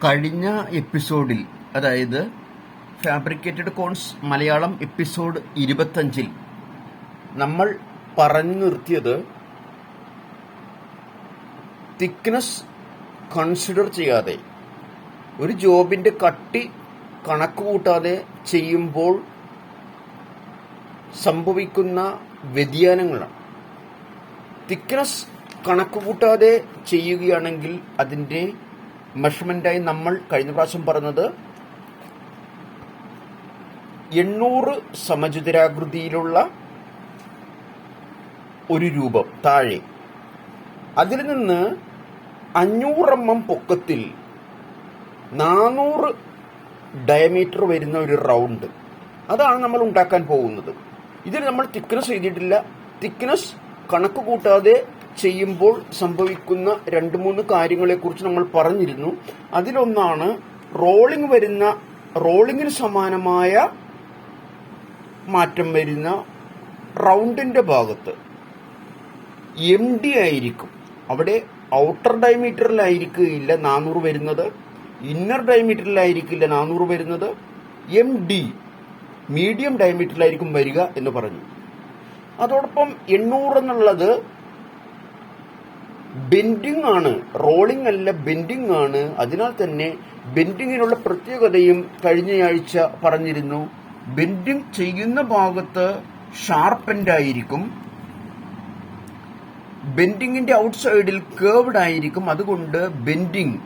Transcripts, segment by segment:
കഴിഞ്ഞ എപ്പിസോഡിൽ, അതായത് ഫാബ്രിക്കേറ്റഡ് കോൺസ് മലയാളം എപ്പിസോഡ് 25-ൽ നമ്മൾ പറഞ്ഞു നിർത്തിയത് തിക്നെസ് കൺസിഡർ ചെയ്യാതെ ഒരു ജോബിന്റെ കട്ടി കണക്ക് കൂട്ടാതെ ചെയ്യുമ്പോൾ സംഭവിക്കുന്ന വ്യതിയാനങ്ങളാണ്. തിക്നെസ് കണക്ക് കൂട്ടാതെ ചെയ്യുകയാണെങ്കിൽ അതിൻ്റെ മെഷർമെന്റായി നമ്മൾ കഴിഞ്ഞ പ്രാവശ്യം പറഞ്ഞത് 800 സമചതുരാകൃതിയിലുള്ള ഒരു രൂപം താഴെ, അതിൽ നിന്ന് 500 mm പൊക്കത്തിൽ 400 ഡയമീറ്റർ വരുന്ന ഒരു റൗണ്ട്, അതാണ് നമ്മൾ ഉണ്ടാക്കാൻ പോകുന്നത്. ഇതിൽ നമ്മൾ തിക്നെസ് എഴുതിയിട്ടില്ല. തിക്നെസ് കണക്ക് കൂട്ടാതെ ചെയ്യുമ്പോൾ സംഭവിക്കുന്ന 2-3 കാര്യങ്ങളെക്കുറിച്ച് നമ്മൾ പറഞ്ഞിരുന്നു. അതിലൊന്നാണ് റോളിങ്ങിന് സമാനമായ മാറ്റം വരുന്ന റൗണ്ടിന്റെ ഭാഗത്ത് MD ആയിരിക്കും. അവിടെ ഔട്ടർ ഡയമീറ്ററിലായിരിക്കില്ല 400 വരുന്നത്, ഇന്നർ ഡയമീറ്ററിലായിരിക്കില്ല 400 വരുന്നത്, MD മീഡിയം ഡയമീറ്ററിലായിരിക്കും വരിക എന്ന് പറഞ്ഞു. അതോടൊപ്പം 800 എന്നുള്ളത് ബെൻഡിങ് ആണ്, റോളിംഗ് അല്ല, ബെൻഡിങ് ആണ്. അതിനാൽ തന്നെ ബെൻഡിങ്ങിനുള്ള പ്രത്യേകതയും കഴിഞ്ഞയാഴ്ച പറഞ്ഞിരുന്നു. ബെൻഡിങ് ചെയ്യുന്ന ഭാഗത്ത് ഷാർപ്പൻഡ് ആയിരിക്കും, ബെൻഡിങ്ങിന്റെ ഔട്ട് സൈഡിൽ കേർവ്ഡ് ആയിരിക്കും. അതുകൊണ്ട് ബെൻഡിങ്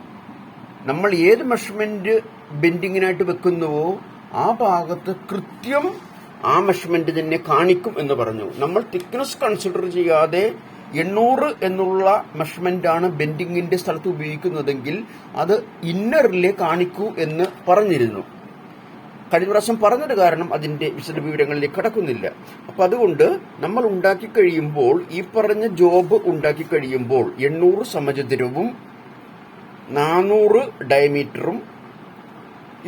നമ്മൾ ഏത് മെഷർമെന്റ് ബെൻഡിങ്ങിനായിട്ട് വെക്കുന്നുവോ ആ ഭാഗത്ത് കൃത്യം ആ മെഷർമെന്റ് തന്നെ കാണിക്കും എന്ന് പറഞ്ഞു. നമ്മൾ തിക്നെസ് കൺസിഡർ ചെയ്യാതെ 800 എന്നുള്ള മെഷർമെന്റ് ആണ് ബെൻഡിങ്ങിന്റെ സ്ഥലത്ത് ഉപയോഗിക്കുന്നതെങ്കിൽ അത് ഇന്നറിലെ കാണിക്കൂ എന്ന് പറഞ്ഞിരുന്നു. കഴിഞ്ഞ പ്രാവശ്യം പറഞ്ഞത് കാരണം അതിന്റെ വിശദവിവരങ്ങളിലേക്ക് കടക്കുന്നില്ല. അപ്പൊ അതുകൊണ്ട് നമ്മൾ ഉണ്ടാക്കി കഴിയുമ്പോൾ, ഈ പറഞ്ഞ ജോബ് ഉണ്ടാക്കി കഴിയുമ്പോൾ 800 സമചതുരവും 400 ഡയമീറ്ററും,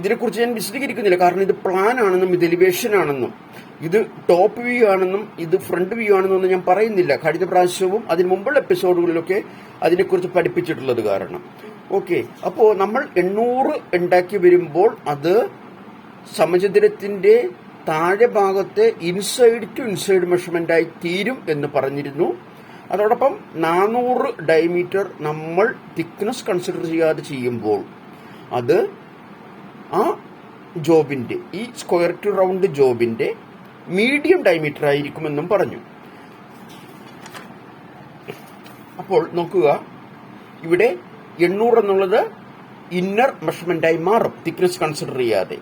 ഇതിനെക്കുറിച്ച് ഞാൻ വിശദീകരിക്കുന്നില്ല. കാരണം ഇത് പ്ലാൻ ആണെന്നും ഇത് എലിവേഷൻ ആണെന്നും ഇത് ടോപ്പ് വ്യൂ ആണെന്നും ഇത് ഫ്രണ്ട് വ്യൂ ആണെന്നൊന്നും ഞാൻ പറയുന്നില്ല. കഴിഞ്ഞ പ്രാവശ്യവും അതിന് മുമ്പുള്ള എപ്പിസോഡുകളിലൊക്കെ അതിനെക്കുറിച്ച് പഠിപ്പിച്ചിട്ടുള്ളത് കാരണം. ഓക്കെ, അപ്പോൾ നമ്മൾ 800 ഉണ്ടാക്കി വരുമ്പോൾ അത് സമചതുരത്തിന്റെ താഴെ ഭാഗത്തെ ഇൻസൈഡ് ടു ഇൻസൈഡ് മെഷർമെന്റായി തീരും എന്ന് പറഞ്ഞിരുന്നു. അതോടൊപ്പം 400 ഡയമീറ്റർ നമ്മൾ തിക്നെസ് കൺസിഡർ ചെയ്യാതെ ചെയ്യുമ്പോൾ അത് ആ ജോബിന്റെ, ഈ സ്ക്വയർ ടു റൗണ്ട് ജോബിന്റെ മീഡിയം ഡയമീറ്റർ ആയിരിക്കുമെന്നും പറഞ്ഞു. അപ്പോൾ നോക്കുക, ഇവിടെ 800 എന്നുള്ളത് ഇന്നർ മെഷർമെന്റായി മാറും തിക്നെസ് കൺസിഡർ ചെയ്യാതെ.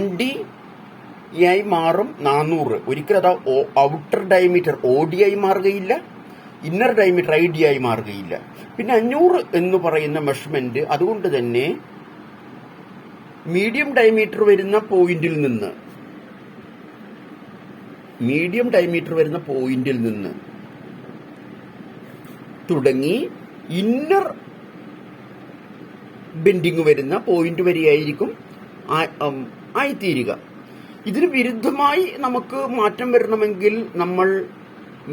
MD ആയി മാറും 400. ഒരിക്കലും അത് ഔട്ടർ ഡയമീറ്റർ OD ആയി മാറുകയില്ല, ഇന്നർ ഡയമീറ്റർ ID ആയി മാറുകയില്ല. പിന്നെ 500 എന്ന് പറയുന്ന മെഷർമെന്റ് അതുകൊണ്ട് തന്നെ മീഡിയം ഡയമീറ്റർ വരുന്ന പോയിന്റിൽ നിന്ന് തുടങ്ങി ഇന്നർ ബെൻഡിങ് വരുന്ന പോയിന്റ് വരെയായിരിക്കും ആയിത്തീരുക. ഇതിന് വിരുദ്ധമായി നമുക്ക് മാറ്റം വരണമെങ്കിൽ നമ്മൾ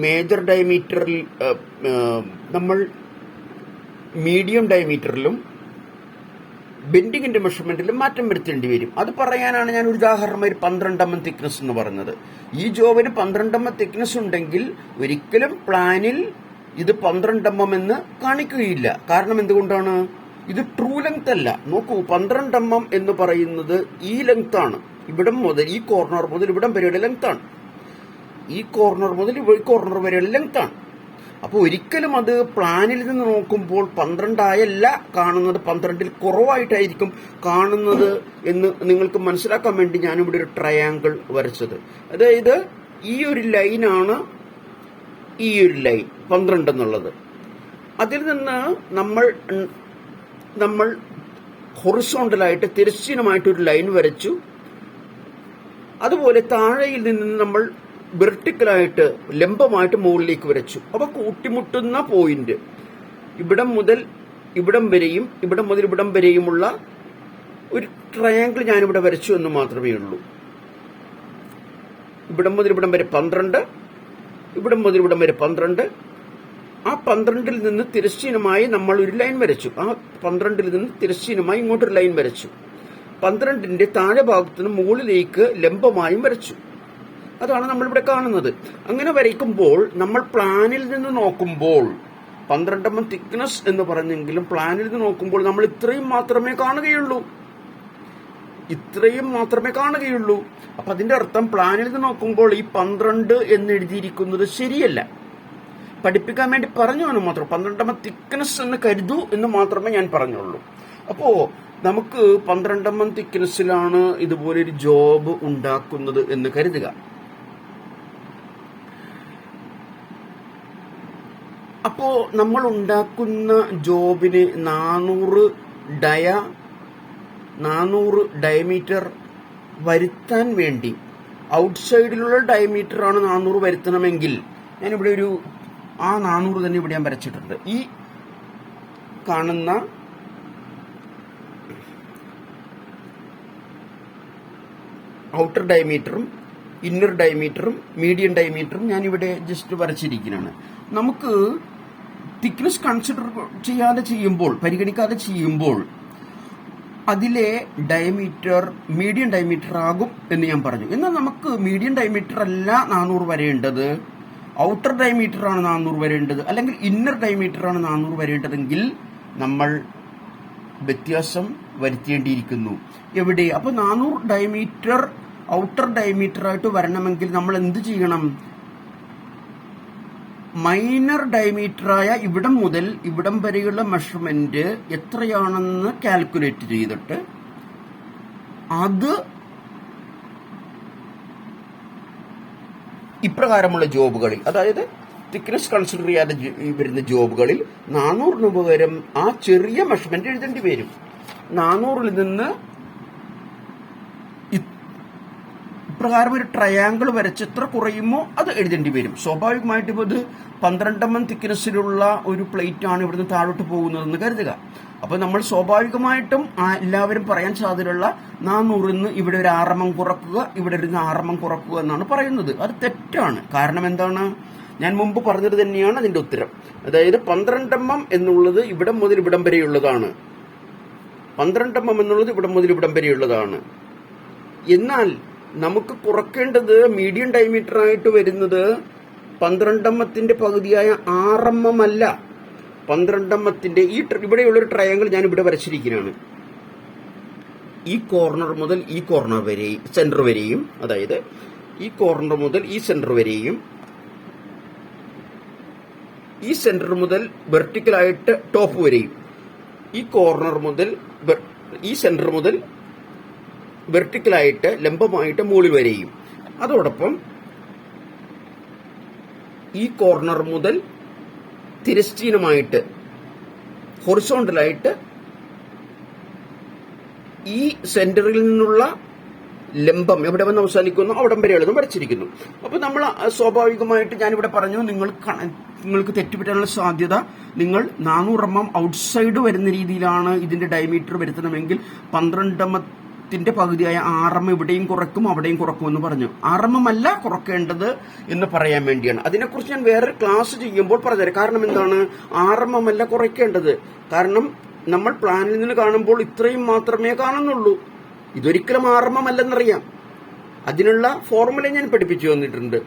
മേജർ ഡയമീറ്ററിൽ, നമ്മൾ മീഡിയം ഡയമീറ്ററിലും ബെൻഡിങ്ങിന്റെ മെഷർമെന്റിലും മാറ്റം വരുത്തേണ്ടി വരും. അത് പറയാനാണ് ഞാൻ ഒരു ഉദാഹരണമായി 12 mm തിക്നെസ് എന്ന് പറഞ്ഞത്. ഈ ജോബിന് 12 mm തിക്നെസ് ഉണ്ടെങ്കിൽ ഒരിക്കലും പ്ലാനിൽ ഇത് 12 mm എന്ന് കാണിക്കുകയില്ല. കാരണം എന്തുകൊണ്ടാണ്? ഇത് ട്രൂ ലെങ്ത് അല്ല. നോക്കൂ, 12 mm എന്ന് പറയുന്നത് ഈ ലെങ്ത് ആണ്. ഇവിടം മുതൽ ഈ കോർണർ മുതൽ ഇവിടം വരെയുള്ള ലെങ്ത് ആണ്. ഈ കോർണർ മുതൽ ഈ കോർണർ വരെയുള്ള ലെങ്ത് ആണ്. അപ്പോൾ ഒരിക്കലും അത് പ്ലാനിൽ നിന്ന് നോക്കുമ്പോൾ 12 ആയല്ല കാണുന്നത്, 12-ൽ കുറവായിട്ടായിരിക്കും കാണുന്നത് എന്ന് നിങ്ങൾക്ക് മനസ്സിലാക്കാൻ വേണ്ടി ഞാനിവിടെ ഒരു ട്രയാങ്കിൾ വരച്ചത്. അതായത് ഈ ഒരു ലൈനാണ് ഈ ഒരു ലൈൻ 12 എന്നുള്ളത്. അതിൽ നിന്ന് നമ്മൾ ഹൊറിസോണ്ടലായിട്ട് തിരശ്ചീനമായിട്ടൊരു ലൈൻ വരച്ചു. അതുപോലെ താഴെയിൽ നിന്ന് നമ്മൾ വെർട്ടിക്കലായിട്ട് ലംബമായിട്ട് മുകളിലേക്ക് വരച്ചു. അവ കൂട്ടിമുട്ടുന്ന പോയിന്റ് ഇവിടം മുതൽ ഇവിടം വരെയും ഇവിടം മുതൽ ഇവിടം വരെയുമുള്ള ഒരു ട്രയാങ്കിൾ ഞാനിവിടെ വരച്ചു എന്ന് മാത്രമേ ഉള്ളൂ. ഇവിടം മുതൽ ഇവിടം വരെ 12, ഇവിടം മുതൽ ഇവിടം വരെ 12, ആ 12ൽ നിന്ന് തിരശ്ചീനമായി നമ്മൾ ഒരു ലൈൻ വരച്ചു. ആ 12ൽ നിന്ന് തിരശ്ചീനമായി ഇങ്ങോട്ടൊരു ലൈൻ വരച്ചു. 12ന്റെ താഴെ ഭാഗത്തിന് മുകളിലേക്ക് ലംബമായും വരച്ചു. അതാണ് നമ്മളിവിടെ കാണുന്നത്. അങ്ങനെ വരയ്ക്കുമ്പോൾ നമ്മൾ പ്ലാനിൽ നിന്ന് നോക്കുമ്പോൾ 12mm തിക്നെസ് എന്ന് പറഞ്ഞെങ്കിലും പ്ലാനിൽ നിന്ന് നോക്കുമ്പോൾ നമ്മൾ ഇത്രയും മാത്രമേ കാണുകയുള്ളൂ. അപ്പൊ അതിന്റെ അർത്ഥം പ്ലാനിൽ നിന്ന് നോക്കുമ്പോൾ ഈ 12 എന്ന് എഴുതിയിരിക്കുന്നത് ശരിയല്ല. പഠിപ്പിക്കാൻ വേണ്ടി പറഞ്ഞു എന്ന് മാത്രം. 12mm തിക്നെസ് എന്ന് കരുതൂ എന്ന് മാത്രമേ ഞാൻ പറഞ്ഞുള്ളൂ. അപ്പോ നമുക്ക് 12mm തിക്നെസ്സിലാണ് ഇതുപോലൊരു ജോബ് ഉണ്ടാക്കുന്നത് എന്ന് കരുതുക. അപ്പോ നമ്മൾ ഉണ്ടാക്കുന്ന ജോബിന് 400 ഡയമീറ്റർ വരുത്താൻ വേണ്ടി, ഔട്ട്സൈഡിലുള്ള ഡയമീറ്റർ ആണ് 400 വരുത്തണമെങ്കിൽ, ഞാനിവിടെ ആ 400 തന്നെ ഇവിടെ ഞാൻ വരച്ചിട്ടുണ്ട്. ഈ കാണുന്ന ഔട്ടർ ഡയമീറ്ററും ഇന്നർ ഡയമീറ്ററും മീഡിയം ഡയമീറ്ററും ഞാനിവിടെ ജസ്റ്റ് വരച്ചിരിക്കുന്നതാണ്. നമുക്ക് തിക്നെസ് കൺസിഡർ പരിഗണിക്കാതെ ചെയ്യുമ്പോൾ അതിലെ ഡയമീറ്റർ മീഡിയം ഡയമീറ്റർ ആകും എന്ന് ഞാൻ പറഞ്ഞു. എന്നാൽ നമുക്ക് മീഡിയം ഡയമീറ്റർ അല്ല 400 വരേണ്ടത്, ഔട്ടർ ഡയമീറ്റർ ആണ് 400 വരേണ്ടത്, അല്ലെങ്കിൽ ഇന്നർ ഡയമീറ്റർ ആണ് 400 വരേണ്ടതെങ്കിൽ നമ്മൾ വ്യത്യാസം വരുത്തേണ്ടിയിരിക്കുന്നു. എവിടെ? അപ്പൊ 400 ഡയമീറ്റർ ഔട്ടർ ഡയമീറ്റർ ആയിട്ട് വരണമെങ്കിൽ നമ്മൾ എന്ത് ചെയ്യണം? മൈനർ ഡയമീറ്ററായ ഇവിടം മുതൽ ഇവിടം വരെയുള്ള മെഷർമെന്റ് എത്രയാണെന്ന് കാൽക്കുലേറ്റ് ചെയ്തിട്ട് അത് ഇപ്രകാരമുള്ള ജോബുകളിൽ, അതായത് തിക്നെസ് കൺസിഡർ ചെയ്യാതെ വരുന്ന ജോബുകളിൽ 400 പകരം ആ ചെറിയ മെഷർമെന്റ് എഴുതേണ്ടി വരും. 400ൽ നിന്ന് ഇപ്രകാരം ഒരു ട്രയാങ്കിൾ വരച്ച് എത്ര കുറയുമോ അത് എഴുതേണ്ടി വരും. സ്വാഭാവികമായിട്ടും ഇത് 12mm തിക്നെസ്സിലുള്ള ഒരു പ്ലേറ്റ് ആണ് ഇവിടുന്ന് താഴോട്ട് പോകുന്നതെന്ന് കരുതുക. അപ്പൊ നമ്മൾ സ്വാഭാവികമായിട്ടും എല്ലാവരും പറയാൻ സാധ്യതയുള്ള 400ൽ നിന്ന് ഇവിടെ ഒരു 6 mm കുറക്കുക, ഇവിടെ ഒരു 6 mm കുറക്കുക എന്നാണ് പറയുന്നത്. അത് തെറ്റാണ്. കാരണം എന്താണ്? ഞാൻ മുമ്പ് പറഞ്ഞത് തന്നെയാണ് അതിന്റെ ഉത്തരം. അതായത് 12mm എന്നുള്ളത് ഇവിടം മുതൽ ഇവിടം വരെയുള്ളതാണ്. 12mm എന്നുള്ളത് ഇവിടം മുതൽ ഇവിടം വരെയുള്ളതാണ്. എന്നാൽ നമുക്ക് കുറക്കേണ്ടത് മീഡിയം ഡയമീറ്റർ ആയിട്ട് വരുന്നത് 12mm പകുതിയായ 6mm അല്ല. 12mm ഇവിടെയുള്ളൊരു ട്രയാങ്കിൾ ഞാൻ ഇവിടെ വരച്ചിരിക്കുന്നതാണ്. ഈ കോർണർ മുതൽ ഈ കോർണർ വരെ സെന്റർ വരെയും, അതായത് ഈ കോർണർ മുതൽ ഈ സെന്റർ വരെയും, ഈ സെന്റർ മുതൽ വെർട്ടിക്കലായിട്ട് ടോപ്പ് വരെയും, ഈ കോർണർ മുതൽ ഈ സെന്റർ മുതൽ വെർട്ടിക്കലായിട്ട് ലംബമായിട്ട് മുകളിൽ വരെയും, അതോടൊപ്പം ഈ കോർണർ മുതൽ തിരശ്ചീനമായിട്ട് ഹൊറിസോണ്ടലായിട്ട് ഈ സെന്ററിൽ നിന്നുള്ള ലംബം എവിടെ വന്ന് അവസാനിക്കുന്നു അവിടം വരെയുള്ളതും വരച്ചിരിക്കുന്നു. അപ്പൊ നമ്മൾ സ്വാഭാവികമായിട്ട് ഞാനിവിടെ പറഞ്ഞു, നിങ്ങൾക്ക് തെറ്റുപറ്റാനുള്ള സാധ്യത, നിങ്ങൾ 400mm ഔട്ട്സൈഡ് വരുന്ന രീതിയിലാണ് ഇതിന്റെ ഡയമീറ്റർ വരുത്തണമെങ്കിൽ 12mm പകുതിയായ 6mm ഇവിടെയും കുറക്കും അവിടെയും കുറക്കുമെന്ന് പറഞ്ഞു. 6mm അല്ല കുറക്കേണ്ടത് എന്ന് പറയാൻ വേണ്ടിയാണ്. അതിനെക്കുറിച്ച് ഞാൻ വേറെ ക്ലാസ് ചെയ്യുമ്പോൾ പറഞ്ഞുതരാം. കാരണം എന്താണ്? 6mm അല്ല കുറയ്ക്കേണ്ടത്. കാരണം നമ്മൾ പ്ലാനിൽ നിന്ന് കാണുമ്പോൾ ഇത്രയും മാത്രമേ കാണുന്നുള്ളൂ. ഇതൊരിക്കലും 6mm അല്ലെന്നറിയാം. അതിനുള്ള ഫോർമുല ഞാൻ പഠിപ്പിച്ചു തന്നിട്ടുണ്ട്.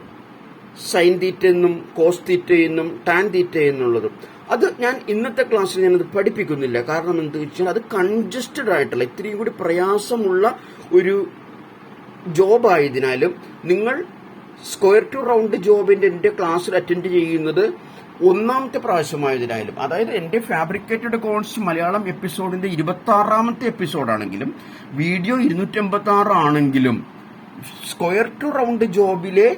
സൈൻ തീറ്റ എന്നും കോസ് തീറ്റ എന്നും ടാൻ തീറ്റ എന്നുള്ളതും. അത് ഞാൻ ഇന്നത്തെ ക്ലാസ്സിൽ ഞാനത് പഠിപ്പിക്കുന്നില്ല. കാരണം എന്താ വെച്ചാൽ അത് കൺജസ്റ്റഡ് ആയിട്ടുള്ള ഇത്രയും കൂടി പ്രയാസമുള്ള ഒരു ജോബായതിനാലും നിങ്ങൾ സ്ക്വയർ ടു റൗണ്ട് ജോബിന്റെ എന്റെ ക്ലാസ്സിൽ അറ്റൻഡ് ചെയ്യുന്നത് 1ാമത്തെ പ്രാവശ്യമായതിനാലും, അതായത് എന്റെ ഫാബ്രിക്കേറ്റഡ് കോൺസ് മലയാളം എപ്പിസോഡിന്റെ 26ാമത്തെ എപ്പിസോഡാണെങ്കിലും വീഡിയോ 286 ആണെങ്കിലും സ്ക്വയർ ടു റൗണ്ട് ജോബിലെ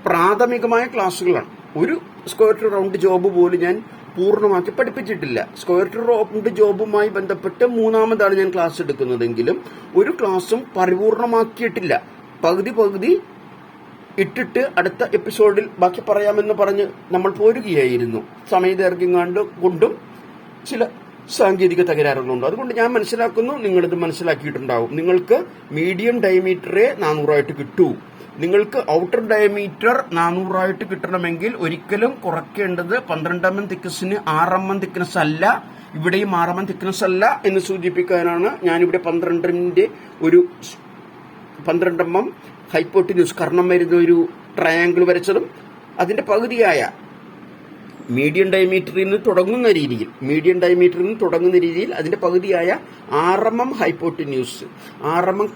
പ്രാഥമികമായ ക്ലാസ്സുകളാണ്. ഒരു സ്ക്വയർ ടു റൗണ്ട് ജോബ് പോലും ഞാൻ പൂർണ്ണമാക്കി പഠിപ്പിച്ചിട്ടില്ല. സ്ക്വയർ ടു റൗണ്ട് ജോബുമായി ബന്ധപ്പെട്ട് 3ാമതാണ് ഞാൻ ക്ലാസ് എടുക്കുന്നതെങ്കിലും ഒരു ക്ലാസ്സും പരിപൂർണമാക്കിയിട്ടില്ല. പകുതി ഇട്ടിട്ട് അടുത്ത എപ്പിസോഡിൽ ബാക്കി പറയാമെന്ന് പറഞ്ഞ് നമ്മൾ പോരുകയായിരുന്നു. സമയദൈർഘ്യം കൊണ്ടും ചില സാങ്കേതിക തകരാറുകളുണ്ട്. അതുകൊണ്ട് ഞാൻ മനസ്സിലാക്കുന്നു നിങ്ങളിത് മനസ്സിലാക്കിയിട്ടുണ്ടാവും. നിങ്ങൾക്ക് മീഡിയം ഡയമീറ്ററെ 400 കിട്ടൂ. നിങ്ങൾക്ക് ഔട്ടർ ഡയമീറ്റർ 400 കിട്ടണമെങ്കിൽ ഒരിക്കലും കുറയ്ക്കേണ്ടത് 12 mm തിക്നസിന് 6 mm തിക്നസ് അല്ല, ഇവിടെയും 6 mm തിക്നസ് അല്ല എന്ന് സൂചിപ്പിക്കാനാണ് ഞാനിവിടെ 12 mm ഹൈപ്പോട്ടിന്യൂസ് കർണം വരുന്ന ഒരു ട്രയാങ്കിൾ വരച്ചതും അതിന്റെ പകുതിയായ മീഡിയം ഡയമീറ്ററിൽ നിന്ന് തുടങ്ങുന്ന രീതിയിൽ അതിന്റെ പകുതിയായ 6 mm ഹൈപ്പോട്ടിന്യൂസ് 6 mm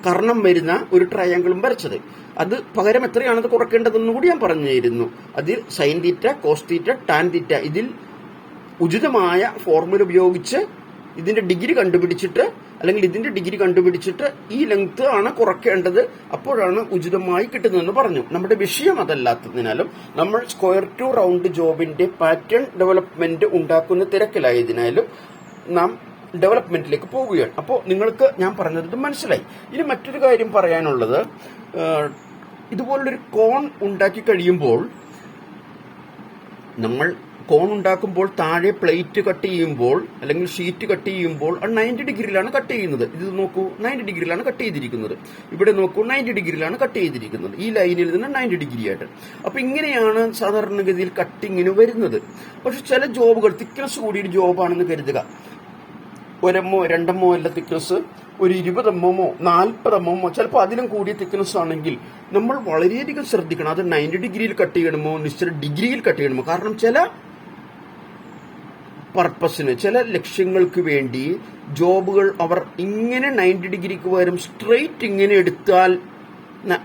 കർണം വരുന്ന ഒരു ട്രയാങ്കിളും വരച്ചത്. അത് പകരം എത്രയാണത് കുറയ്ക്കേണ്ടതെന്ന് കൂടി ഞാൻ പറഞ്ഞു തരുന്നു. അതിൽ sine theta, cos theta, tan theta, ഇതിൽ ഉചിതമായ ഫോർമുല ഉപയോഗിച്ച് ഇതിന്റെ ഡിഗ്രി കണ്ടുപിടിച്ചിട്ട് അല്ലെങ്കിൽ ഇതിന്റെ ഡിഗ്രി കണ്ടുപിടിച്ചിട്ട് ഈ ലെങ്ത് ആണ് കുറയ്ക്കേണ്ടത്, അപ്പോഴാണ് ഉചിതമായി കിട്ടുന്നതെന്ന് പറഞ്ഞു. നമ്മുടെ വിഷയം അതല്ലാത്തതിനാലും നമ്മൾ സ്ക്വയർ ടു റൗണ്ട് ജോബിന്റെ പാറ്റേൺ ഡെവലപ്മെന്റ് ഉണ്ടാക്കുന്ന തിരക്കിലായതിനാലും നാം ഡെവലപ്മെന്റിലേക്ക് പോവുകയാണ്. അപ്പോൾ നിങ്ങൾക്ക് ഞാൻ പറഞ്ഞത് മനസ്സിലായി. ഇനി മറ്റൊരു കാര്യം പറയാനുള്ളത്, ഇതുപോലുള്ളൊരു കോൺ ഉണ്ടാക്കി കഴിയുമ്പോൾ നമ്മൾ കോൺ ഉണ്ടാക്കുമ്പോൾ താഴെ പ്ലേറ്റ് കട്ട് ചെയ്യുമ്പോൾ അല്ലെങ്കിൽ ഷീറ്റ് കട്ട് ചെയ്യുമ്പോൾ 90 ഡിഗ്രിയിലാണ് കട്ട് ചെയ്യുന്നത്. ഇത് നോക്കൂ, 90 ഡിഗ്രിയിലാണ് കട്ട് ചെയ്തിരിക്കുന്നത്. ഇവിടെ നോക്കൂ, 90 ഡിഗ്രിയിലാണ് കട്ട് ചെയ്തിരിക്കുന്നത്. ഈ ലൈനിൽ നിന്ന് 90 ഡിഗ്രി ആയിട്ട്. അപ്പൊ ഇങ്ങനെയാണ് സാധാരണഗതിയിൽ കട്ടിങ്ങിന് വരുന്നത്. പക്ഷെ ചില ജോബുകൾ തിക്നസ് കൂടിയൊരു ജോബാണെന്ന് കരുതുക, 1 mm 2 mm അല്ല തിക്നസ്, ഒരു 20 mm 40 mm ചിലപ്പോൾ അതിലും കൂടിയ തിക്നസ് ആണെങ്കിൽ നമ്മൾ വളരെയധികം ശ്രദ്ധിക്കണം. അത് 90 ഡിഗ്രിയിൽ കട്ട് ചെയ്യണമോ നിശ്ചിത ഡിഗ്രിയിൽ കട്ട് ചെയ്യണമോ? കാരണം ചില പർപ്പസിന്, ചില ലക്ഷ്യങ്ങൾക്ക് വേണ്ടി ജോബുകൾ അവർ ഇങ്ങനെ 90 ഡിഗ്രിക്ക് പകരം സ്ട്രെയിറ്റ് ഇങ്ങനെ എടുത്താൽ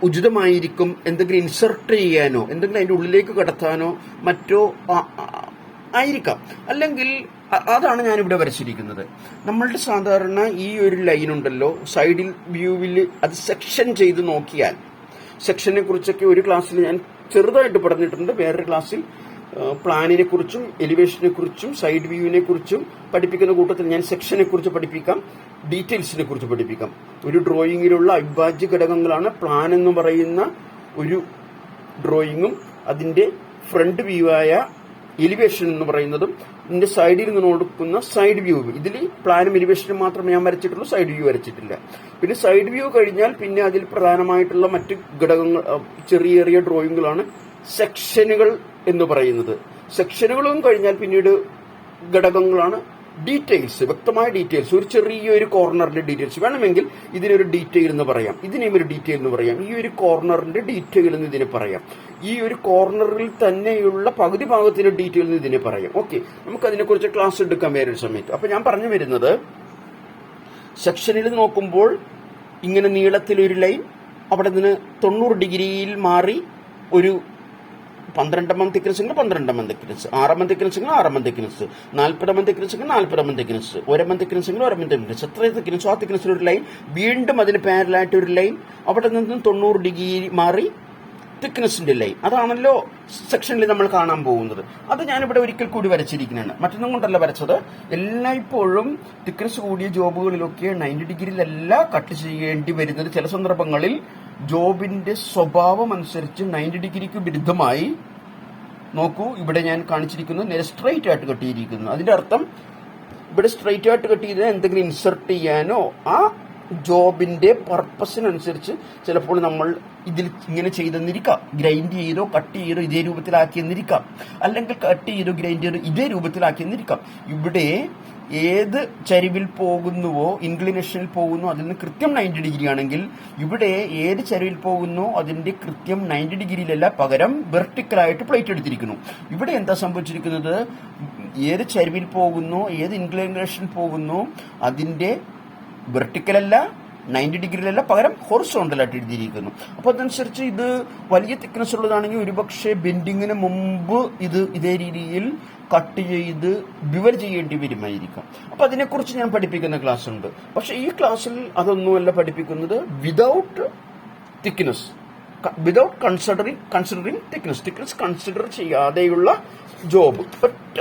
ഉചിതമായിരിക്കും. എന്തെങ്കിലും ഇൻസർട്ട് ചെയ്യാനോ എന്തെങ്കിലും അതിന്റെ ഉള്ളിലേക്ക് കടത്താനോ മറ്റോ ആയിരിക്കാം. അല്ലെങ്കിൽ അതാണ് ഞാനിവിടെ വരച്ചിരിക്കുന്നത്. നമ്മളുടെ സാധാരണ ഈ ഒരു ലൈൻ ഉണ്ടല്ലോ, സൈഡിൽ വ്യൂവിൽ അത് സെക്ഷൻ ചെയ്ത് നോക്കിയാൽ, സെക്ഷനെ കുറിച്ചൊക്കെ ഒരു ക്ലാസ്സിൽ ഞാൻ ചെറുതായിട്ട് പറഞ്ഞിട്ടുണ്ട്. വേറൊരു ക്ലാസ്സിൽ പ്ലാനിനെ കുറിച്ചും എലിവേഷനെ കുറിച്ചും സൈഡ് വ്യൂവിനെ കുറിച്ചും പഠിപ്പിക്കുന്ന കൂട്ടത്തിൽ ഞാൻ സെക്ഷനെ കുറിച്ച് പഠിപ്പിക്കാം, ഡീറ്റെയിൽസിനെ കുറിച്ച് പഠിപ്പിക്കാം. ഒരു ഡ്രോയിങ്ങിലുള്ള അവിഭാജ്യ ഘടകങ്ങളാണ് പ്ലാൻ എന്ന് പറയുന്ന ഒരു ഡ്രോയിങ്ങും അതിന്റെ ഫ്രണ്ട് വ്യൂ ആയ എലിവേഷൻ എന്ന് പറയുന്നതും ഇതിന്റെ സൈഡിൽ നിന്ന് കൊടുക്കുന്ന സൈഡ് വ്യൂ. ഇതിൽ പ്ലാനും എലിവേഷനും മാത്രമേ ഞാൻ വരച്ചിട്ടുള്ളൂ, സൈഡ് വ്യൂ വരച്ചിട്ടില്ല. പിന്നെ സൈഡ് വ്യൂ കഴിഞ്ഞാൽ പിന്നെ അതിൽ പ്രധാനമായിട്ടുള്ള മറ്റ് ഘടകങ്ങൾ, ചെറിയ ചെറിയ ഡ്രോയിങ്ങുകളാണ് സെക്ഷനുകൾ എന്ന് പറയുന്നത്. സെക്ഷനുകളും കഴിഞ്ഞാൽ പിന്നീട് ഘടകങ്ങളാണ് ഡീറ്റെയിൽസ്, വ്യക്തമായ ഡീറ്റെയിൽസ്. ഒരു ചെറിയൊരു കോർണറിന്റെ ഡീറ്റെയിൽസ് വേണമെങ്കിൽ ഇതിനൊരു ഡീറ്റെയിൽ എന്ന് പറയാം, ഇതിനെയും ഒരു ഡീറ്റെയിൽ എന്ന് പറയാം. ഈ ഒരു കോർണറിന്റെ ഡീറ്റെയിൽ എന്ന് ഇതിനെ പറയാം. ഈ ഒരു കോർണറിൽ തന്നെയുള്ള പകുതി ഭാഗത്തിന്റെ ഡീറ്റെയിൽ എന്ന് ഇതിനെ പറയാം. ഓക്കെ, നമുക്ക് അതിനെക്കുറിച്ച് ക്ലാസ് എടുക്കാൻ വേറൊരു സമയത്ത്. അപ്പൊ ഞാൻ പറഞ്ഞു വരുന്നത്, സെക്ഷനിൽ നോക്കുമ്പോൾ ഇങ്ങനെ നീളത്തിലൊരു ലൈൻ, അവിടെ നിന്ന് 90 ഡിഗ്രിയിൽ മാറി ഒരു 12 mm thickness 12 mm thickness, 6 mm thickness 6 mm thickness, 40 mm thickness 40 mm thickness, 1 mm thickness 1 mm thickness, എത്ര തിക്നസ് ആ തിക്നസിലൊരു ലൈൻ, വീണ്ടും അതിന് പാരലായിട്ട് ഒരു ലൈൻ, അവിടെ നിന്നും 90 ഡിഗ്രി മാറി തിക്നസിന്റെ ലൈൻ. അതാണല്ലോ സെക്ഷനിൽ നമ്മൾ കാണാൻ പോകുന്നത്. അത് ഞാനിവിടെ ഒരിക്കൽ കൂടി വരച്ചിരിക്കുന്നതാണ്, മറ്റൊന്നും കൊണ്ടല്ല വരച്ചത്. എല്ലായ്പ്പോഴും തിക്നസ് കൂടിയ ജോബുകളിലൊക്കെ 90 ഡിഗ്രിയിലല്ല കട്ട് ചെയ്യേണ്ടി വരുന്നത്. ചില സന്ദർഭങ്ങളിൽ ജോബിന്റെ സ്വഭാവം അനുസരിച്ച് 90 ഡിഗ്രിക്ക് വിരുദ്ധമായി, നോക്കൂ ഇവിടെ ഞാൻ കാണിച്ചിരിക്കുന്നത് നേരെ സ്ട്രൈറ്റ് ആയിട്ട് കട്ട് ചെയ്തിരിക്കുന്നു. അതിന്റെ അർത്ഥം ഇവിടെ സ്ട്രൈറ്റ് ആയിട്ട് കട്ട് ചെയ്ത് എന്തെങ്കിലും ഇൻസർട്ട് ചെയ്യാനോ ആ ജോബിന്റെ പർപ്പസിനനുസരിച്ച് ചിലപ്പോൾ നമ്മൾ ഇതിൽ ഇങ്ങനെ ചെയ്തെന്നിരിക്കാം, ഗ്രൈൻഡ് ചെയ്തോ കട്ട് ചെയ്തോ ഇതേ രൂപത്തിലാക്കിയെന്നിരിക്കാം, അല്ലെങ്കിൽ കട്ട് ചെയ്തോ ഗ്രൈൻഡ് ചെയ്തോ ഇതേ രൂപത്തിലാക്കിയെന്നിരിക്കാം. ഇവിടെ ഏത് ചരിവിൽ പോകുന്നുവോ, ഇൻക്ലിനേഷനിൽ പോകുന്നു, അതിൽ നിന്ന് കൃത്യം 90 ഡിഗ്രി ആണെങ്കിൽ ഇവിടെ ഏത് ചരിവിൽ പോകുന്നു അതിന്റെ കൃത്യം 90 ഡിഗ്രിയിലല്ല, പകരം വെർട്ടിക്കലായിട്ട് പ്ലേറ്റ് എടുത്തിരിക്കുന്നു. ഇവിടെ എന്താ സംഭവിച്ചിരിക്കുന്നത്, ഏത് ചരിവിൽ പോകുന്നു, ഏത് ഇൻക്ലിനേഷനിൽ പോകുന്നു അതിന്റെ വെർട്ടിക്കലല്ല, 90 ഡിഗ്രിയിലല്ല, പകരം ഹൊറിസോണ്ടലായിട്ട് എഴുതിയിരിക്കുന്നു. അപ്പൊ അതനുസരിച്ച് ഇത് വലിയ തിക്നസ് ഉള്ളതാണെങ്കിൽ ഒരുപക്ഷെ ബെൻഡിങ്ങിന് മുമ്പ് ഇത് ഇതേ രീതിയിൽ കട്ട് ചെയ്ത് ബിവർ ചെയ്യേണ്ടി വരുമായിരിക്കാം. അപ്പൊ അതിനെക്കുറിച്ച് ഞാൻ പഠിപ്പിക്കുന്ന ക്ലാസ് ഉണ്ട്. പക്ഷെ ഈ ക്ലാസ്സിൽ അതൊന്നുമല്ല പഠിപ്പിക്കുന്നത്. Without thickness, without considering thickness consider ചെയ്യാതെയുള്ള ജോബ്.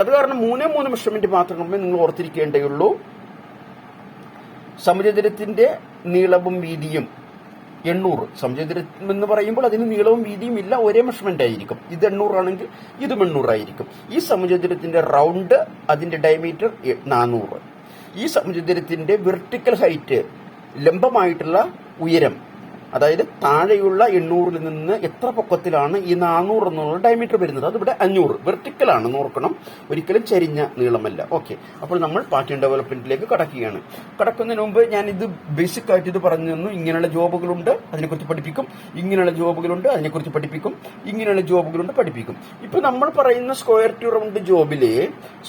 അത് കാരണം 3 മെഷർമെന്റ് മാത്രമേ നിങ്ങൾ ഓർത്തിരിക്കേണ്ടയുള്ളൂ. സമചതുരത്തിന്റെ നീളവും വീതിയും 800 സമചതുരം എന്ന് പറയുമ്പോൾ അതിന് നീളവും വീതിയും ഇല്ല, ഒരേ മെഷർമെന്റ് ആയിരിക്കും. ഇത് 800 ആണെങ്കിൽ ഇതും 800 ആയിരിക്കും. ഈ സമചതുരത്തിന്റെ റൗണ്ട്, അതിന്റെ ഡയമീറ്റർ 400. ഈ സമചതുരത്തിന്റെ വെർട്ടിക്കൽ ഹൈറ്റ്, ലംബമായിട്ടുള്ള ഉയരം, അതായത് താഴെയുള്ള 800-ൽ നിന്ന് എത്ര പൊക്കത്തിലാണ് ഈ 400 എന്നുള്ള ഡയമീറ്റർ വരുന്നത്, അതിവിടെ 500 വെർട്ടിക്കലാണ്, നോക്കണം, ഒരിക്കലും ചരിഞ്ഞ നീളമല്ല. ഓക്കെ, അപ്പോൾ നമ്മൾ പാറ്റേൺ ഡെവലപ്മെന്റിലേക്ക് കടക്കുകയാണ്. കടക്കുന്നതിന് മുമ്പ് ഞാൻ ഇത് ബേസിക് ആയിട്ട് ഇത് പറഞ്ഞു തന്നു. ഇങ്ങനെയുള്ള ജോബുകളുണ്ട്, അതിനെക്കുറിച്ച് പഠിപ്പിക്കും. ഇങ്ങനെയുള്ള ജോബുകളുണ്ട്, അതിനെക്കുറിച്ച് പഠിപ്പിക്കും. ഇങ്ങനെയുള്ള ജോബുകളുണ്ട്, പഠിപ്പിക്കും. ഇപ്പൊ നമ്മൾ പറയുന്ന സ്ക്വയർ ടു റൗണ്ട് ജോബിലെ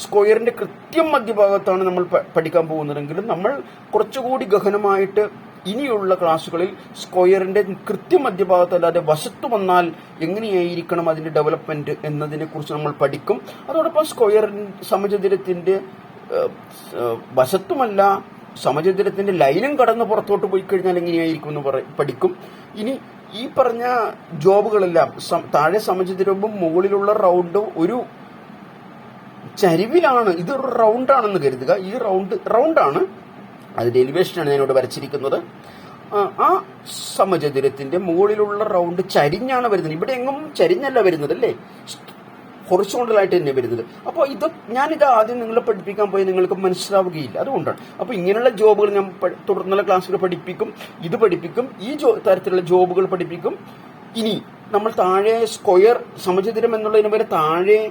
സ്ക്വയറിന്റെ കൃത്യം മധ്യഭാഗത്താണ് നമ്മൾ പഠിക്കാൻ പോകുന്നതെങ്കിലും നമ്മൾ കുറച്ചുകൂടി ഗഹനമായിട്ട് ഇനിയുള്ള ക്ലാസ്സുകളിൽ സ്ക്വയറിന്റെ കൃത്യ മധ്യഭാഗത്തല്ലാതെ വശത്തു വന്നാൽ എങ്ങനെയായിരിക്കണം അതിന്റെ ഡെവലപ്മെന്റ് എന്നതിനെ കുറിച്ച് നമ്മൾ പഠിക്കും. അതോടൊപ്പം സമചതുരത്തിന്റെ വശത്തുമല്ല, സമചതുരത്തിന്റെ ലൈനും കടന്ന് പുറത്തോട്ട് പോയി കഴിഞ്ഞാൽ എങ്ങനെയായിരിക്കും എന്ന് പഠിക്കും. ഇനി ഈ പറഞ്ഞ ജോബുകളെല്ലാം താഴെ സമചതുരവും മുകളിലുള്ള റൗണ്ടും ഒരു ചരിവിലാണ്. ഇതൊരു റൗണ്ടാണെന്ന് കരുതുക. ഈ റൗണ്ടാണ്, അതിന്റെ എലിവേഷനാണ് ഞാനിവിടെ വരച്ചിരിക്കുന്നത്. ആ സമചതുരത്തിന്റെ മുകളിലുള്ള റൗണ്ട് ചരിഞ്ഞാണ് വരുന്നത്. ഇവിടെ എങ്ങും ചരിഞ്ഞല്ല വരുന്നത്, അല്ലേ, ഹൊറിസോണ്ടലായിട്ട് തന്നെ വരുന്നത്. അപ്പോൾ ഞാനിത് ആദ്യം നിങ്ങളെ പഠിപ്പിക്കാൻ പോയി നിങ്ങൾക്ക് മനസ്സിലാവുകയില്ല, അതുകൊണ്ടാണ്. അപ്പോൾ ഇങ്ങനെയുള്ള ജോബുകൾ ഞാൻ തുടർന്നുള്ള ക്ലാസ്സുകൾ പഠിപ്പിക്കും, ഇത് പഠിപ്പിക്കും, ഈ തരത്തിലുള്ള ജോബുകൾ പഠിപ്പിക്കും. ഇനി നമ്മൾ താഴെ സ്ക്വയർ സമചതുരം എന്നുള്ളതിന് വരെ താഴെ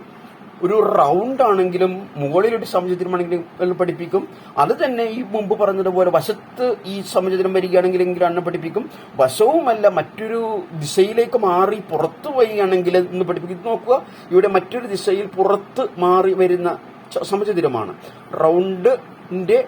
ഒരു റൗണ്ട് ആണെങ്കിലും മുകളിലൊരു സമചതുരമാണെങ്കിലും പഠിപ്പിക്കും. അത് തന്നെ ഈ മുമ്പ് പറഞ്ഞതുപോലെ വശത്ത് ഈ സമചതുരം വരികയാണെങ്കിൽ അന്ന് പഠിപ്പിക്കും. വശവുമല്ല, മറ്റൊരു ദിശയിലേക്ക് മാറി പുറത്തു വരികയാണെങ്കിൽ എന്ന് പഠിപ്പിക്കും. ഇത് നോക്കുക, ഇവിടെ മറ്റൊരു ദിശയിൽ പുറത്ത് മാറി വരുന്ന സമചതുരമാണ്. റൗണ്ടിന്റെ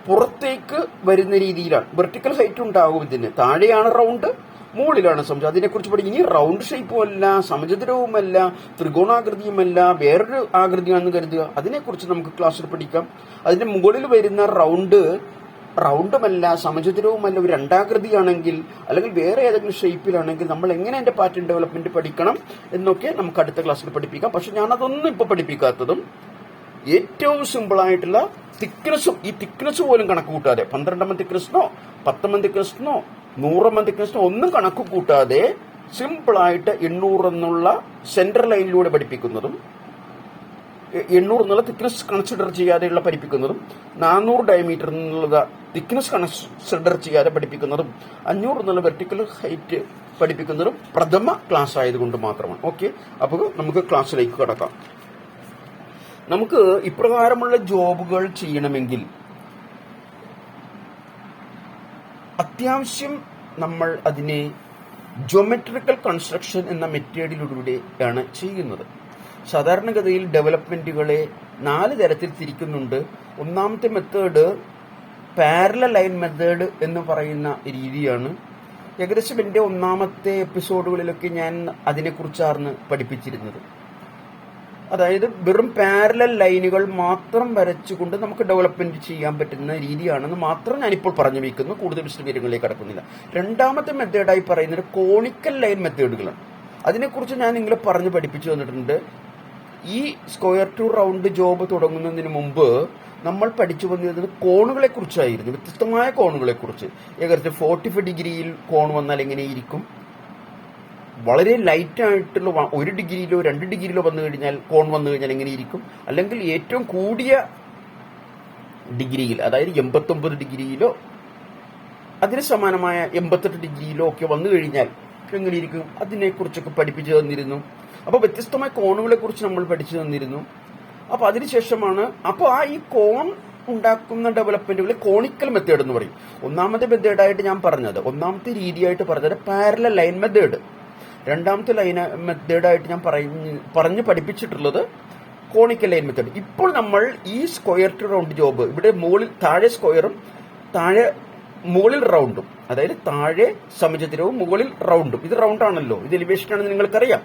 പുറത്തേക്ക് വരുന്ന രീതിയിലാണ്. വെർട്ടിക്കൽ ഹൈറ്റ് ഉണ്ടാകും. ഇതിന് താഴെയാണ് റൗണ്ട്, മുകളിലാണ് സമചതുരം. അതിനെക്കുറിച്ച് പഠിക്കും. ഇനി റൗണ്ട് ഷേപ്പുമല്ല, സമചതുരവുമല്ല, ത്രികോണാകൃതിയുമല്ല, വേറൊരു ആകൃതിയാണെന്ന് കരുതുക. അതിനെക്കുറിച്ച് നമുക്ക് ക്ലാസ്സിൽ പഠിക്കാം. അതിന്റെ മുകളിൽ വരുന്ന റൗണ്ടുമല്ല, സമചതുരവുമല്ല, ഒരു രണ്ടാകൃതിയാണെങ്കിൽ അല്ലെങ്കിൽ വേറെ ഏതെങ്കിലും ഷേപ്പിലാണെങ്കിൽ നമ്മൾ എങ്ങനെ അതിന്റെ പാറ്റേൺ ഡെവലപ്മെന്റ് പഠിക്കണം എന്നൊക്കെ നമുക്ക് അടുത്ത ക്ലാസ്സിൽ പഠിപ്പിക്കാം. പക്ഷെ ഞാനതൊന്നും ഇപ്പൊ പഠിപ്പിക്കാത്തതും ഏറ്റവും സിമ്പിളായിട്ടുള്ള തിക്നെസ്സും, ഈ തിക്നെസ് പോലും കണക്ക് കൂട്ടാതെ 12 തിക്നെസ്സിനോ 10 തിക്നെസ്സിനോ 100 തിക്നെസ്സിനോ ഒന്നും കണക്ക് കൂട്ടാതെ സിമ്പിളായിട്ട് 800 എന്നുള്ള സെന്റർ ലൈനിലൂടെ പഠിപ്പിക്കുന്നതും 800 എന്നുള്ള തിക്നെസ് കൺസിഡർ ചെയ്യാതെയുള്ള പഠിപ്പിക്കുന്നതും 400 ഡയമീറ്റർ എന്നുള്ള തിക്നെസ് കൺസിഡർ ചെയ്യാതെ പഠിപ്പിക്കുന്നതും 500 എന്നുള്ള വെർട്ടിക്കൽ ഹൈറ്റ് പഠിപ്പിക്കുന്നതും പ്രഥമ ക്ലാസ് ആയതുകൊണ്ട് മാത്രമാണ്. ഓക്കെ, അപ്പോൾ നമുക്ക് ക്ലാസ്സിലേക്ക് കടക്കാം. നമുക്ക് ഇപ്രകാരമുള്ള ജോബുകൾ ചെയ്യണമെങ്കിൽ അത്യാവശ്യം നമ്മൾ അതിനെ ജിയോമെട്രിക്കൽ കൺസ്ട്രക്ഷൻ എന്ന മെത്തേഡിലൂടെയാണ് ചെയ്യുന്നത്. സാധാരണഗതിയിൽ ഡെവലപ്മെന്റുകളെ 4 തരത്തിൽ തിരിക്കുന്നുണ്ട്. ഒന്നാമത്തെ മെത്തേഡ് പാരലൽ ലൈൻ മെത്തേഡ് എന്ന് പറയുന്ന രീതിയാണ്. ഏകദേശം എൻ്റെ ഒന്നാമത്തെ എപ്പിസോഡുകളിലൊക്കെ ഞാൻ അതിനെക്കുറിച്ചാണ് പഠിപ്പിച്ചിരുന്നത്. അതായത് വെറും പാരലൽ ലൈനുകൾ മാത്രം വരച്ചുകൊണ്ട് നമുക്ക് ഡെവലപ്മെന്റ് ചെയ്യാൻ പറ്റുന്ന രീതിയാണെന്ന് മാത്രം ഞാനിപ്പോൾ പറഞ്ഞു വയ്ക്കുന്നു. കൂടുതൽ വിശദീകരണങ്ങളിലേക്ക് കടക്കുന്നില്ല. രണ്ടാമത്തെ മെത്തേഡായി പറയുന്നത് കോണിക്കൽ ലൈൻ മെത്തേഡുകളാണ്. അതിനെക്കുറിച്ച് ഞാൻ നിങ്ങളെ പറഞ്ഞ് പഠിപ്പിച്ചു തന്നിട്ടുണ്ട്. ഈ സ്ക്വയർ ടു റൗണ്ട് ജോബ് തുടങ്ങുന്നതിന് മുമ്പ് നമ്മൾ പഠിച്ചു വന്നിരുന്നത് കോണുകളെ കുറിച്ചായിരുന്നു, വ്യത്യസ്തമായ കോണുകളെ കുറിച്ച്. ഏകദേശം 45 ഡിഗ്രിയിൽ കോൺ വന്നാൽ എങ്ങനെയിരിക്കും, വളരെ ലൈറ്റ് ആയിട്ടുള്ള 1 ഡിഗ്രിയിലോ 2 ഡിഗ്രിയിലോ വന്നു കഴിഞ്ഞാൽ കോൺ വന്നു കഴിഞ്ഞാൽ എങ്ങനെയിരിക്കും, അല്ലെങ്കിൽ ഏറ്റവും കൂടിയ ഡിഗ്രിയിൽ, അതായത് 89 ഡിഗ്രിയിലോ അതിന് സമാനമായ 88 ഡിഗ്രിയിലോ ഒക്കെ വന്നു കഴിഞ്ഞാൽ എങ്ങനെയിരിക്കും, അതിനെക്കുറിച്ചൊക്കെ പഠിപ്പിച്ചു തന്നിരുന്നു. അപ്പോൾ വ്യത്യസ്തമായ കോണുകളെ കുറിച്ച് നമ്മൾ പഠിച്ചു തന്നിരുന്നു. അപ്പോൾ അതിനുശേഷമാണ് ഈ കോൺ ഉണ്ടാക്കുന്ന ഡെവലപ്മെന്റുകൾ കോണിക്കൽ മെത്തേഡ് എന്ന് പറയും. ഒന്നാമത്തെ മെത്തേഡായിട്ട് ഞാൻ പറഞ്ഞത്, ഒന്നാമത്തെ രീതിയായിട്ട് പറഞ്ഞത് പാരലൽ ലൈൻ മെത്തേഡ്. രണ്ടാമത്തെ മെത്തേഡായിട്ട് ഞാൻ പറഞ്ഞ് പഠിപ്പിച്ചിട്ടുള്ളത് കോണിക്കൽ ലൈൻ മെത്തേഡ്. ഇപ്പോൾ നമ്മൾ ഈ സ്ക്വയർ ടു റൗണ്ട് ജോബ്, ഇവിടെ താഴെ സ്ക്വയറും മുകളിൽ റൗണ്ടും, അതായത് താഴെ സമചതുരവും മുകളിൽ റൗണ്ടും, ഇത് റൗണ്ടാണല്ലോ, ഇത് എലിവേഷൻ ആണെന്ന് നിങ്ങൾക്കറിയാം.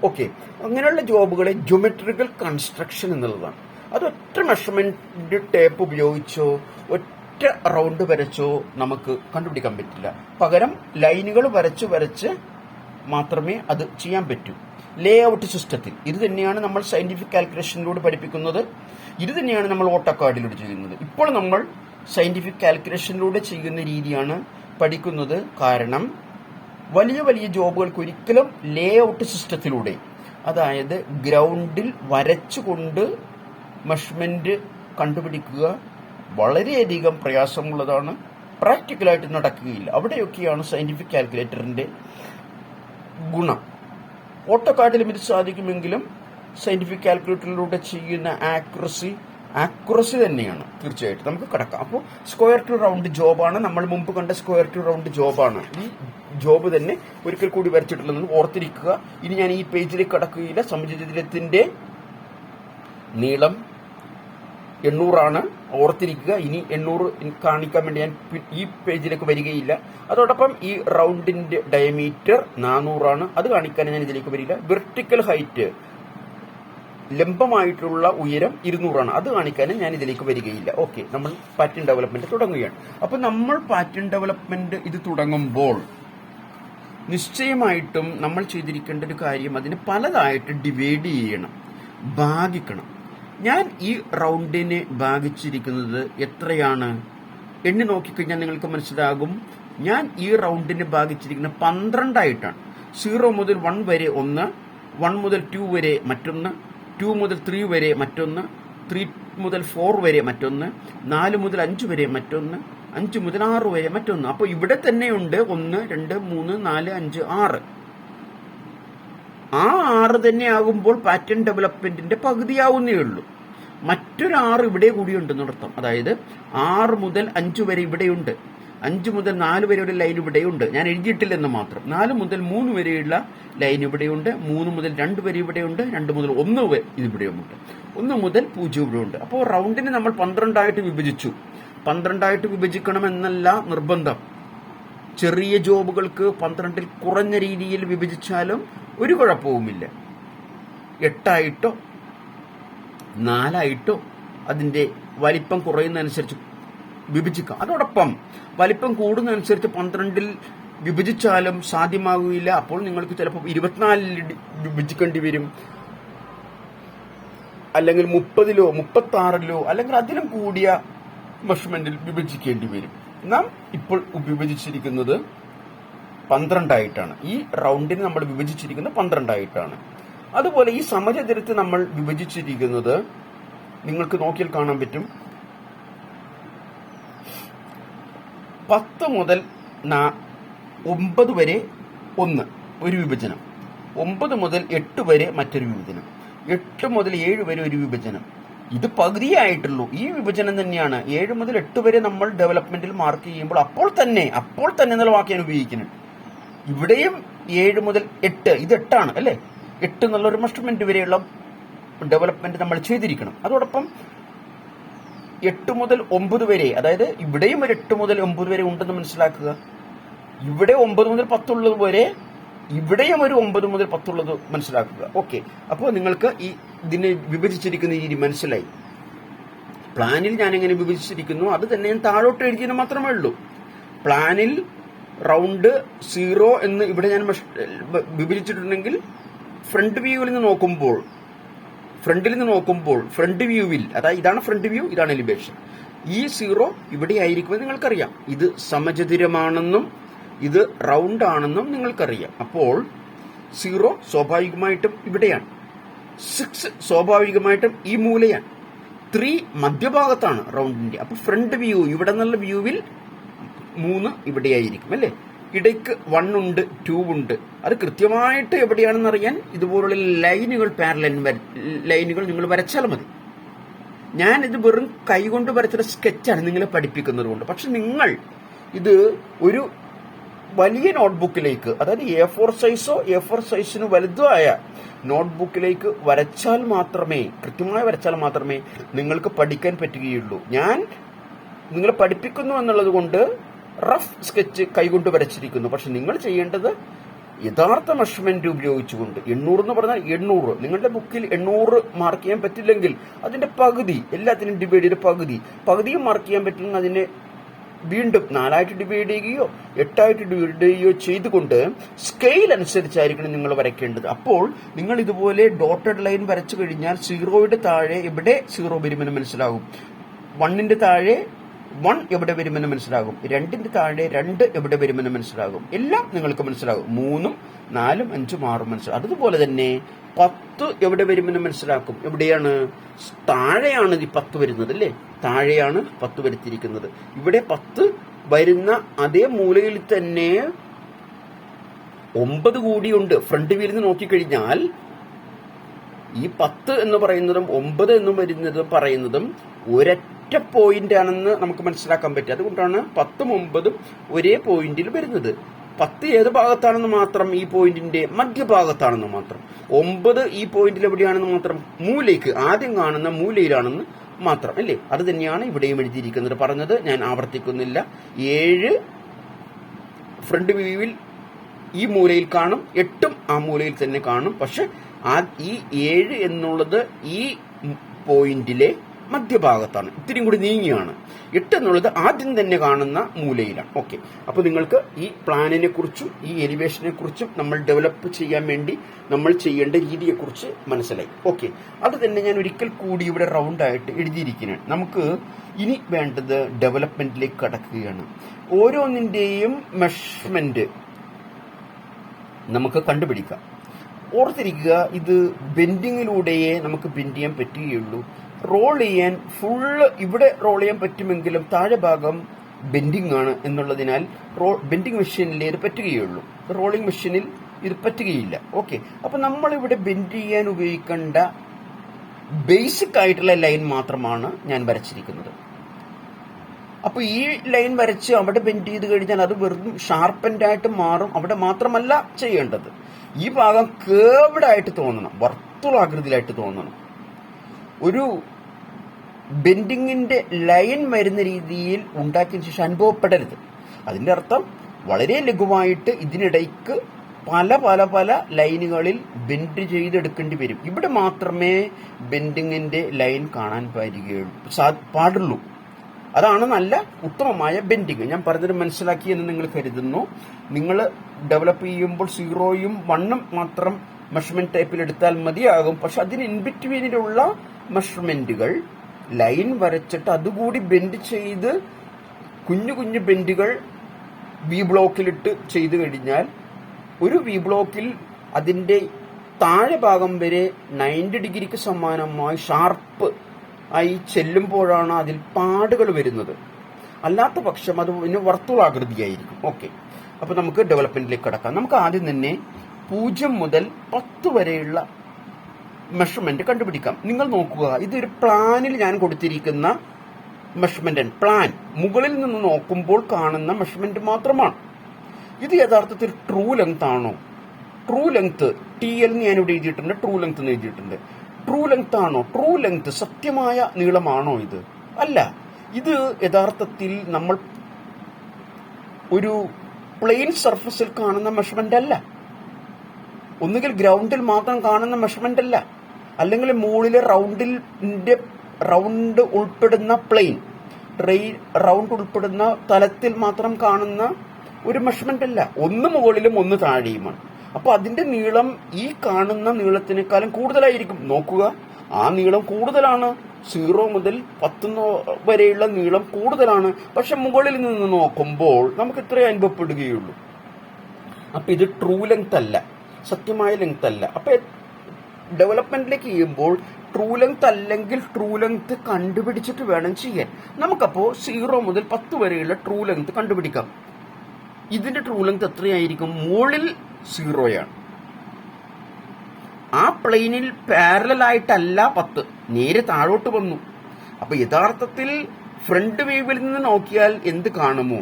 ഓക്കെ, അങ്ങനെയുള്ള ജോബുകളെ ജിയോമെട്രിക്കൽ കൺസ്ട്രക്ഷൻ എന്നുള്ളതാണ്. അത് ഒറ്റ മെഷർമെന്റ് ടേപ്പ് ഉപയോഗിച്ചോ ഒറ്റ റൗണ്ട് വരച്ചോ നമുക്ക് കണ്ടുപിടിക്കാൻ പറ്റില്ല. പകരം ലൈനുകൾ വരച്ച് മാത്രമേ അത് ചെയ്യാൻ പറ്റൂ. ലേ ഔട്ട് സിസ്റ്റത്തിൽ ഇത് തന്നെയാണ് നമ്മൾ സയന്റിഫിക് കാൽക്കുലേഷനിലൂടെ പഠിപ്പിക്കുന്നത്. ഇത് തന്നെയാണ് നമ്മൾ ഓട്ടോകാഡിലൂടെ ചെയ്യുന്നത്. ഇപ്പോൾ നമ്മൾ സയന്റിഫിക് കാൽക്കുലേഷനിലൂടെ ചെയ്യുന്ന രീതിയാണ് പഠിക്കുന്നത്. കാരണം വലിയ വലിയ ജോബുകൾക്ക് ഒരിക്കലും ലേ ഔട്ട് സിസ്റ്റത്തിലൂടെ, അതായത് ഗ്രൗണ്ടിൽ വരച്ചുകൊണ്ട് മെഷർമെന്റ് കണ്ടുപിടിക്കുക വളരെയധികം പ്രയാസമുള്ളതാണ്, പ്രാക്ടിക്കലായിട്ട് നടക്കുകയില്ല. അവിടെയൊക്കെയാണ് സയന്റിഫിക് കാൽക്കുലേറ്ററിന്റെ ഗുണം. ഓട്ടോകാഡിലും ഇത് സാധിക്കുമെങ്കിലും സയന്റിഫിക് കാൽക്കുലേറ്ററിലൂടെ ചെയ്യുന്ന ആക്യുറസി തന്നെയാണ്. തീർച്ചയായിട്ടും നമുക്ക് കിടക്കാം. അപ്പോൾ സ്ക്വയർ ടു റൗണ്ട് ജോബാണ് നമ്മൾ മുമ്പ് കണ്ട സ്ക്വയർ ടു റൗണ്ട് ജോബാണ്. ഈ ജോബ് തന്നെ ഒരിക്കൽ കൂടി വരച്ചിട്ടുള്ളത് ഓർത്തിരിക്കുക. ഇനി ഞാൻ ഈ പേജിലേക്ക് കടക്കുകയില്ല. സമചതുരത്തിന്റെ നീളം 800 ഓർത്തിരിക്കുക. ഇനി 800 കാണിക്കാൻ വേണ്ടി ഞാൻ ഈ പേജിലേക്ക് വരികയില്ല. അതോടൊപ്പം ഈ റൗണ്ടിന്റെ ഡയമീറ്റർ 400 അത് കാണിക്കാൻ ഞാൻ ഇതിലേക്ക് വരില്ല. വെർട്ടിക്കൽ ഹൈറ്റ്, ലംബമായിട്ടുള്ള ഉയരം 200 അത് കാണിക്കാനും ഞാൻ ഇതിലേക്ക് വരികയില്ല. ഓക്കെ, നമ്മൾ പാറ്റേൺ ഡെവലപ്മെന്റ് തുടങ്ങുകയാണ്. അപ്പൊ നമ്മൾ പാറ്റേൺ ഡെവലപ്മെന്റ് ഇത് തുടങ്ങുമ്പോൾ നിശ്ചയമായിട്ടും നമ്മൾ ചെയ്തിരിക്കേണ്ട ഒരു കാര്യം, അതിനെ പലതായിട്ട് ഡിവൈഡ് ചെയ്യണം, ഭാഗിക്കണം. ഞാൻ ഈ റൗണ്ടിനെ ഭാഗിച്ചിരിക്കുന്നത് എത്രയാണ്? എണ്ണി നോക്കിക്കഴിഞ്ഞാൽ നിങ്ങൾക്ക് മനസ്സിലാകും. ഞാൻ ഈ റൗണ്ടിനെ ഭാഗിച്ചിരിക്കുന്നത് 12 ആയിട്ടാണ്. 0 മുതൽ 1 വരെ ഒന്ന്, 1 മുതൽ 2 വരെ മറ്റൊന്ന്, 2 മുതൽ 3 വരെ മറ്റൊന്ന്, 3 മുതൽ 4 വരെ മറ്റൊന്ന്, 4 മുതൽ 5 വരെ മറ്റൊന്ന്, 5 മുതൽ 6 വരെ മറ്റൊന്ന്. അപ്പോൾ ഇവിടെ തന്നെയുണ്ട് 1, 2, 3, 4, 5, 6. ആ 6 തന്നെ ആകുമ്പോൾ പാറ്റേൺ ഡെവലപ്മെന്റിന്റെ പകുതിയാവുന്നേ ഉള്ളൂ. മറ്റൊരു 6 ഇവിടെ കൂടിയുണ്ടെന്ന് അർത്ഥം. അതായത് 6 മുതൽ 5 വരെ ഇവിടെയുണ്ട്, 5 മുതൽ 4 വരെയുള്ള ലൈൻ ഇവിടെയുണ്ട്. ഞാൻ എഴുതിയിട്ടില്ലെന്ന് മാത്രം. 4 മുതൽ 3 വരെയുള്ള ലൈൻ ഇവിടെയുണ്ട്, 3 മുതൽ 2 വരെ ഇവിടെയുണ്ട്, 2 മുതൽ 1 വരെ ഇതിവിടെയുമുണ്ട്, 1 മുതൽ 0 ഇവിടെയുണ്ട്. അപ്പോൾ റൗണ്ടിനെ നമ്മൾ 12 ആയിട്ട് വിഭജിച്ചു. 12 ആയിട്ട് വിഭജിക്കണമെന്നല്ല നിർബന്ധം. ചെറിയ ജോബുകൾക്ക് 12ൽ കുറഞ്ഞ രീതിയിൽ വിഭജിച്ചാലും ഒരു കുഴപ്പവുമില്ല. 8 4 അതിന്റെ വലിപ്പം കുറയുന്നതനുസരിച്ച് വിഭജിക്കാം. അതോടൊപ്പം വലിപ്പം കൂടുന്നതനുസരിച്ച് 12ൽ വിഭജിച്ചാലും സാധ്യമാകുകയില്ല. അപ്പോൾ നിങ്ങൾക്ക് ചിലപ്പോൾ 24ൽ വിഭജിക്കേണ്ടി വരും, അല്ലെങ്കിൽ 30ലോ 36ലോ അല്ലെങ്കിൽ അതിലും കൂടിയ മെഷർമെന്റിൽ വിഭജിക്കേണ്ടി വരും. നാം ഇപ്പോൾ വിഭജിച്ചിരിക്കുന്നത് 12 ആയിട്ടാണ്. ഈ റൗണ്ടിന് നമ്മൾ വിഭജിച്ചിരിക്കുന്നത് 12 ആയിട്ടാണ്. അതുപോലെ ഈ സമചതുരത്തെ നമ്മൾ വിഭജിച്ചിരിക്കുന്നത് നിങ്ങൾക്ക് നോക്കിയാൽ കാണാൻ പറ്റും. 10 മുതൽ 9 വരെ ഒരു വിഭജനം, 9 മുതൽ 8 വരെ മറ്റൊരു വിഭജനം, 8 മുതൽ 7 വരെ ഒരു വിഭജനം. ഇത് പകുതിയായിട്ടുള്ളൂ. ഈ വിഭജനം തന്നെയാണ് 7 മുതൽ 8 വരെ നമ്മൾ ഡെവലപ്മെന്റിൽ മാർക്ക് ചെയ്യുമ്പോൾ അപ്പോൾ തന്നെ എന്നുള്ള വാക്യാണ് ഉപയോഗിക്കുന്നത്. ഇവിടെയും 7 മുതൽ 8, ഇത് 8 അല്ലേ? 8 എന്നുള്ളൊരു മെഷർമെന്റ് വരെയുള്ള ഡെവലപ്മെന്റ് നമ്മൾ ചെയ്തിരിക്കണം. അതോടൊപ്പം 8 മുതൽ 9 വരെ, അതായത് ഇവിടെയും ഒരു 8 മുതൽ 9 വരെ ഉണ്ടെന്ന് മനസ്സിലാക്കുക. ഇവിടെ 9 മുതൽ 10 ഉള്ളത് വരെ ഇവിടെയും ഒരു 9 മുതൽ 10 ഉള്ളത് മനസ്സിലാക്കുക. ഓക്കെ, അപ്പോൾ നിങ്ങൾക്ക് ഇതിനെ വിഭജിച്ചിരിക്കുന്ന രീതി മനസ്സിലായി. പ്ലാനിൽ ഞാൻ എങ്ങനെ വിഭജിച്ചിരിക്കുന്നു അത് തന്നെ ഞാൻ താഴോട്ട് എഴുതിയെന്ന് മാത്രമേ ഉള്ളൂ. പ്ലാനിൽ റൗണ്ട് 0 എന്ന് ഇവിടെ ഞാൻ വിഭജിച്ചിട്ടുണ്ടെങ്കിൽ ഫ്രണ്ടിൽ നിന്ന് നോക്കുമ്പോൾ ഫ്രണ്ട് വ്യൂവിൽ, അതായത് ഇതാണ് ഫ്രണ്ട് വ്യൂ, ഇതാണ് എലിവേഷൻ. ഈ 0 ഇവിടെ ആയിരിക്കുമെന്ന് നിങ്ങൾക്കറിയാം. ഇത് സമചതുരമാണെന്നും ഇത് റൗണ്ട് ആണെന്നും നിങ്ങൾക്കറിയാം. അപ്പോൾ 0 സ്വാഭാവികമായിട്ടും ഇവിടെയാണ്, 6 സ്വാഭാവികമായിട്ടും ഈ മൂലയാണ്, 3 മധ്യഭാഗത്താണ് റൗണ്ടിന്റെ. അപ്പൊ ഫ്രണ്ട് വ്യൂ ഇവിടെ നിന്നുള്ള വ്യൂവിൽ 3 ഇവിടെയായിരിക്കും അല്ലേ? ഇടയ്ക്ക് 1 ഉണ്ട്, 2 ഉണ്ട്. അത് കൃത്യമായിട്ട് എവിടെയാണെന്ന് അറിയാൻ ഇതുപോലുള്ള ലൈനുകൾ, പാരലൽ ലൈനുകൾ നിങ്ങൾ വരച്ചാൽ മതി. ഞാൻ ഇത് വെറും കൈകൊണ്ട് വരച്ച സ്കെച്ചാണ് നിങ്ങളെ പഠിപ്പിക്കുന്നത് കൊണ്ട്. പക്ഷെ നിങ്ങൾ ഇത് ഒരു വലിയ നോട്ട്ബുക്കിലേക്ക്, അതായത് A4 സൈസോ A4 സൈസിന് വലുതോ ആയ നോട്ട്ബുക്കിലേക്ക് കൃത്യമായി വരച്ചാൽ മാത്രമേ നിങ്ങൾക്ക് പഠിക്കാൻ പറ്റുകയുള്ളൂ. ഞാൻ നിങ്ങളെ പഠിപ്പിക്കുന്നു എന്നുള്ളത് കൊണ്ട് റഫ് സ്കെച്ച് കൈകൊണ്ട് വരച്ചിരിക്കുന്നു. പക്ഷെ നിങ്ങൾ ചെയ്യേണ്ടത് യഥാർത്ഥ മെഷർമെന്റ് ഉപയോഗിച്ചുകൊണ്ട് 800 എന്ന് പറഞ്ഞാൽ 800. നിങ്ങളുടെ ബുക്കിൽ 800 മാർക്ക് ചെയ്യാൻ പറ്റില്ലെങ്കിൽ അതിന്റെ പകുതി, എല്ലാത്തിനും ഡിവൈഡ് ചെയ്ത് പകുതിയും മാർക്ക് ചെയ്യാൻ പറ്റുന്ന അതിനെ വീണ്ടും 4 ആയിട്ട് ഡിവൈഡ് ചെയ്യുകയോ 8 ആയിട്ട് ഡിവൈഡ് ചെയ്യുകയോ ചെയ്തുകൊണ്ട് സ്കെയിൽ അനുസരിച്ചായിരിക്കണം നിങ്ങൾ വരയ്ക്കേണ്ടത്. അപ്പോൾ നിങ്ങൾ ഇതുപോലെ ഡോട്ടഡ് ലൈൻ വരച്ചു കഴിഞ്ഞാൽ 0യുടെ താഴെ എവിടെ 0 വരുമെന്ന് മനസ്സിലാകും. 1ന്റെ താഴെ 1 എവിടെ വരുമെന്ന് മനസ്സിലാകും, 2ന്റെ താഴെ 2 എവിടെ വരുമെന്ന് മനസ്സിലാകും, എല്ലാം നിങ്ങൾക്ക് മനസ്സിലാകും. 3ഉം 4ഉം 5ഉം 6ഉം മനസ്സിലാകും. അതുപോലെ തന്നെ 10 എവിടെ വരുമെന്ന് മനസ്സിലാക്കും. എവിടെയാണ്? താഴെയാണ് ഈ 10 വരുന്നത് അല്ലേ, താഴെയാണ് 10 വരുത്തിയിരിക്കുന്നത്. ഇവിടെ 10 വരുന്ന അതേ മൂലയിൽ തന്നെ 9 കൂടിയുണ്ട്. ഫ്രണ്ട് വ്യൂവിൽ നിന്ന് നോക്കിക്കഴിഞ്ഞാൽ ഈ 10 എന്ന് പറയുന്നതും 9 എന്നും പറയുന്നതും ഒരൊറ്റ പോയിന്റ് ആണെന്ന് നമുക്ക് മനസ്സിലാക്കാൻ പറ്റും. അതുകൊണ്ടാണ് 10ഉം 9ഉം ഒരേ പോയിന്റിൽ വരുന്നത്. 10 ഏത് ഭാഗത്താണെന്ന് മാത്രം, ഈ പോയിന്റിന്റെ മധ്യഭാഗത്താണെന്ന് മാത്രം. 9 ഈ പോയിന്റിൽ എവിടെയാണെന്ന് മാത്രം, മൂലയ്ക്ക്, ആദ്യം കാണുന്ന മൂലയിലാണെന്ന് മാത്രം അല്ലേ. അത് തന്നെയാണ് ഇവിടെയും എഴുതിയിരിക്കുന്നത്. പറഞ്ഞത് ഞാൻ ആവർത്തിക്കുന്നില്ല. 7 ഫ്രണ്ട് വ്യൂവിൽ ഈ മൂലയിൽ കാണും, 8ഉം ആ മൂലയിൽ തന്നെ കാണും. പക്ഷെ ഈ 7 എന്നുള്ളത് ഈ പോയിന്റിലെ മധ്യഭാഗത്താണ്, ഇത്തിരി കൂടി നീങ്ങിയാണ്. 8 എന്നുള്ളത് ആദ്യം തന്നെ കാണുന്ന മൂലയിലാണ്. ഓക്കെ, അപ്പൊ നിങ്ങൾക്ക് ഈ പ്ലാനിനെ കുറിച്ചും ഈ എലിവേഷനെ കുറിച്ചും നമ്മൾ ഡെവലപ്പ് ചെയ്യാൻ വേണ്ടി നമ്മൾ ചെയ്യേണ്ട രീതിയെക്കുറിച്ച് മനസ്സിലായി. ഓക്കെ, അത് തന്നെ ഞാൻ ഒരിക്കൽ കൂടി ഇവിടെ റൗണ്ട് ആയിട്ട് എഴുതിയിരിക്കുകയാണ്. നമുക്ക് ഇനി വേണ്ടത് ഡെവലപ്മെന്റിലേക്ക് കടക്കുകയാണ്. ഓരോന്നിന്റെയും മെഷർമെന്റ് നമുക്ക് കണ്ടുപിടിക്കാം. ഓർത്തിരിക്കുക, ഇത് ബെൻഡിങ്ങിലൂടെയേ നമുക്ക് ബെൻഡ് ചെയ്യാൻ പറ്റുകയുള്ളൂ. റോൾ ചെയ്യാൻ ഫുള്ള് ഇവിടെ റോൾ ചെയ്യാൻ പറ്റുമെങ്കിലും താഴെ ഭാഗം ബെൻഡിങ് ആണ് എന്നുള്ളതിനാൽ ബെൻഡിങ് മെഷീനിലേ ഇത് പറ്റുകയുള്ളൂ, റോളിംഗ് മെഷീനിൽ ഇത് പറ്റുകയില്ല. ഓക്കെ, അപ്പൊ നമ്മളിവിടെ ബെൻഡ് ചെയ്യാൻ ഉപയോഗിക്കേണ്ട ബേസിക് ആയിട്ടുള്ള ലൈൻ മാത്രമാണ് ഞാൻ വരച്ചിരിക്കുന്നത്. അപ്പൊ ഈ ലൈൻ വരച്ച് അവിടെ ബെൻഡ് ചെയ്ത് കഴിഞ്ഞാൽ അത് വെറും ഷാർപ്പൻഡ് ആയിട്ട് മാറും. അവിടെ മാത്രമല്ല ചെയ്യേണ്ടത്, ഈ ഭാഗം കേർവ്ഡ് ആയിട്ട് തോന്നണം, വർത്തുളാകൃതിയിലായിട്ട് തോന്നണം. ഒരു ബെൻഡിങ്ങിന്റെ ലൈൻ വരുന്ന രീതിയിൽ ഉണ്ടാക്കിയതിനു ശേഷം അനുഭവപ്പെടരുത്. അതിന്റെ അർത്ഥം വളരെ ലഘുവായിട്ട് ഇതിനിടയ്ക്ക് പല പല പല ലൈനുകളിൽ ബെൻഡ് ചെയ്തെടുക്കേണ്ടി വരും. ഇവിടെ മാത്രമേ ബെൻഡിങ്ങിന്റെ ലൈൻ കാണാൻ പാടുള്ളൂ. അതാണ് നല്ല ഉത്തമമായ ബെൻഡിങ്. ഞാൻ പറഞ്ഞത് മനസ്സിലാക്കി എന്ന് നിങ്ങൾ കരുതുന്നു. നിങ്ങൾ ഡെവലപ്പ് ചെയ്യുമ്പോൾ 0യും 1ഉം മാത്രം മെഷർമെന്റ് ടൈപ്പിൽ എടുത്താൽ മതിയാകും. പക്ഷെ അതിന് ഇൻബിറ്റ്വീനിലുള്ള മെഷർമെന്റുകൾ ലൈൻ വരച്ചിട്ട് അതുകൂടി ബെൻഡ് ചെയ്ത് കുഞ്ഞു കുഞ്ഞു ബെൻഡുകൾ വി ബ്ലോക്കിലിട്ട് ചെയ്തു കഴിഞ്ഞാൽ ഒരു വി ബ്ലോക്കിൽ അതിന്റെ താഴെ ഭാഗം വരെ 90 ഡിഗ്രിക്ക് സമാനമായി ഷാർപ്പ് ആയി ചെല്ലുമ്പോഴാണ് അതിൽ പാടുകൾ വരുന്നത്. അല്ലാത്ത പക്ഷം അത് പിന്നെ വർത്തുളാകൃതിയായിരിക്കും. ഓക്കെ, അപ്പൊ നമുക്ക് ഡെവലപ്മെന്റിലേക്ക് കടക്കാം. നമുക്ക് ആദ്യം തന്നെ 0 മുതൽ 10 വരെയുള്ള മെഷർമെന്റ് കണ്ടുപിടിക്കാം. നിങ്ങൾ നോക്കുക, ഇതൊരു പ്ലാനിൽ ഞാൻ കൊടുത്തിരിക്കുന്ന മെഷർമെന്റ് പ്ലാൻ. മുകളിൽ നിന്ന് നോക്കുമ്പോൾ കാണുന്ന മെഷർമെന്റ് മാത്രമാണ്. ഇത് യഥാർത്ഥത്തിൽ ട്രൂ ലെങ്ത് ആണോ? ട്രൂ ലെങ്ത് TL ഞാൻ ഇവിടെ എഴുതിയിട്ടുണ്ട്, ട്രൂ ലെങ്ത് എന്ന് എഴുതിയിട്ടുണ്ട്. ട്രൂ ലെങ്ത് ആണോ? ട്രൂ ലെങ്ത് സത്യമായ നീളമാണോ ഇത്? അല്ല, ഇത് യഥാർത്ഥത്തിൽ നമ്മൾ ഒരു പ്ലെയിൻ സർഫസിൽ കാണുന്ന മെഷർമെന്റ് അല്ല, ഒന്നുകിൽ ഗ്രൗണ്ടിൽ മാത്രം കാണുന്ന മെഷർമെന്റ് അല്ല, അല്ലെങ്കിൽ മുകളിലെ റൗണ്ട് ഉൾപ്പെടുന്ന പ്ലെയിൻ റൗണ്ട് ഉൾപ്പെടുന്ന തലത്തിൽ മാത്രം കാണുന്ന ഒരു മെഷർമെന്റ് അല്ല. ഒന്ന് മുകളിലും ഒന്ന് താഴെയുമാണ്. അപ്പൊ അതിന്റെ നീളം ഈ കാണുന്ന നീളത്തിനേക്കാളും കൂടുതലായിരിക്കും. നോക്കുക, ആ നീളം കൂടുതലാണ്. 0 മുതൽ 10 വരെയുള്ള നീളം കൂടുതലാണ്. പക്ഷെ മുകളിൽ നിന്ന് നോക്കുമ്പോൾ നമുക്ക് ഇത്രയും അനുഭവപ്പെടുകയുള്ളൂ. അപ്പൊ ഇത് ട്രൂ ലെങ്ത് അല്ല, സത്യമായ ലെങ്ത് അല്ല. അപ്പൊ ഡെവലപ്മെന്റിലേക്ക് ചെയ്യുമ്പോൾ ട്രൂ ലെങ്ത് അല്ലെങ്കിൽ ട്രൂ ലെങ്ത് കണ്ടുപിടിച്ചിട്ട് വേണം ചെയ്യാൻ. നമുക്കപ്പോ 0 മുതൽ 10 വരെയുള്ള ട്രൂ ലെങ്ത് കണ്ടുപിടിക്കാം. ഇതിന്റെ ട്രൂ ലെങ്ത് എത്രയായിരിക്കും? മുകളിൽ 0യാണ്. ആ പ്ലെയിനിൽ പാരലൽ ആയിട്ടല്ല 10, നേരെ താഴോട്ട് വന്നു. അപ്പൊ യഥാർത്ഥത്തിൽ ഫ്രണ്ട് വ്യൂവിൽ നിന്ന് നോക്കിയാൽ എന്ത് കാണുമോ,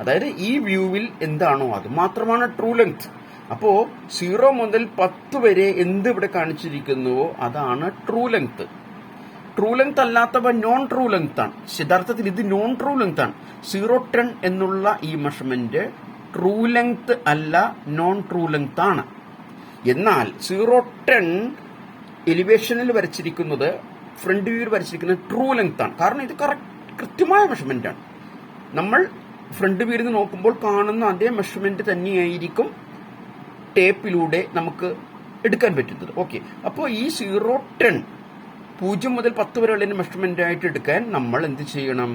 അതായത് ഈ വ്യൂവിൽ എന്താണോ അത് മാത്രമാണ് ട്രൂ ലെങ്ത്. അപ്പോ 0 മുതൽ 10 വരെ എന്ത് ഇവിടെ കാണിച്ചിരിക്കുന്നുവോ അതാണ് ട്രൂ ലെങ്ത്. ട്രൂ ലെങ്ത് അല്ലാത്തവ നോൺ ട്രൂ ലെങ്ത് ആണ്. യഥാർത്ഥത്തിൽ ഇത് നോൺ ട്രൂ ലെങ്ത് ആണ്. 010 എന്നുള്ള ഈ മെഷർമെന്റ് ട്രൂ ലെങ്ത് അല്ല, നോൺ ട്രൂ ലെങ്ത് ആണ്. എന്നാൽ 010 എലിവേഷനിൽ വരച്ചിരിക്കുന്നത്, ഫ്രണ്ട് വ്യൂവിൽ വരച്ചിരിക്കുന്നത് ട്രൂ ലെങ്ത് ആണ്. കാരണം ഇത് കൃത്യമായ മെഷർമെന്റ് ആണ്. നമ്മൾ ഫ്രണ്ട് വ്യൂവിൽ നിന്ന് നോക്കുമ്പോൾ കാണുന്ന അതേ മെഷർമെന്റ് തന്നെയായിരിക്കും ടേപ്പിലൂടെ നമുക്ക് എടുക്കാൻ പറ്റുന്നത്. ഓക്കെ, അപ്പോൾ ഈ 010 മുതൽ 10 വരെയുള്ള മെഷർമെന്റ് ആയിട്ട് എടുക്കാൻ നമ്മൾ എന്ത് ചെയ്യണം?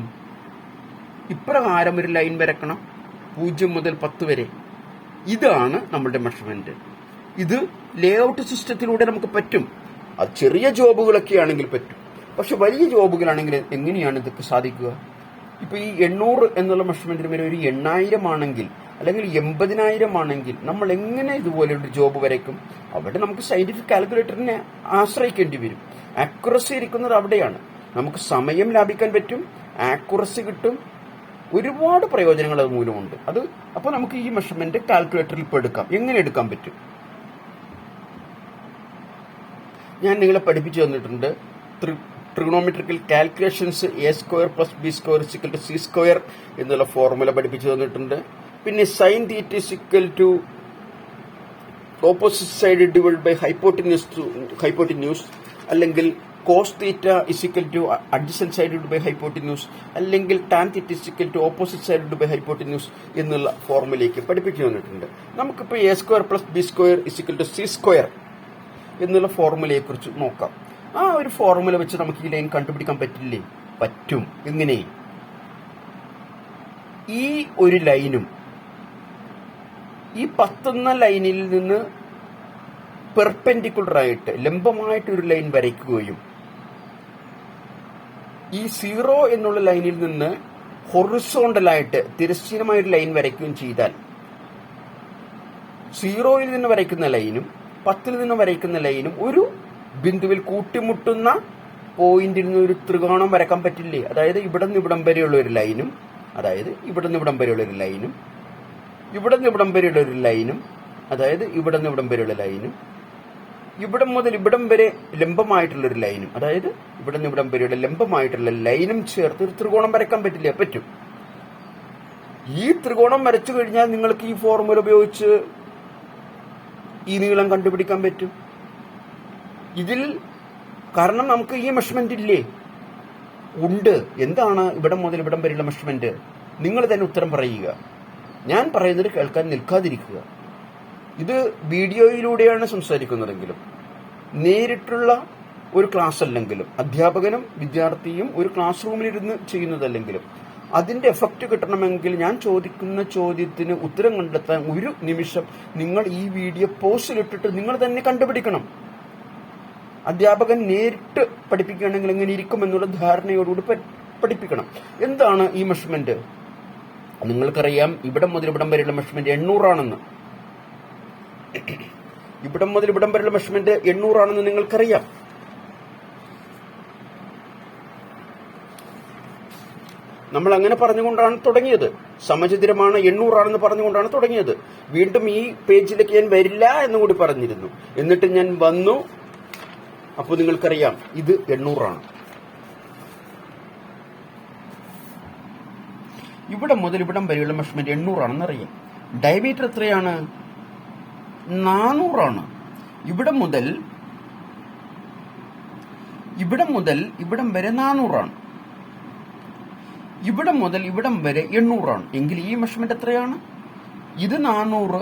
ഇപ്രകാരം ഒരു ലൈൻ വരക്കണം, 0 മുതൽ 10 വരെ. ഇതാണ് നമ്മുടെ മെഷർമെന്റ്. ഇത് ലേഔട്ട് സിസ്റ്റത്തിലൂടെ നമുക്ക് പറ്റും. അത് ചെറിയ ജോബുകളൊക്കെ ആണെങ്കിൽ പറ്റും. പക്ഷെ വലിയ ജോബുകളാണെങ്കിൽ എങ്ങനെയാണ് ഇതൊക്കെ സാധിക്കുക? ഇപ്പൊ ഈ 800 എന്നുള്ള മെഷർമെന്റിന് വരെ ഒരു 8000 ആണെങ്കിൽ അല്ലെങ്കിൽ 80,000 ആണെങ്കിൽ നമ്മൾ എങ്ങനെ ഇതുപോലെ ഒരു ജോബ് വരയ്ക്കും? അവിടെ നമുക്ക് സയന്റിഫിക് കാൽക്കുലേറ്ററിനെ ആശ്രയിക്കേണ്ടി വരും. ആക്യുറസി ഇരിക്കുന്നത് അവിടെയാണ്. നമുക്ക് സമയം ലാഭിക്കാൻ പറ്റും, ആക്യുറസി കിട്ടും, ഒരുപാട് പ്രയോജനങ്ങൾ അത് മൂലമുണ്ട്. അപ്പോൾ നമുക്ക് ഈ മെഷർമെന്റ് കാൽക്കുലേറ്ററിൽ ഇപ്പോൾ എടുക്കാം. എങ്ങനെ എടുക്കാൻ പറ്റും? ഞാൻ നിങ്ങളെ പഠിപ്പിച്ചു തന്നിട്ടുണ്ട്. Trigonometrical calculations A² + B² = C² എന്നുള്ള ഫോർമുല പഠിപ്പിച്ചു തന്നിട്ടുണ്ട്. പിന്നെ sine theta = opposite side divide by hypotenuse, അല്ലെങ്കിൽ cos theta = adjacent side divide by hypotenuse, അല്ലെങ്കിൽ tan theta = opposite side divide by hypotenuse എന്നുള്ള ഫോർമുലയ്ക്ക് പഠിപ്പിച്ചു തന്നിട്ടുണ്ട്. നമുക്കിപ്പോൾ A² + B² = C² എന്നുള്ള ഫോർമുലയെ കുറിച്ച് നോക്കാം. ആ ഒരു ഫോർമുല വെച്ച് നമുക്ക് ഈ ലൈൻ കണ്ടുപിടിക്കാൻ പറ്റില്ലേ? പറ്റും. എങ്ങനെ? ഈ ഒരു ലൈനും ഈ 10 എന്ന ലൈനിൽ നിന്ന് പെർപെൻഡിക്കുലർ ആയിട്ട് ലംബമായിട്ട് ഒരു ലൈൻ വരയ്ക്കുകയും ഈ 0 എന്നുള്ള ലൈനിൽ നിന്ന് ഹൊറിസോണ്ടലായിട്ട് തിരശ്ചീനമായ ഒരു ലൈൻ വരയ്ക്കുകയും ചെയ്താൽ 0-ൽ നിന്ന് വരയ്ക്കുന്ന ലൈനും 10-ൽ നിന്ന് വരയ്ക്കുന്ന ലൈനും ഒരു ബിന്ദുവിൽ കൂട്ടിമുട്ടുന്ന പോയിന്റിൽ നിന്ന് ഒരു ത്രികോണം വരക്കാൻ പറ്റില്ലേ? അതായത് ഇവിടെ നിന്ന് ഇവിടം വരെയുള്ള ഒരു ലൈനും, അതായത് ഇവിടെ നിന്ന് ഇവിടം വരെയുള്ള ഒരു ലൈനും, ഇവിടെ നിന്ന് ഇവിടം വരെയുള്ള ഒരു ലൈനും, അതായത് ഇവിടെ നിന്ന് ഇവിടം വരെയുള്ള ലൈനും, ഇവിടം മുതൽ ഇവിടം വരെ ലംബമായിട്ടുള്ള ഒരു ലൈനും, അതായത് ഇവിടെ നിന്ന് ഇവിടം വരെയുള്ള ലംബമായിട്ടുള്ള ലൈനും ചേർത്ത് ഒരു ത്രികോണം വരക്കാൻ പറ്റില്ലേ? പറ്റും. ഈ ത്രികോണം വരച്ചു കഴിഞ്ഞാൽ നിങ്ങൾക്ക് ഈ ഫോർമുല ഉപയോഗിച്ച് ഈ നീളം കണ്ടുപിടിക്കാൻ പറ്റും. ഇതിൽ കാരണം നമുക്ക് ഈ മെഷർമെന്റ് ഇല്ലേ? ഉണ്ട്. എന്താണ് ഇവിടം മുതൽ ഇവിടം വരെയുള്ള മെഷർമെന്റ്? നിങ്ങൾ തന്നെ ഉത്തരം പറയുക. ഞാൻ പറയുന്നത് കേൾക്കാൻ നിൽക്കാതിരിക്കുക. ഇത് വീഡിയോയിലൂടെയാണ് സംസാരിക്കുന്നതെങ്കിലും നേരിട്ടുള്ള ഒരു ക്ലാസ് അല്ലെങ്കിലും അധ്യാപകനും വിദ്യാർത്ഥിയും ഒരു ക്ലാസ് റൂമിലിരുന്ന് ചെയ്യുന്നതല്ലെങ്കിലും അതിന്റെ എഫക്റ്റ് കിട്ടണമെങ്കിൽ ഞാൻ ചോദിക്കുന്ന ചോദ്യത്തിന് ഉത്തരം കണ്ടെത്താൻ ഒരു നിമിഷം നിങ്ങൾ ഈ വീഡിയോ പോസ്റ്റിലിട്ടിട്ട് നിങ്ങൾ തന്നെ കണ്ടുപിടിക്കണം. അധ്യാപകൻ നേരിട്ട് പഠിപ്പിക്കുകയാണെങ്കിൽ എങ്ങനെ ഇരിക്കുമെന്നുള്ള ധാരണയോടുകൂടി പഠിപ്പിക്കണം. എന്താണ് ഈ മെഷർമെന്റ്? നിങ്ങൾക്കറിയാം, ഇവിടം മുതൽ ഇവിടം വരെയുള്ള മെഷർമെന്റ് 800 ആണെന്ന്. ഇവിടം മുതൽ ഇവിടം വരെയുള്ള മെഷർമെന്റ് 800 ആണെന്ന് നിങ്ങൾക്കറിയാം. നമ്മൾ അങ്ങനെ പറഞ്ഞുകൊണ്ടാണ് തുടങ്ങിയത്. സമചതുരമാണ്, 800 ആണെന്ന് പറഞ്ഞുകൊണ്ടാണ് തുടങ്ങിയത്. വീണ്ടും ഈ പേജിലേക്ക് ഞാൻ വരില്ല എന്നും കൂടി പറഞ്ഞിരുന്നു. എന്നിട്ട് ഞാൻ വന്നു. അപ്പോൾ നിങ്ങൾക്കറിയാം ഇത് 800 ആണ്. ഇവിടെ മുതൽ ഇവിടം വരെയുള്ള മെഷർമെന്റ് 800 ആണെന്ന് അറിയാം. ഡയമീറ്റർ എത്രയാണ്? 400 ആണ്. ഇവിടം മുതൽ ഇവിടം വരെ 400 ആണ്. ഇവിടം മുതൽ ഇവിടം വരെ 800 ആണ്. എങ്കിൽ ഈ മെഷർമെന്റ് എത്രയാണ്? ഇത് 400,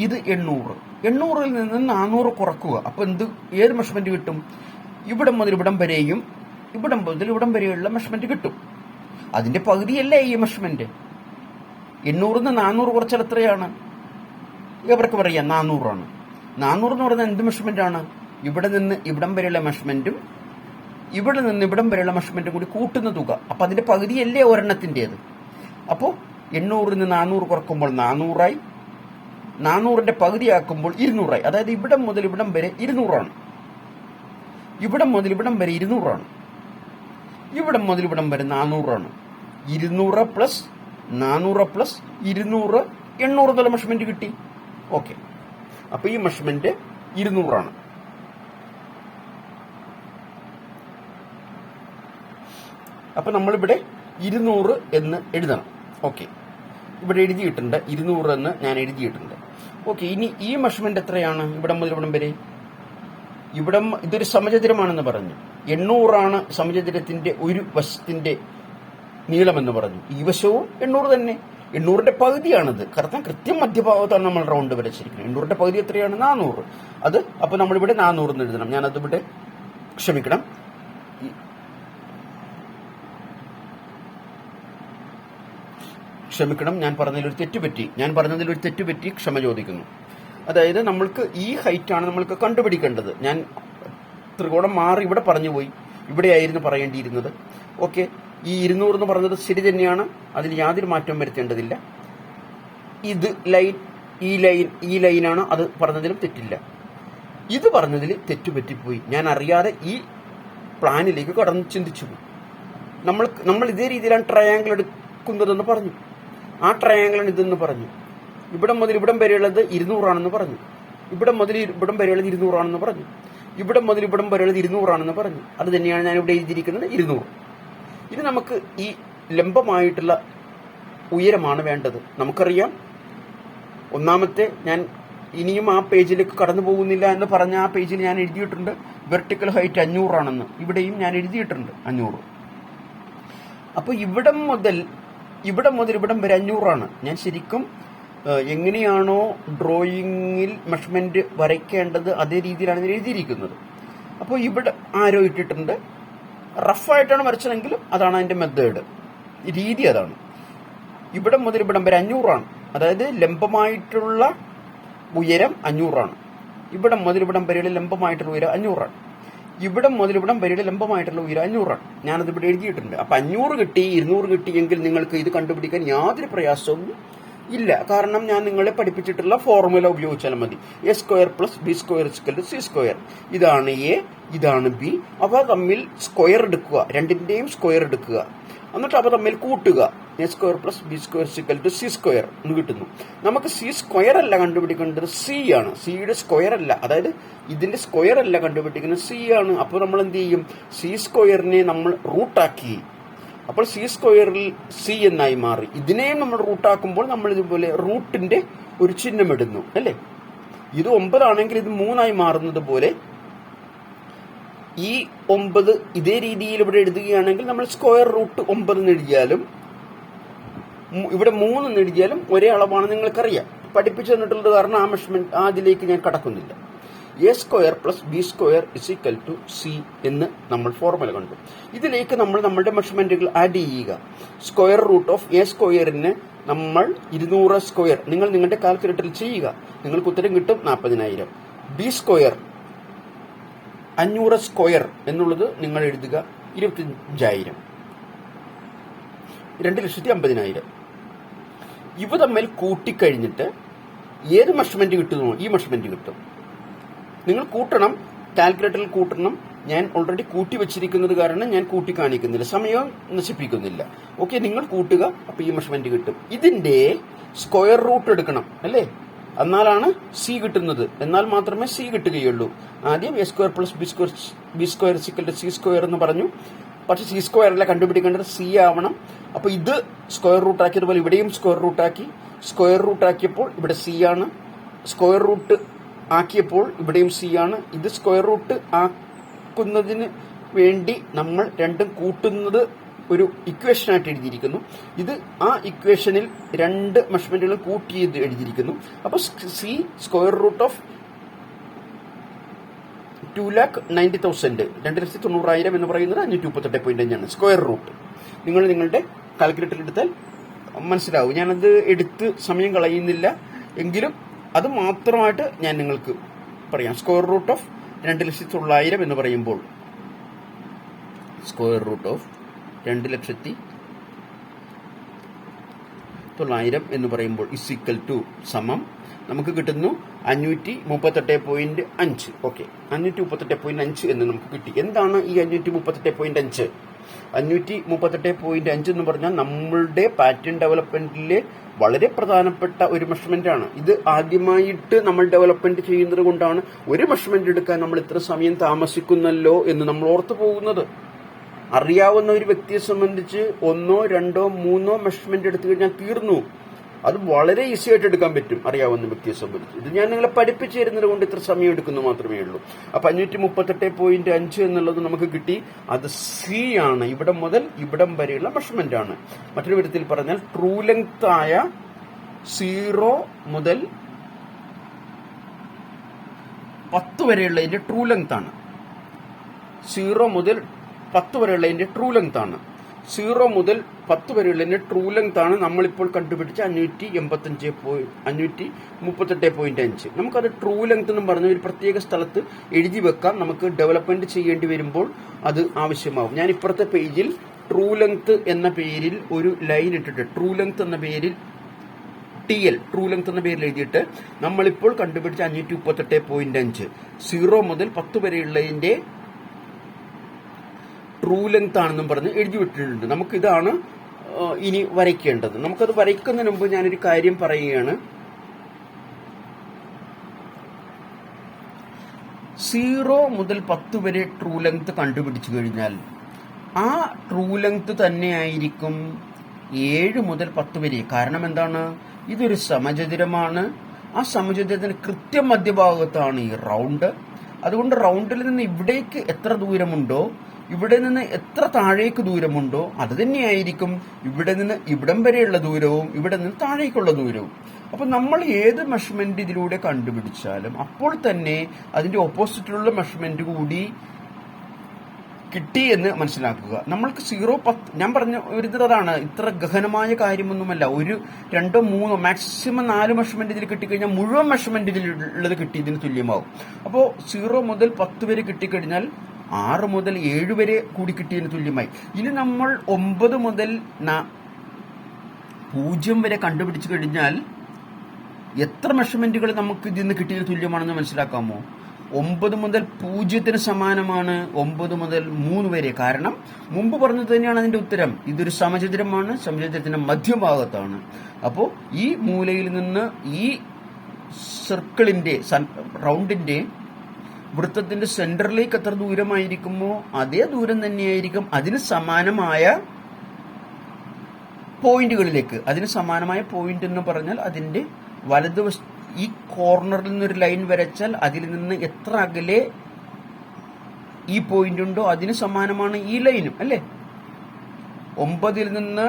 ഇത് 800. 800-ൽ നിന്ന് 400 കുറക്കുക. അപ്പൊ ഏത് മെഷർമെന്റ് കിട്ടും? ഇവിടം മുതൽ ഇവിടം വരെയും ഇവിടം മുതൽ ഇവിടം വരെയുള്ള മെഷർമെന്റ് കിട്ടും. അതിന്റെ പകുതിയല്ലേ ഈ മെഷർമെന്റ്. 800-ൽ നിന്ന് 400 കുറച്ചാൽ എത്രയാണ്? ഇവർക്ക് പറയാം 400 ആണ്. 400 എന്ന് പറയുന്നത് എന്ത് മെഷർമെന്റ് ആണ്? ഇവിടെ നിന്ന് ഇവിടം വരെയുള്ള മെഷർമെന്റും ഇവിടെ നിന്ന് ഇവിടം വരെയുള്ള മെഷർമെന്റും കൂടി കൂട്ടുന്ന തുക. അപ്പൊ അതിന്റെ പകുതിയല്ലേ ഒരെണ്ണത്തിൻ്റെത്. അപ്പോൾ 800-ൽ നിന്ന് 400 കുറക്കുമ്പോൾ 400 ആയി. 400-ന്റെ പകുതിയാക്കുമ്പോൾ 200 ആയി. അതായത് ഇവിടം മുതൽ ഇവിടം വരെ 200 ആണ്. ഇവിടം മുതൽ ഇവിടം വരെ 200 ആണ്. ഇവിടം മുതൽ ഇവിടം വരെ 400 ആണ്. 200 പ്ലസ് 400 പ്ലസ് 200 800 എന്നുള്ള മെഷർമെന്റ് കിട്ടി. ഓക്കെ, അപ്പൊ ഈ മെഷർമെന്റ് 200 ആണ്. അപ്പൊ നമ്മളിവിടെ 200 എന്ന് എഴുതണം. ഓക്കെ, ഇവിടെ എഴുതിയിട്ടുണ്ട് 200 എന്ന് ഞാൻ എഴുതിയിട്ടുണ്ട്. ഓക്കെ, ഇനി ഈ മെഷർമെന്റ് എത്രയാണ്? ഇവിടം മുതൽ ഇവിടം വരെ. ഇതൊരു സമചതുരമാണെന്ന് പറഞ്ഞു. 800 ആണ് സമചതുരത്തിന്റെ ഒരു വശത്തിന്റെ നീളമെന്ന് പറഞ്ഞു. ഈ വശവും 800 തന്നെ. 800-ന്റെ പകുതിയാണിത്. കാരണം കൃത്യം മധ്യഭാഗത്താണ് നമ്മൾ റൗണ്ട് വരച്ചിരിക്കുന്നത്. 800-ന്റെ പകുതി എത്രയാണ്? 400. അപ്പൊ നമ്മളിവിടെ 400 എന്ന് എഴുതണം. ഞാനതിവിടെ ക്ഷമിക്കണം, ക്ഷമിക്കണം, ഞാൻ പറഞ്ഞതിലൊരു തെറ്റുപറ്റി ക്ഷമ ചോദിക്കുന്നു. അതായത് നമ്മൾക്ക് ഈ ഹൈറ്റാണ് നമ്മൾക്ക് കണ്ടുപിടിക്കേണ്ടത്. ഞാൻ ത്രികോണം മാറി ഇവിടെ പറഞ്ഞു പോയി, ഇവിടെയായിരുന്നു പറയേണ്ടിയിരുന്നത്. ഓക്കെ, ഈ 200 എന്ന് പറഞ്ഞത് ശരി തന്നെയാണ്, അതിൽ യാതൊരു മാറ്റവും വരുത്തേണ്ടതില്ല. ഇത് ലൈൻ, ഈ ലൈനാണ്, അത് പറഞ്ഞതിലും തെറ്റില്ല. ഇത് പറഞ്ഞതിൽ തെറ്റുപറ്റിപ്പോയി. ഞാൻ അറിയാതെ ഈ പ്ലാനിലേക്ക് കടന്ന് ചിന്തിച്ചു പോയി. നമ്മൾ ഇതേ രീതിയിലാണ് ട്രയാങ്കിൾ എടുക്കുന്നതെന്ന് പറഞ്ഞു. ആ ട്രയാങ്കിളാണ് ഇതെന്ന് പറഞ്ഞു. ഇവിടെ മുതൽ ഇവിടം വരെയുള്ളത് 200 പറഞ്ഞു. ഇവിടെ മുതൽ ഇവിടം വരെയുള്ളത് 200 പറഞ്ഞു. ഇവിടെ മുതൽ ഇവിടം വരെയുള്ളത് 200 പറഞ്ഞു. അത് തന്നെയാണ് ഞാൻ ഇവിടെ എഴുതിയിരിക്കുന്നത്, 200. ഇത് നമുക്ക് ഈ ലംബമായിട്ടുള്ള ഉയരമാണ് വേണ്ടത്. നമുക്കറിയാം, ഒന്നാമത്തെ ഞാൻ ഇനിയും ആ പേജിലേക്ക് കടന്നു പോകുന്നില്ല എന്ന് പറഞ്ഞ ആ പേജിൽ ഞാൻ എഴുതിയിട്ടുണ്ട് വെർട്ടിക്കൽ ഹൈറ്റ് 500 ഇവിടെയും ഞാൻ എഴുതിയിട്ടുണ്ട് 500. അപ്പോൾ ഇവിടം മുതൽ ഇവിടം വരെ 500. ഞാൻ ശരിക്കും എങ്ങനെയാണോ ഡ്രോയിങ്ങിൽ മെഷർമെന്റ് വരയ്ക്കേണ്ടത് അതേ രീതിയിലാണ് ഞാൻ എഴുതിയിരിക്കുന്നത്. അപ്പോൾ ഇവിടെ ആരോ ഇട്ടിട്ടുണ്ട്, റഫായിട്ടാണ് വരച്ചതെങ്കിലും അതാണ് അതിന്റെ മെത്തേഡ്, രീതി അതാണ്. ഇവിടം മുതൽ ഇവിടം വരെ 500. അതായത് ലംബമായിട്ടുള്ള ഉയരം 500. ഇവിടം മുതൽ ഇവിടം വരെയുള്ള ലംബമായിട്ടുള്ള ഉയരം 500. ഇവിടം മുതൽ ഇവിടം വരെയുള്ള ലംബമായിട്ടുള്ള ഉയരം 500. ഞാനത് ഇവിടെ എഴുതിയിട്ടുണ്ട്. അപ്പൊ 500 കിട്ടി, 200 കിട്ടിയെങ്കിൽ നിങ്ങൾക്ക് ഇത് കണ്ടുപിടിക്കാൻ യാതൊരു പ്രയാസവും ഇല്ല. കാരണം ഞാൻ നിങ്ങളെ പഠിപ്പിച്ചിട്ടുള്ള ഫോർമുല ഉപയോഗിച്ചാൽ മതി. A² + B² = C². ഇതാണ് എ, ഇതാണ് ബി. അവ തമ്മിൽ സ്ക്വയർ എടുക്കുക, രണ്ടിന്റെയും സ്ക്വയർ എടുക്കുക, എന്നിട്ട് അവ തമ്മിൽ കൂട്ടുക. A² + B² = C² എന്ന് കിട്ടുന്നു. നമുക്ക് C² അല്ല കണ്ടുപിടിക്കേണ്ടത്, C ആണ്. സിയുടെ സ്ക്വയർ അല്ല, അതായത് ഇതിന്റെ സ്ക്വയർ അല്ല കണ്ടുപിടിക്കുന്നത്, C ആണ്. അപ്പോൾ നമ്മൾ എന്ത് ചെയ്യും? C² നമ്മൾ റൂട്ടാക്കി. അപ്പോൾ C² C എന്നായി മാറി. ഇതിനെയും നമ്മൾ റൂട്ടാക്കുമ്പോൾ നമ്മൾ ഇതുപോലെ റൂട്ടിന്റെ ഒരു ചിഹ്നം ഇടുന്നു, അല്ലേ? ഇത് 9 ആണെങ്കിൽ ഇത് 3 മാറുന്നത് പോലെ ഈ 9 ഇതേ രീതിയിൽ ഇവിടെ എഴുതുകയാണെങ്കിൽ നമ്മൾ സ്ക്വയർ റൂട്ട് 9 എന്ന് എഴുതിയാലും ഇവിടെ 3 എന്ന് എഴുതിയാലും ഒരേ അളവാണ്, നിങ്ങൾക്കറിയാം. പഠിപ്പിച്ചു തന്നിട്ടുള്ളത് കാരണം ആ മെഷർമെന്റ് അതിലേക്ക് ഞാൻ കടക്കുന്നില്ല. A² + B² = C എന്ന് നമ്മൾ ഫോർമുല കണ്ടു. ഇതിലേക്ക് നമ്മൾ നമ്മളുടെ മെഷർമെന്റുകൾ ആഡ് ചെയ്യുക. സ്ക്വയർ റൂട്ട് ഓഫ് A² നമ്മൾ 200². നിങ്ങൾ നിങ്ങളുടെ കാൽക്കുലേറ്ററിൽ ചെയ്യുക, നിങ്ങൾക്ക് ഉത്തരം കിട്ടും 40,000. B² 500² എന്നുള്ളത് നിങ്ങൾ എഴുതുക 25,000, 2,50,000. ഇവ തമ്മിൽ കൂട്ടിക്കഴിഞ്ഞിട്ട് ഏത് മെഷർമെന്റ് കിട്ടുന്നു? ഈ മെഷർമെന്റ് കിട്ടും. നിങ്ങൾ കൂട്ടണം, കാൽക്കുലേറ്ററിൽ കൂട്ടണം. ഞാൻ ഓൾറെഡി കൂട്ടി വെച്ചിരിക്കുന്നത് കാരണം ഞാൻ കൂട്ടി കാണിക്കുന്നില്ല, സമയം നശിപ്പിക്കുന്നില്ല. ഓക്കെ, നിങ്ങൾ കൂട്ടുക, അപ്പൊ ഈ മെഷർമെന്റ് കിട്ടും. ഇതിന്റെ സ്ക്വയർ റൂട്ട് എടുക്കണം, അല്ലേ? എന്നാലാണ് സി കിട്ടുന്നത്, എന്നാൽ മാത്രമേ സി കിട്ടുകയുള്ളൂ. ആദ്യം A² + B² = C² എന്ന് പറഞ്ഞു. പക്ഷെ C² അല്ല കണ്ടുപിടിക്കേണ്ടത്, സി ആവണം. അപ്പൊ ഇത് സ്ക്വയർ റൂട്ട് ആക്കിയതുപോലെ ഇവിടെയും സ്ക്വയർ റൂട്ട് ആക്കി. സ്ക്വയർ റൂട്ട് ആക്കിയപ്പോൾ ഇവിടെ സി ആണ്. സ്ക്വയർ റൂട്ട് ആക്കിയപ്പോൾ ഇവിടെയും സി ആണ്. ഇത് സ്ക്വയർ റൂട്ട് ആക്കുന്നതിന് വേണ്ടി നമ്മൾ രണ്ടും കൂട്ടുന്നത് ഒരു ഇക്വേഷനായിട്ട് എഴുതിയിരിക്കുന്നു. ഇത് ആ ഇക്വേഷനിൽ രണ്ട് മെഷർമെന്റുകൾ കൂട്ടി എഴുതിയിരിക്കുന്നു. അപ്പോൾ സി സ്ക്വയർ റൂട്ട് ഓഫ് 2,90,000 2,90,000 എന്ന് പറയുന്നത് 538.5 സ്ക്വയർ റൂട്ട്. നിങ്ങൾ നിങ്ങളുടെ കാൽക്കുലേറ്റർ എടുത്താൽ മനസ്സിലാവും. ഞാനത് എടുത്ത് സമയം കളയുന്നില്ല, എങ്കിലും അത് മാത്രമായിട്ട് ഞാൻ നിങ്ങൾക്ക് പറയാം. സ്ക്വയർ റൂട്ട് ഓഫ് 2,9,000 എന്ന് പറയുമ്പോൾ സ്ക്വയർ റൂട്ട് ഓഫ് 2,9,000 എന്ന് പറയുമ്പോൾ = നമുക്ക് കിട്ടുന്നു 538.5. ഓക്കെ, 538.5 എന്ന് നമുക്ക് കിട്ടി. എന്താണ് ഈ 538.5? 538.5 എന്ന് പറഞ്ഞാൽ നമ്മളുടെ പാറ്റേൺ ഡെവലപ്മെന്റിലെ വളരെ പ്രധാനപ്പെട്ട ഒരു മെഷർമെന്റ് ആണ്. ഇത് ആദ്യമായിട്ട് നമ്മൾ ഡെവലപ്മെന്റ് ചെയ്യുന്നത് കൊണ്ടാണ് ഒരു മെഷർമെന്റ് എടുക്കാൻ നമ്മൾ ഇത്ര സമയം താമസിക്കുന്നല്ലോ എന്ന് നമ്മൾ ഓർത്തു പോകുന്നത്. അറിയാവുന്ന ഒരു വ്യക്തിയെ സംബന്ധിച്ച് 1, 2, 3 മെഷർമെന്റ് എടുത്തു കഴിഞ്ഞാൽ തീർന്നു. അത് വളരെ ഈസി ആയിട്ട് എടുക്കാൻ പറ്റും അറിയാവുന്ന വ്യക്തിയെ സംബന്ധിച്ച്. ഇത് ഞാൻ നിങ്ങളെ പഠിപ്പിച്ചു തരുന്നത് കൊണ്ട് ഇത്ര സമയം എടുക്കുന്നു മാത്രമേ ഉള്ളൂ. അപ്പൊ 538.5 എന്നുള്ളത് നമുക്ക് കിട്ടി. അത് സി ആണ്. ഇവിടെ മുതൽ ഇവിടം വരെയുള്ള മെഷർമെന്റ് ആണ്. മറ്റൊരു വിധത്തിൽ പറഞ്ഞാൽ ട്രൂ ലെങ്ത് ആയ 0 മുതൽ 10 വരെയുള്ളതിന്റെ ട്രൂ ലെങ്ത് ആണ്. 0 മുതൽ 10 വരെയുള്ളതിന്റെ ട്രൂ ലെങ്ത് ആണ്. 0 മുതൽ 10 വരെയുള്ളതിന്റെ ട്രൂ ലെങ്ത് ആണ് നമ്മളിപ്പോൾ കണ്ടുപിടിച്ച 538.5. നമുക്കത് ട്രൂ ലെങ്ത് എന്ന് പറഞ്ഞ ഒരു പ്രത്യേക സ്ഥലത്ത് എഴുതി വെക്കാം. നമുക്ക് ഡെവലപ്മെന്റ് ചെയ്യേണ്ടി വരുമ്പോൾ അത് ആവശ്യമാവും. ഞാൻ ഇപ്പുറത്തെ പേജിൽ ട്രൂ ലെങ്ത് എന്ന പേരിൽ ഒരു ലൈൻ ഇട്ടിട്ട് ട്രൂ ലെങ്ത് എന്ന പേരിൽ ട്രൂ ലെങ്ത് എന്ന പേരിൽ എഴുതിയിട്ട് നമ്മളിപ്പോൾ കണ്ടുപിടിച്ച 538.5 0 മുതൽ 10 വരെയുള്ളതിന്റെ ട്രൂ ലെങ്ത് ആണെന്നും പറഞ്ഞ് എഴുതി വിട്ടിട്ടുണ്ട്. നമുക്കിതാണ് ഇനി വരയ്ക്കേണ്ടത്. നമുക്കത് വരയ്ക്കുന്നതിന് മുമ്പ് ഞാനൊരു കാര്യം പറയുകയാണ്. 0 മുതൽ 10 വരെ ട്രൂ ലെങ്ത് കണ്ടുപിടിച്ചു കഴിഞ്ഞാൽ ആ ട്രൂ ലെങ്ത് തന്നെയായിരിക്കും 7 മുതൽ 10 വരെ. കാരണം എന്താണ്? ഇതൊരു സമചതുരമാണ്. ആ സമചതുരത്തിന് കൃത്യം മധ്യഭാഗത്താണ് ഈ റൗണ്ട്. അതുകൊണ്ട് റൗണ്ടിൽ നിന്ന് ഇവിടേക്ക് എത്ര ദൂരമുണ്ടോ, ഇവിടെ നിന്ന് എത്ര താഴേക്ക് ദൂരമുണ്ടോ അത് തന്നെയായിരിക്കും ഇവിടെ നിന്ന് ഇവിടം വരെയുള്ള ദൂരവും ഇവിടെ നിന്ന് താഴേക്കുള്ള ദൂരവും. അപ്പൊ നമ്മൾ ഏത് മെഷർമെന്റ് ഇതിലൂടെ കണ്ടുപിടിച്ചാലും അപ്പോൾ തന്നെ അതിന്റെ ഓപ്പോസിറ്റിലുള്ള മെഷർമെന്റ് കൂടി കിട്ടി എന്ന് മനസ്സിലാക്കുക. നമ്മൾക്ക് 0-10 ഞാൻ പറഞ്ഞ ഒരു അതാണ്. ഇത്ര ഗഹനമായ കാര്യമൊന്നുമല്ല. ഒരു 2-3 മാക്സിമം 4 മെഷർമെന്റ് ഇതിൽ കിട്ടിക്കഴിഞ്ഞാൽ മുഴുവൻ മെഷർമെന്റ് ഇതിലുള്ളത് കിട്ടിയതിന് തുല്യമാവും. അപ്പോൾ 0 മുതൽ 10 വരെ കിട്ടിക്കഴിഞ്ഞാൽ 6 മുതൽ 7 വരെ കൂടി കിട്ടിയതിന് തുല്യമായി. ഇനി നമ്മൾ 9 മുതൽ 0 വരെ കണ്ടുപിടിച്ചു കഴിഞ്ഞാൽ എത്ര മെഷർമെന്റുകൾ നമുക്ക് ഇതിൽ നിന്ന് കിട്ടിയതിന് തുല്യമാണെന്ന് മനസ്സിലാക്കാമോ? 9 മുതൽ 0 സമാനമാണ് 9 മുതൽ 3 വരെ. കാരണം മുമ്പ് പറഞ്ഞത് തന്നെയാണ് അതിന്റെ ഉത്തരം. ഇതൊരു സമചതുരമാണ്, സമചതുരത്തിന്റെ മധ്യഭാഗത്താണ്. അപ്പോൾ ഈ മൂലയിൽ നിന്ന് ഈ സർക്കിളിന്റെ റൗണ്ടിന്റെ വൃത്തത്തിന്റെ സെന്ററിലേക്ക് എത്ര ദൂരമായിരിക്കുമോ അതേ ദൂരം തന്നെയായിരിക്കും അതിന് സമാനമായ പോയിന്റുകളിലേക്ക്. അതിന് സമാനമായ പോയിന്റ് എന്ന് പറഞ്ഞാൽ അതിന്റെ വലതുവശ ഈ കോർണറിൽ നിന്നൊരു ലൈൻ വരച്ചാൽ അതിൽ നിന്ന് എത്ര അകലെ ഈ പോയിന്റ് ഉണ്ടോ അതിന് സമാനമാണ് ഈ ലൈനും, അല്ലേ? 9 നിന്ന്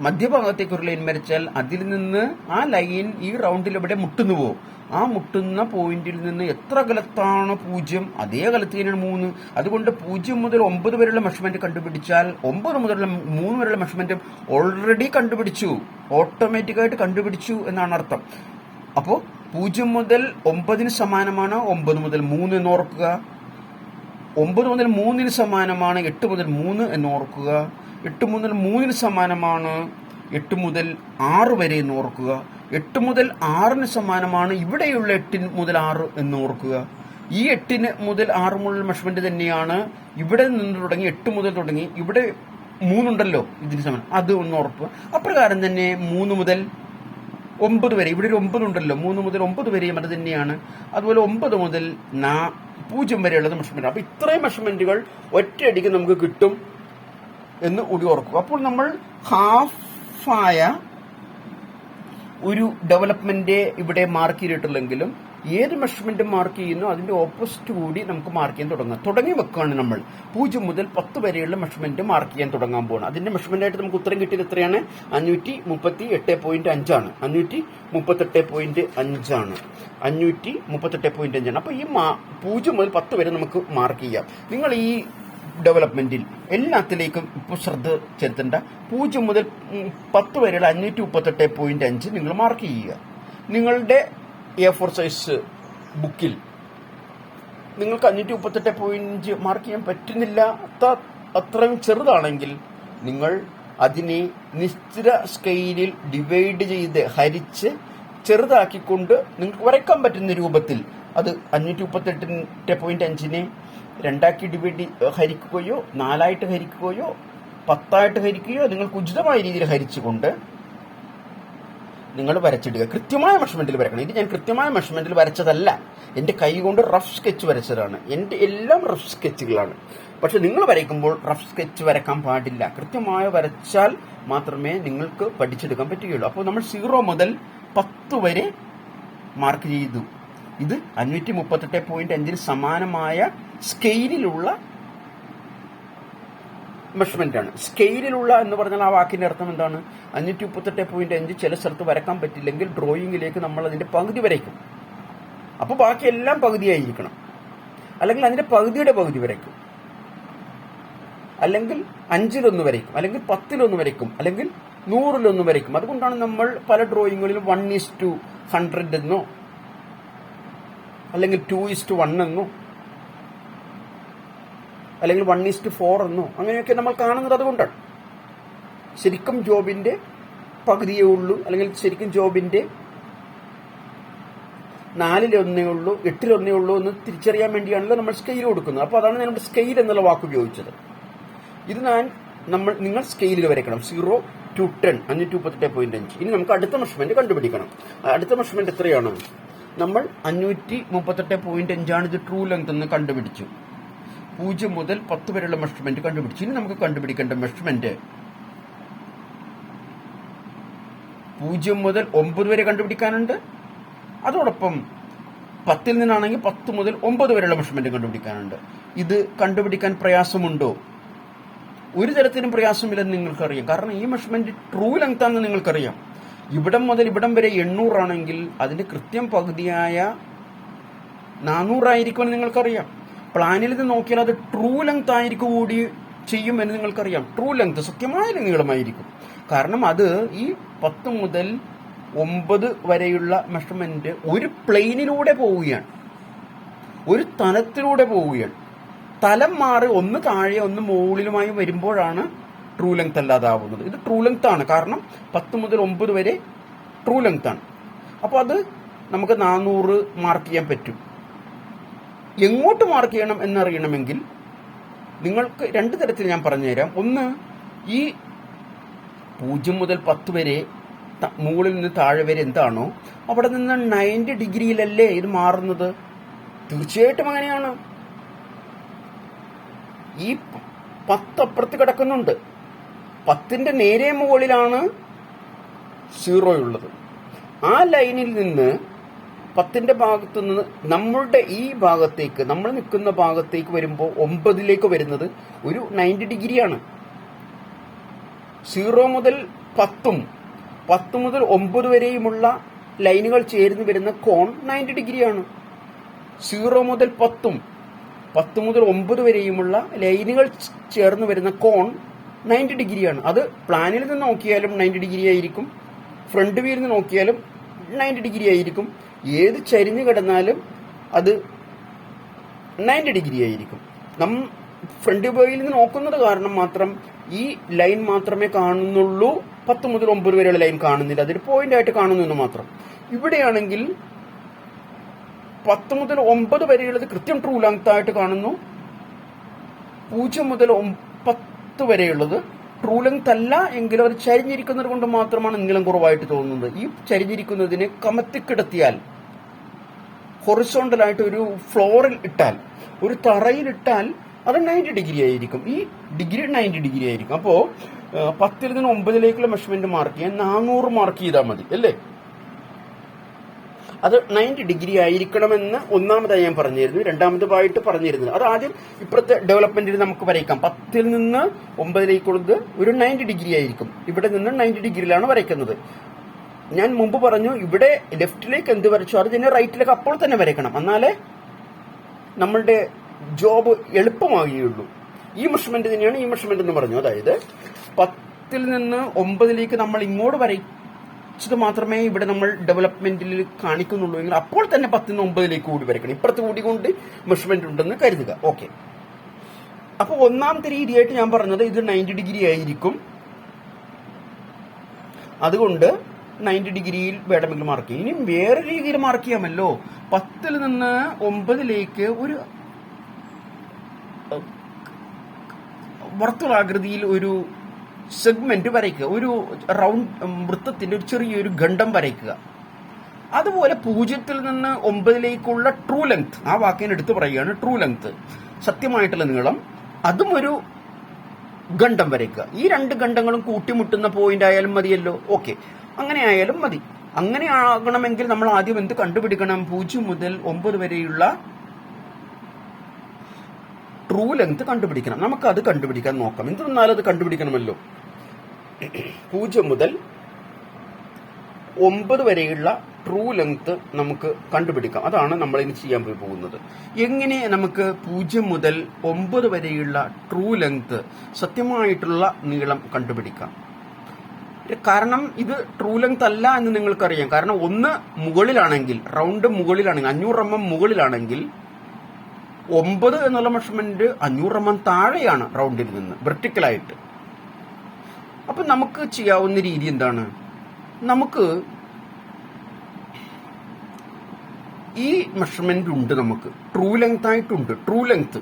മധ്യഭാഗത്തേക്ക് ഒരു ലൈൻ വരച്ചാൽ അതിൽ നിന്ന് ആ ലൈൻ ഈ റൗണ്ടിൽ എവിടെ മുട്ടുന്നു പോകും. ആ മുട്ടുന്ന പോയിന്റിൽ നിന്ന് എത്ര അകലത്താണ് 0 അതേ അകലത്ത് തന്നെയാണ് 3. അതുകൊണ്ട് 0 മുതൽ 9 വരെയുള്ള മെഷർമെന്റ് കണ്ടുപിടിച്ചാൽ 9 മുതലുള്ള 3 വരെയുള്ള മെഷർമെന്റ് ഓൾറെഡി കണ്ടുപിടിച്ചു, ഓട്ടോമാറ്റിക്കായിട്ട് കണ്ടുപിടിച്ചു എന്നാണ് അർത്ഥം. അപ്പോൾ 0 മുതൽ 9 സമാനമാണ് 9 മുതൽ 3 എന്ന് ഓർക്കുക. 9 മുതൽ 3 സമാനമാണ് 8 മുതൽ 3 എന്ന് ഓർക്കുക. 8 മുതൽ 3 സമാനമാണ് 8 മുതൽ 6 വരെ എന്ന് ഓർക്കുക. 8 മുതൽ 6 സമാനമാണ് ഇവിടെയുള്ള 8 മുതൽ 6 എന്ന് ഓർക്കുക. ഈ 8 മുതൽ 6 മുതൽ മെഷർമെന്റ് തന്നെയാണ് ഇവിടെ നിന്ന് തുടങ്ങി 8 മുതൽ തുടങ്ങി ഇവിടെ 3 ഉണ്ടല്ലോ ഇതിന് സമാനം, അത് ഒന്ന് ഓർക്കുക. അപ്രകാരം തന്നെ 3 മുതൽ 9 വരെ ഇവിടെ ഒരു 9 ഉണ്ടല്ലോ, 3 മുതൽ 9 വരെയും അത് തന്നെയാണ്. അതുപോലെ 9 മുതൽ 0 വരെയുള്ളത് മെഷർമെന്റ്. അപ്പൊ ഇത്രയും മെഷർമെന്റുകൾ ഒറ്റയടിക്ക് നമുക്ക് കിട്ടും എന്ന് കൂടി ഓർക്കുക. അപ്പോൾ നമ്മൾ ഹാഫായ ഒരു ഡെവലപ്മെന്റ് ഇവിടെ മാർക്ക് ചെയ്തിട്ടില്ലെങ്കിലും ഏത് മെഷർമെന്റ് മാർക്ക് ചെയ്യുന്നു അതിന്റെ ഓപ്പോസിറ്റ് കൂടി നമുക്ക് മാർക്ക് ചെയ്യാൻ തുടങ്ങി വെക്കുകയാണ്. നമ്മൾ 0 മുതൽ 10 വരെയുള്ള മെഷർമെന്റ് മാർക്ക് ചെയ്യാൻ തുടങ്ങാൻ പോകണം. അതിന്റെ മെഷർമെന്റ് ആയിട്ട് നമുക്ക് ഉത്തരം കിട്ടിയത് എത്രയാണ്? 538.5 ആണ്. 538.5 ആണ്. 538.5 ആണ്. അപ്പൊ ഈ 0 മുതൽ 10 വരെ നമുക്ക് മാർക്ക് ചെയ്യാം. നിങ്ങൾ ഈ ഡെവലപ്മെന്റിൽ എല്ലാത്തിലേക്കും ഇപ്പോൾ ശ്രദ്ധ ചെലുത്തേണ്ട 0 മുതൽ 10 വരെയുള്ള 538.5 നിങ്ങൾ മാർക്ക് ചെയ്യുക. നിങ്ങളുടെ A4 സൈസ് ബുക്കിൽ നിങ്ങൾക്ക് 538.5 മാർക്ക് ചെയ്യാൻ പറ്റുന്നില്ല, അത്രയും ചെറുതാണെങ്കിൽ നിങ്ങൾ അതിനെ നിശ്ചിത സ്കെയിലിൽ ഡിവൈഡ് ചെയ്ത് ഹരിച്ച് ചെറുതാക്കിക്കൊണ്ട് നിങ്ങൾക്ക് വരയ്ക്കാൻ പറ്റുന്ന രൂപത്തിൽ അത് 538.5നെ 2ആക്കി ഡിവൈഡ് ഹരിക്കുകയോ 4ആയിട്ട് ഹരിക്കുകയോ 10ആയിട്ട് ഹരിക്കുകയോ നിങ്ങൾക്ക് ഉചിതമായ രീതിയിൽ ഹരിച്ചുകൊണ്ട് നിങ്ങൾ വരച്ചിടുക. കൃത്യമായ മെഷർമെന്റിൽ വരക്കണം. ഇത് ഞാൻ കൃത്യമായ മെഷർമെന്റിൽ വരച്ചതല്ല, എൻ്റെ കൈ കൊണ്ട് റഫ് സ്കെച്ച് വരച്ചതാണ്. എൻ്റെ എല്ലാം റഫ് സ്കെച്ചുകളാണ്. പക്ഷെ നിങ്ങൾ വരയ്ക്കുമ്പോൾ റഫ് സ്കെച്ച് വരക്കാൻ പാടില്ല. കൃത്യമായ വരച്ചാൽ മാത്രമേ നിങ്ങൾക്ക് പഠിച്ചെടുക്കാൻ പറ്റുകയുള്ളൂ. അപ്പോൾ നമ്മൾ 0 മുതൽ 10 വരെ മാർക്ക് ചെയ്തു. ഇത് 538.5 സമാനമായ സ്കെയിലിലുള്ള മെഷർമെന്റ് ആണ്. സ്കെയിലിലുള്ള എന്ന് പറഞ്ഞാൽ ആ വാക്കിന്റെ അർത്ഥം എന്താണ്? 538.5 ചില സ്ഥലത്ത് വരക്കാൻ പറ്റില്ലെങ്കിൽ ഡ്രോയിങ്ങിലേക്ക് നമ്മൾ അതിന്റെ പകുതി വരയ്ക്കും. അപ്പോൾ ബാക്കി എല്ലാം പകുതിയായിരിക്കണം, അല്ലെങ്കിൽ അതിന്റെ പകുതിയുടെ പകുതി വരയ്ക്കും. അല്ലെങ്കിൽ 5-1 വരയ്ക്കും, അല്ലെങ്കിൽ 10-1 വരയ്ക്കും, അല്ലെങ്കിൽ 100-1 വരയ്ക്കും. അതുകൊണ്ടാണ് നമ്മൾ പല ഡ്രോയിങ്ങുകളിലും 1:100 എന്നോ അല്ലെങ്കിൽ 2:1 എന്നോ അല്ലെങ്കിൽ 1:4 എന്നോ അങ്ങനെയൊക്കെ നമ്മൾ കാണുന്നത്. അതുകൊണ്ടാണ് ശരിക്കും ജോബിന്റെ പകുതിയേ ഉള്ളൂ, അല്ലെങ്കിൽ ശരിക്കും ജോബിന്റെ 4-1 ഉള്ളൂ, 8-1 ഉള്ളൂ എന്ന് തിരിച്ചറിയാൻ വേണ്ടിയാണല്ലോ നമ്മൾ സ്കെയിൽ കൊടുക്കുന്നത്. അപ്പോൾ അതാണ് ഞാൻ സ്കെയിൽ എന്നുള്ള വാക്ക് ഉപയോഗിച്ചത്. ഇത് നിങ്ങൾ സ്കെയിലിൽ വരയ്ക്കണം. 0 to 10 538.5. ഇനി നമുക്ക് അടുത്ത മെഷർമെന്റ് കണ്ടുപിടിക്കണം. അടുത്ത മെഷർമെന്റ് എത്രയാണ്? നമ്മൾ 538.5 ഇത് ട്രൂ ലെങ്ത് എന്ന് കണ്ടുപിടിച്ചു. 0 മുതൽ 10 വരെയുള്ള മെഷർമെന്റ് കണ്ടുപിടിച്ചു. ഇനി നമുക്ക് കണ്ടുപിടിക്കേണ്ട മെഷർമെന്റ് 0 മുതൽ 9 വരെ കണ്ടുപിടിക്കാനുണ്ട്. അതോടൊപ്പം 10 നിന്നാണെങ്കിൽ 10 മുതൽ 9 വരെയുള്ള മെഷർമെന്റ് കണ്ടുപിടിക്കാനുണ്ട്. ഇത് കണ്ടുപിടിക്കാൻ പ്രയാസമുണ്ടോ? ഒരു തരത്തിലും പ്രയാസമില്ലെന്ന് നിങ്ങൾക്കറിയാം. കാരണം ഈ മെഷർമെന്റ് ട്രൂ ലെങ്ത് ആണെന്ന് നിങ്ങൾക്കറിയാം. ഇവിടം മുതൽ ഇവിടം വരെ 800 ആണെങ്കിൽ അതിന്റെ കൃത്യം പകുതിയായ 400 ആയിരിക്കുമെന്ന് നിങ്ങൾക്കറിയാം. പ്ലാനിൽ ഇത് നോക്കിയാൽ അത് ട്രൂ ലെങ്ത് ആയിരിക്കും കൂടി ചെയ്യും എന്ന് നിങ്ങൾക്കറിയാം. ട്രൂ ലെങ്ത് സത്യമായ നീളമായിരിക്കും. കാരണം അത് ഈ 10 മുതൽ 9 വരെയുള്ള മെഷർമെന്റ് ഒരു പ്ലെയിനിലൂടെ പോവുകയാണ്, ഒരു തലത്തിലൂടെ പോവുകയാണ്. തലം മാറി ഒന്ന് താഴെ ഒന്ന് മുകളിലുമായി വരുമ്പോഴാണ് ട്രൂ ലെങ്ത് അല്ലാതാവുന്നത്. ഇത് ട്രൂ ലെങ്ത് ആണ്. കാരണം 10 മുതൽ 9 വരെ ട്രൂ ലെങ്ത് ആണ്. അപ്പോൾ അത് നമുക്ക് 400 മാർക്ക് ചെയ്യാൻ പറ്റും. എങ്ങോട്ട് മാർക്ക് ചെയ്യണം എന്നറിയണമെങ്കിൽ നിങ്ങൾക്ക് 2 തരത്തിൽ ഞാൻ പറഞ്ഞുതരാം. ഒന്ന്, ഈ 0 മുതൽ 10 വരെ മുകളിൽ നിന്ന് താഴെ വരെ എന്താണോ അവിടെ നിന്ന് 90 ഡിഗ്രിയിലല്ലേ ഇത് മാറുന്നത്? തീർച്ചയായിട്ടും അങ്ങനെയാണ്. ഈ 10 അപ്പുറത്ത് കിടക്കുന്നുണ്ട്. 10ന്റെ നേരെ മുകളിലാണ് 0 ഉള്ളത്. ആ ലൈനിൽ നിന്ന് 10ന്റെ ഭാഗത്തു നിന്ന് നമ്മളുടെ ഈ ഭാഗത്തേക്ക്, നമ്മൾ നിൽക്കുന്ന ഭാഗത്തേക്ക് വരുമ്പോൾ 9ലേക്ക് വരുന്നത് ഒരു 90 ഡിഗ്രിയാണ്. 0 മുതൽ 10ഉം 10 മുതൽ 9 വരെയുമുള്ള ലൈനുകൾ ചേർന്ന് വരുന്ന കോൺ 90 ഡിഗ്രിയാണ്. 0 മുതൽ 10ഉം 10 മുതൽ 9 വരെയുമുള്ള ലൈനുകൾ ചേർന്ന് വരുന്ന കോൺ 90 ഡിഗ്രിയാണ്. അത് പ്ലാനിൽ നിന്ന് നോക്കിയാലും 90 ഡിഗ്രി ആയിരിക്കും, ഫ്രണ്ട് വ്യൂവിൽ നിന്ന് നോക്കിയാലും 90 ഡിഗ്രി ആയിരിക്കും. ഏത് ചരിഞ്ഞു കിടന്നാലും അത് 90 ഡിഗ്രി ആയിരിക്കും. ഫ്രണ്ട് വ്യൂവിൽ നിന്ന് നോക്കുന്നത് കാരണം മാത്രം ഈ ലൈൻ മാത്രമേ കാണുന്നുള്ളൂ. 10 മുതൽ 9 വരെയുള്ള ലൈൻ കാണുന്നില്ല, അതൊരു പോയിന്റ് ആയിട്ട് കാണുന്നു എന്ന് മാത്രം. ഇവിടെയാണെങ്കിൽ 10 മുതൽ 9 വരെയുള്ളത് കൃത്യം ട്രൂ ലെങ്ത് ആയിട്ട് കാണുന്നു. 0 മുതൽ 10 വരെയുള്ളത് ട്രൂ ലെങ്ത് അല്ല എങ്കിലും അത് ചരിഞ്ഞിരിക്കുന്നത് കൊണ്ട് മാത്രമാണ് നീളം കുറവായിട്ട് തോന്നുന്നത്. ഈ ചരിഞ്ഞിരിക്കുന്നതിനെ കമത്തിക്കിടത്തിയാൽ, ഹൊറിസോണ്ടലായിട്ട് ഒരു ഫ്ലോറിൽ ഇട്ടാൽ, ഒരു തറയിലിട്ടാൽ അത് 90 ഡിഗ്രി ആയിരിക്കും. ഈ ഡിഗ്രി 90 ഡിഗ്രി ആയിരിക്കും. അപ്പോൾ 10ൽ നിന്ന് 9ലേക്കുള്ള മെഷർമെന്റ് മാർക്ക് ചെയ്യാൻ 400 മാർക്ക് ചെയ്താൽ മതി അല്ലേ? അത് 90 ഡിഗ്രി ആയിരിക്കണമെന്ന് ഒന്നാമതായി ഞാൻ പറഞ്ഞിരുന്നു. രണ്ടാമതായിട്ട് പറഞ്ഞിരുന്നത് അത് ആദ്യം ഇപ്പുറത്തെ ഡെവലപ്മെന്റിൽ നമുക്ക് വരയ്ക്കാം. 10ൽ നിന്ന് 9ലേക്കുള്ളത് ഒരു 90 ഡിഗ്രി ആയിരിക്കും. ഇവിടെ നിന്ന് 90 ഡിഗ്രിയിലാണ് വരയ്ക്കുന്നത്. ഞാൻ മുമ്പ് പറഞ്ഞു, ഇവിടെ ലെഫ്റ്റിലേക്ക് എന്ത് വരച്ചോ അത് തന്നെ റൈറ്റിലേക്ക് അപ്പോൾ തന്നെ വരയ്ക്കണം, എന്നാലേ നമ്മളുടെ ജോബ് എളുപ്പമാകുകയുള്ളൂ. ഈ മെഷർമെന്റ് തന്നെയാണ് ഈ മെഷർമെന്റ് എന്ന് പറഞ്ഞു. അതായത് 10ൽ നിന്ന് 9ലേക്ക് നമ്മൾ ഇങ്ങോട്ട് വരച്ചത് മാത്രമേ ഇവിടെ നമ്മൾ ഡെവലപ്മെന്റിൽ കാണിക്കുന്നുള്ളൂ എങ്കിൽ അപ്പോൾ തന്നെ 10ൽ നിന്ന് 9ലേക്ക് കൂടി വരയ്ക്കണം. ഇപ്പുറത്ത് കൂടി കൊണ്ട് മെഷർമെന്റ് ഉണ്ടെന്ന് കരുതുക. ഓക്കെ, അപ്പോൾ ഒന്നാമത്തെ രീതിയായിട്ട് ഞാൻ പറഞ്ഞത് ഇത് 90 ഡിഗ്രി ആയിരിക്കും. അതുകൊണ്ട് 90 ഡിഗ്രിയിൽ വേണമെങ്കിൽ മാർക്ക് ചെയ്യും. ഇനി വേറെ രീതിയിൽ മാർക്ക് ചെയ്യാമല്ലോ. 10ൽ നിന്ന് 9ലേക്ക് ഒരു വർത്തുളാകൃതിയിൽ ഒരു സെഗ്മെന്റ് വരയ്ക്കുക, ഒരു റൗണ്ട് വൃത്തത്തിന്റെ ഒരു ചെറിയൊരു ഖണ്ഡം വരയ്ക്കുക. അതുപോലെ 0ൽ നിന്ന് 9ലേക്കുള്ള ട്രൂ ലെങ്ത്, ആ വാക്കിനെ എടുത്ത് പറയുകയാണ് ട്രൂ ലെങ്ത്, സത്യമായിട്ടുള്ള നീളം, അതും ഒരു ഖണ്ഡം വരയ്ക്കുക. ഈ 2 ഖണ്ഡങ്ങളും കൂട്ടിമുട്ടുന്ന പോയിന്റ് ആയാലും മതിയല്ലോ. ഓക്കെ, അങ്ങനെ ആയാലും മതി. അങ്ങനെ ആകണമെങ്കിൽ നമ്മൾ ആദ്യം എന്ത് കണ്ടുപിടിക്കണം? 0 മുതൽ 9 വരെയുള്ള ട്രൂ ലെങ്ത് കണ്ടുപിടിക്കണം. നമുക്കത് കണ്ടുപിടിക്കാൻ നോക്കാം. എന്തെന്നാലും അത് കണ്ടുപിടിക്കണമല്ലോ. 0 മുതൽ 9 വരെയുള്ള ട്രൂ ലെങ്ത് നമുക്ക് കണ്ടുപിടിക്കാം. അതാണ് നമ്മൾ ഇനി ചെയ്യാൻ പോകുന്നത്. എങ്ങനെ നമുക്ക് 0 മുതൽ 9 വരെയുള്ള ട്രൂ ലെങ്ത്, സത്യമായിട്ടുള്ള നീളം കണ്ടുപിടിക്കാം? കാരണം ഇത് ട്രൂ ലെങ്ത് അല്ല എന്ന് നിങ്ങൾക്കറിയാം. കാരണം ഒന്ന് മുകളിലാണെങ്കിൽ, റൗണ്ട് മുകളിലാണെങ്കിൽ, 500 mm മുകളിലാണെങ്കിൽ 9 എന്നുള്ള മെഷർമെന്റ് 500 mm താഴെയാണ് റൗണ്ടിൽ നിന്ന്, വെർട്ടിക്കലായിട്ട്. അപ്പൊ നമുക്ക് ചെയ്യാവുന്ന രീതി എന്താണ്? നമുക്ക് ഈ മെഷർമെന്റ് ഉണ്ട്, നമുക്ക് ട്രൂ ലെങ്ത് ആയിട്ടുണ്ട്. ട്രൂ ലെങ്ത്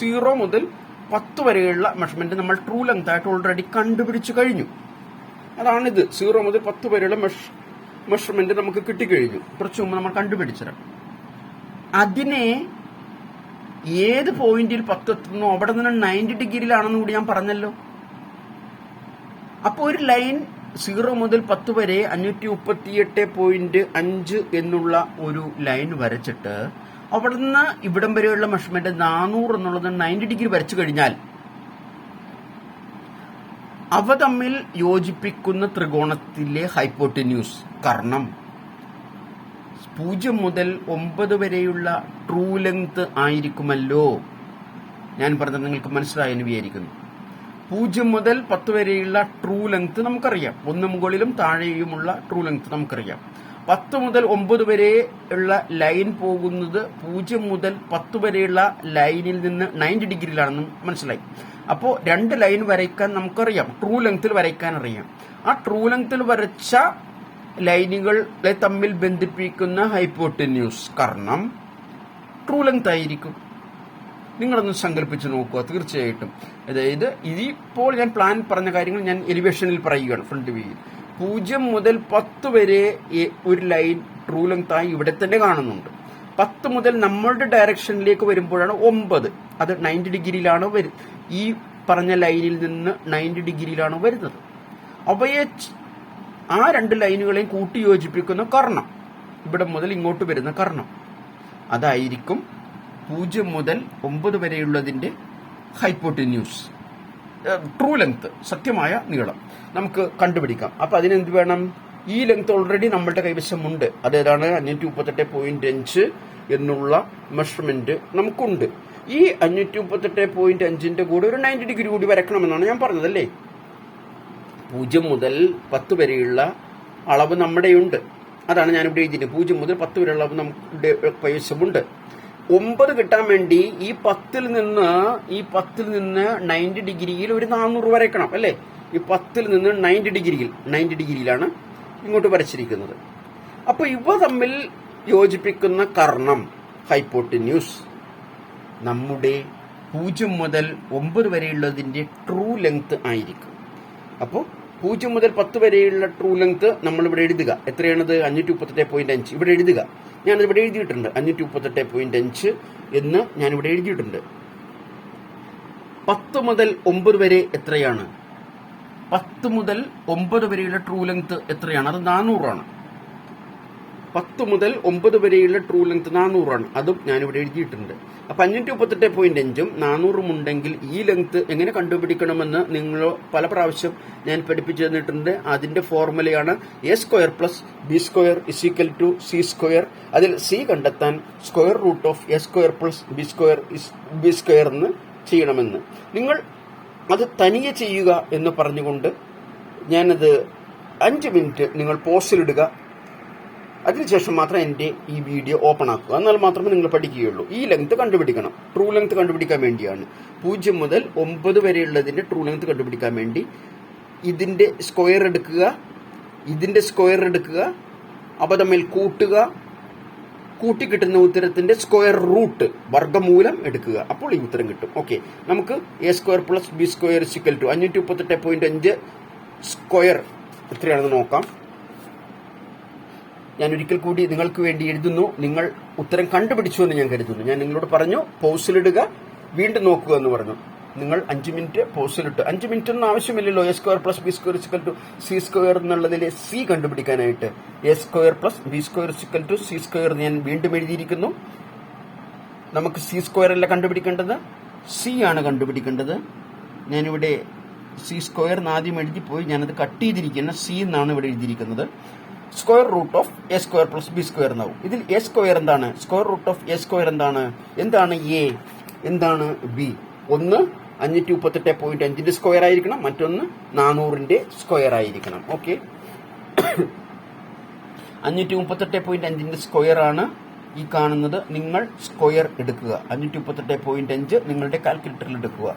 0 മുതൽ 10 വരെയുള്ള മെഷർമെന്റ് നമ്മൾ ട്രൂ ലെങ്ത് ആയിട്ട് ഓൾറെഡി കണ്ടുപിടിച്ചു കഴിഞ്ഞു. അതാണിത്. 0 മുതൽ 10 വരെയുള്ള മെഷർമെന്റ് നമുക്ക് കിട്ടിക്കഴിഞ്ഞു. കുറച്ചു മുമ്പ് നമ്മൾ കണ്ടുപിടിച്ചത്. അതിനെ ഏത് പോയിന്റിൽ 10 എത്തുന്നു അവിടെ നിന്ന് 90 ഡിഗ്രിയിലാണെന്ന് കൂടി ഞാൻ പറഞ്ഞല്ലോ. അപ്പോൾ ഒരു ലൈൻ 0 മുതൽ 10 വരെ 538.5 എന്നുള്ള ഒരു ലൈൻ വരച്ചിട്ട് അവിടുന്ന് ഇവിടം വരെയുള്ള മെഷർമെന്റ് 400 എന്നുള്ളത് 90 ഡിഗ്രി വരച്ചു കഴിഞ്ഞാൽ അവ തമ്മിൽ യോജിപ്പിക്കുന്ന ത്രികോണത്തിലെ ഹൈപ്പോട്ടിന്യൂസ് കർണം 0 മുതൽ 9 വരെയുള്ള ട്രൂ ലെങ്ത് ആയിരിക്കുമല്ലോ. ഞാൻ പറഞ്ഞത് നിങ്ങൾക്ക് മനസ്സിലായെന്ന് വിചാരിക്കുന്നു. 0 മുതൽ 10 വരെയുള്ള ട്രൂ ലെങ്ത് നമുക്കറിയാം. ഒന്ന് മുകളിലും താഴെയുമുള്ള ട്രൂ ലെങ്ത് നമുക്കറിയാം. 10 മുതൽ 9 വരെ ഉള്ള ലൈൻ പോകുന്നത് 0 മുതൽ 10 വരെയുള്ള ലൈനിൽ നിന്ന് 90 ഡിഗ്രിയിലാണെന്ന് മനസ്സിലായി. അപ്പോൾ 2 ലൈൻ വരയ്ക്കാൻ നമുക്കറിയാം, ട്രൂ ലെങ്ത്തിൽ വരയ്ക്കാൻ അറിയാം. ആ ട്രൂ ലെങ്ത്തിൽ വരച്ച ലൈനുകളെ തമ്മിൽ ബന്ധിപ്പിക്കുന്ന ഹൈപ്പോട്ടിന്യൂസ് കർണം ട്രൂ ലെങ്ത് ആയിരിക്കും. നിങ്ങളൊന്ന് സങ്കല്പിച്ച് നോക്കുക. തീർച്ചയായിട്ടും അതായത് ഇതിപ്പോൾ ഞാൻ പ്ലാൻ പറഞ്ഞ കാര്യങ്ങൾ ഞാൻ എലിവേഷനിൽ പറയുകയാണ്. ഫ്രണ്ട് വ്യൂയിൽ 0 മുതൽ 10 വരെ ഒരു ലൈൻ ട്രൂ ലെങ്ത് ആയി ഇവിടെ തന്നെ കാണുന്നുണ്ട്. 10 മുതൽ നമ്മളുടെ ഡയറക്ഷനിലേക്ക് വരുമ്പോഴാണ് 9, അത് 90 ഡിഗ്രിയിലാണ് ഈ പറഞ്ഞ ലൈനിൽ നിന്ന് 90 ഡിഗ്രിയിലാണ് വരുന്നത്. അവയെ ആ 2 ലൈനുകളെയും കൂട്ടി യോജിപ്പിക്കുന്ന കർണം, ഇവിടെ മുതൽ ഇങ്ങോട്ട് വരുന്ന കർണം, അതായിരിക്കും 0 മുതൽ 9 വരെയുള്ളതിന്റെ ഹൈപ്പോട്ടിന്യൂസ്, ട്രൂ ലെങ്ത്, സത്യമായ നീളം നമുക്ക് കണ്ടുപിടിക്കാം. അപ്പൊ അതിനെന്ത് വേണം? ഈ ലെങ്ത് ഓൾറെഡി നമ്മളുടെ കൈവശമുണ്ട്. അതേതാണ് 538.5 എന്നുള്ള മെഷർമെന്റ് നമുക്കുണ്ട്. ഈ 538.5ന്റെ കൂടെ ഒരു 90 ഡിഗ്രി കൂടി വരക്കണമെന്നാണ് ഞാൻ പറഞ്ഞതല്ലേ. 0 മുതൽ 10 വരെയുള്ള അളവ് നമ്മുടെയുണ്ട്. അതാണ് ഞാനിവിടെ എഴുതിയത്. 0 മുതൽ 10 വരെയുള്ള അളവ് നമ്മുടെ കൈവശമുണ്ട്. 9 കിട്ടാൻ വേണ്ടി ഈ 10ൽ നിന്ന് 90 ഡിഗ്രിയിൽ ഒരു 400 വരയ്ക്കണം അല്ലേ. ഈ 10ൽ നിന്ന് 90 ഡിഗ്രിയിലാണ് ഇങ്ങോട്ട് വരച്ചിരിക്കുന്നത്. അപ്പൊ ഇവ തമ്മിൽ യോജിപ്പിക്കുന്ന കർണം ഹൈപ്പോട്ടിന്യൂസ് നമ്മുടെ 0 മുതൽ 9 വരെയുള്ളതിന്റെ ട്രൂ ലെങ്ത് ആയിരിക്കും. അപ്പോൾ 0 മുതൽ 10 വരെയുള്ള ട്രൂ ലെങ്ത് നമ്മൾ ഇവിടെ എഴുതുക. എത്രയാണത്? 538.5. ഇവിടെ എഴുതുക. ഞാനിവിടെ എഴുതിയിട്ടുണ്ട് 538.5 എന്ന് ഞാനിവിടെ എഴുതിയിട്ടുണ്ട്. 10 മുതൽ 9 വരെ എത്രയാണ്? 10 മുതൽ 9 വരെയുള്ള ട്രൂ ലെങ്ത് എത്രയാണ്? അത് 400 ആണ്. 10 മുതൽ 9 വരെയുള്ള ട്രൂ ലെങ്ത് 400 ആണ്. അതും ഞാനിവിടെ എഴുതിയിട്ടുണ്ട്. അപ്പൊ 538.5ഉം 400ഉം ഉണ്ടെങ്കിൽ ഈ ലെങ്ത് എങ്ങനെ കണ്ടുപിടിക്കണമെന്ന് നിങ്ങൾ പല പ്രാവശ്യം ഞാൻ പഠിപ്പിച്ചു തന്നിട്ടുണ്ട്. അതിന്റെ ഫോർമുലയാണ് a² + b² = c². അതിൽ c കണ്ടെത്താൻ √a² + b² എന്ന് ചെയ്യണമെന്ന്. നിങ്ങൾ അത് തനിയെ ചെയ്യുക എന്ന് പറഞ്ഞുകൊണ്ട് ഞാനത് 5 മിനിറ്റ് നിങ്ങൾ പോസിലിടുക. അതിനുശേഷം മാത്രം എൻ്റെ ഈ വീഡിയോ ഓപ്പൺ ആക്കുക. എന്നാൽ മാത്രമേ നിങ്ങൾ പഠിക്കുകയുള്ളൂ. ഈ ലെങ്ത് കണ്ടുപിടിക്കണം. ട്രൂ ലെങ്ത് കണ്ടുപിടിക്കാൻ വേണ്ടിയാണ്. 0 മുതൽ 9 വരെയുള്ളതിന്റെ ട്രൂ ലെങ്ത് കണ്ടുപിടിക്കാൻ വേണ്ടി ഇതിന്റെ സ്ക്വയർ എടുക്കുക, അവ തമ്മിൽ കൂട്ടുക, കൂട്ടി കിട്ടുന്ന ഉത്തരത്തിന്റെ സ്ക്വയർ റൂട്ട്, വർഗ്ഗമൂലം എടുക്കുക. അപ്പോൾ ഈ ഉത്തരം കിട്ടും. ഓക്കെ, നമുക്ക് a² + b² = 538.5 സ്ക്വയർ എത്രയാണെന്ന് നോക്കാം. ഞാൻ ഒരിക്കൽ കൂടി നിങ്ങൾക്ക് വേണ്ടി എഴുതുന്നു. നിങ്ങൾ ഉത്തരം കണ്ടുപിടിച്ചു എന്ന് ഞാൻ കരുതുന്നു. ഞാൻ നിങ്ങളോട് പറഞ്ഞു പോസിലിടുക, വീണ്ടും നോക്കുക എന്ന് പറഞ്ഞു. നിങ്ങൾ 5 മിനിറ്റ് പോസിലിട്ട്. 5 മിനിറ്റ് ഒന്നും ആവശ്യമില്ലല്ലോ. a² + b² = c² എന്നുള്ളതിലെ c കണ്ടുപിടിക്കാനായിട്ട്. a² + b² = c² ഞാൻ വീണ്ടും എഴുതിയിരിക്കുന്നു. നമുക്ക് c² അല്ല കണ്ടുപിടിക്കേണ്ടത്, c ആണ് കണ്ടുപിടിക്കേണ്ടത്. ഞാനിവിടെ c² ആദ്യം എഴുതിപ്പോയി. ഞാനത് കട്ട് ചെയ്തിരിക്കുന്ന c എന്നാണ് ഇവിടെ എഴുതിയിരിക്കുന്നത്. Square root of A square plus B square എന്നാവും. ഇതിൽ എ സ്ക്വയർ എന്താണ്? Square root of A square എന്താണ്? എന്താണ് എ, എന്താണ് ബി? ഒന്ന് 538.5 സ്ക്വയർ ആയിരിക്കണം, മറ്റൊന്ന് 400 സ്ക്വയർ ആയിരിക്കണം. ഓക്കെ, 538.5 സ്ക്വയർ ആണ് ഈ കാണുന്നത്. നിങ്ങൾ സ്ക്വയർ എടുക്കുക. 538.5 നിങ്ങളുടെ കാൽക്കുലേറ്ററിൽ എടുക്കുക.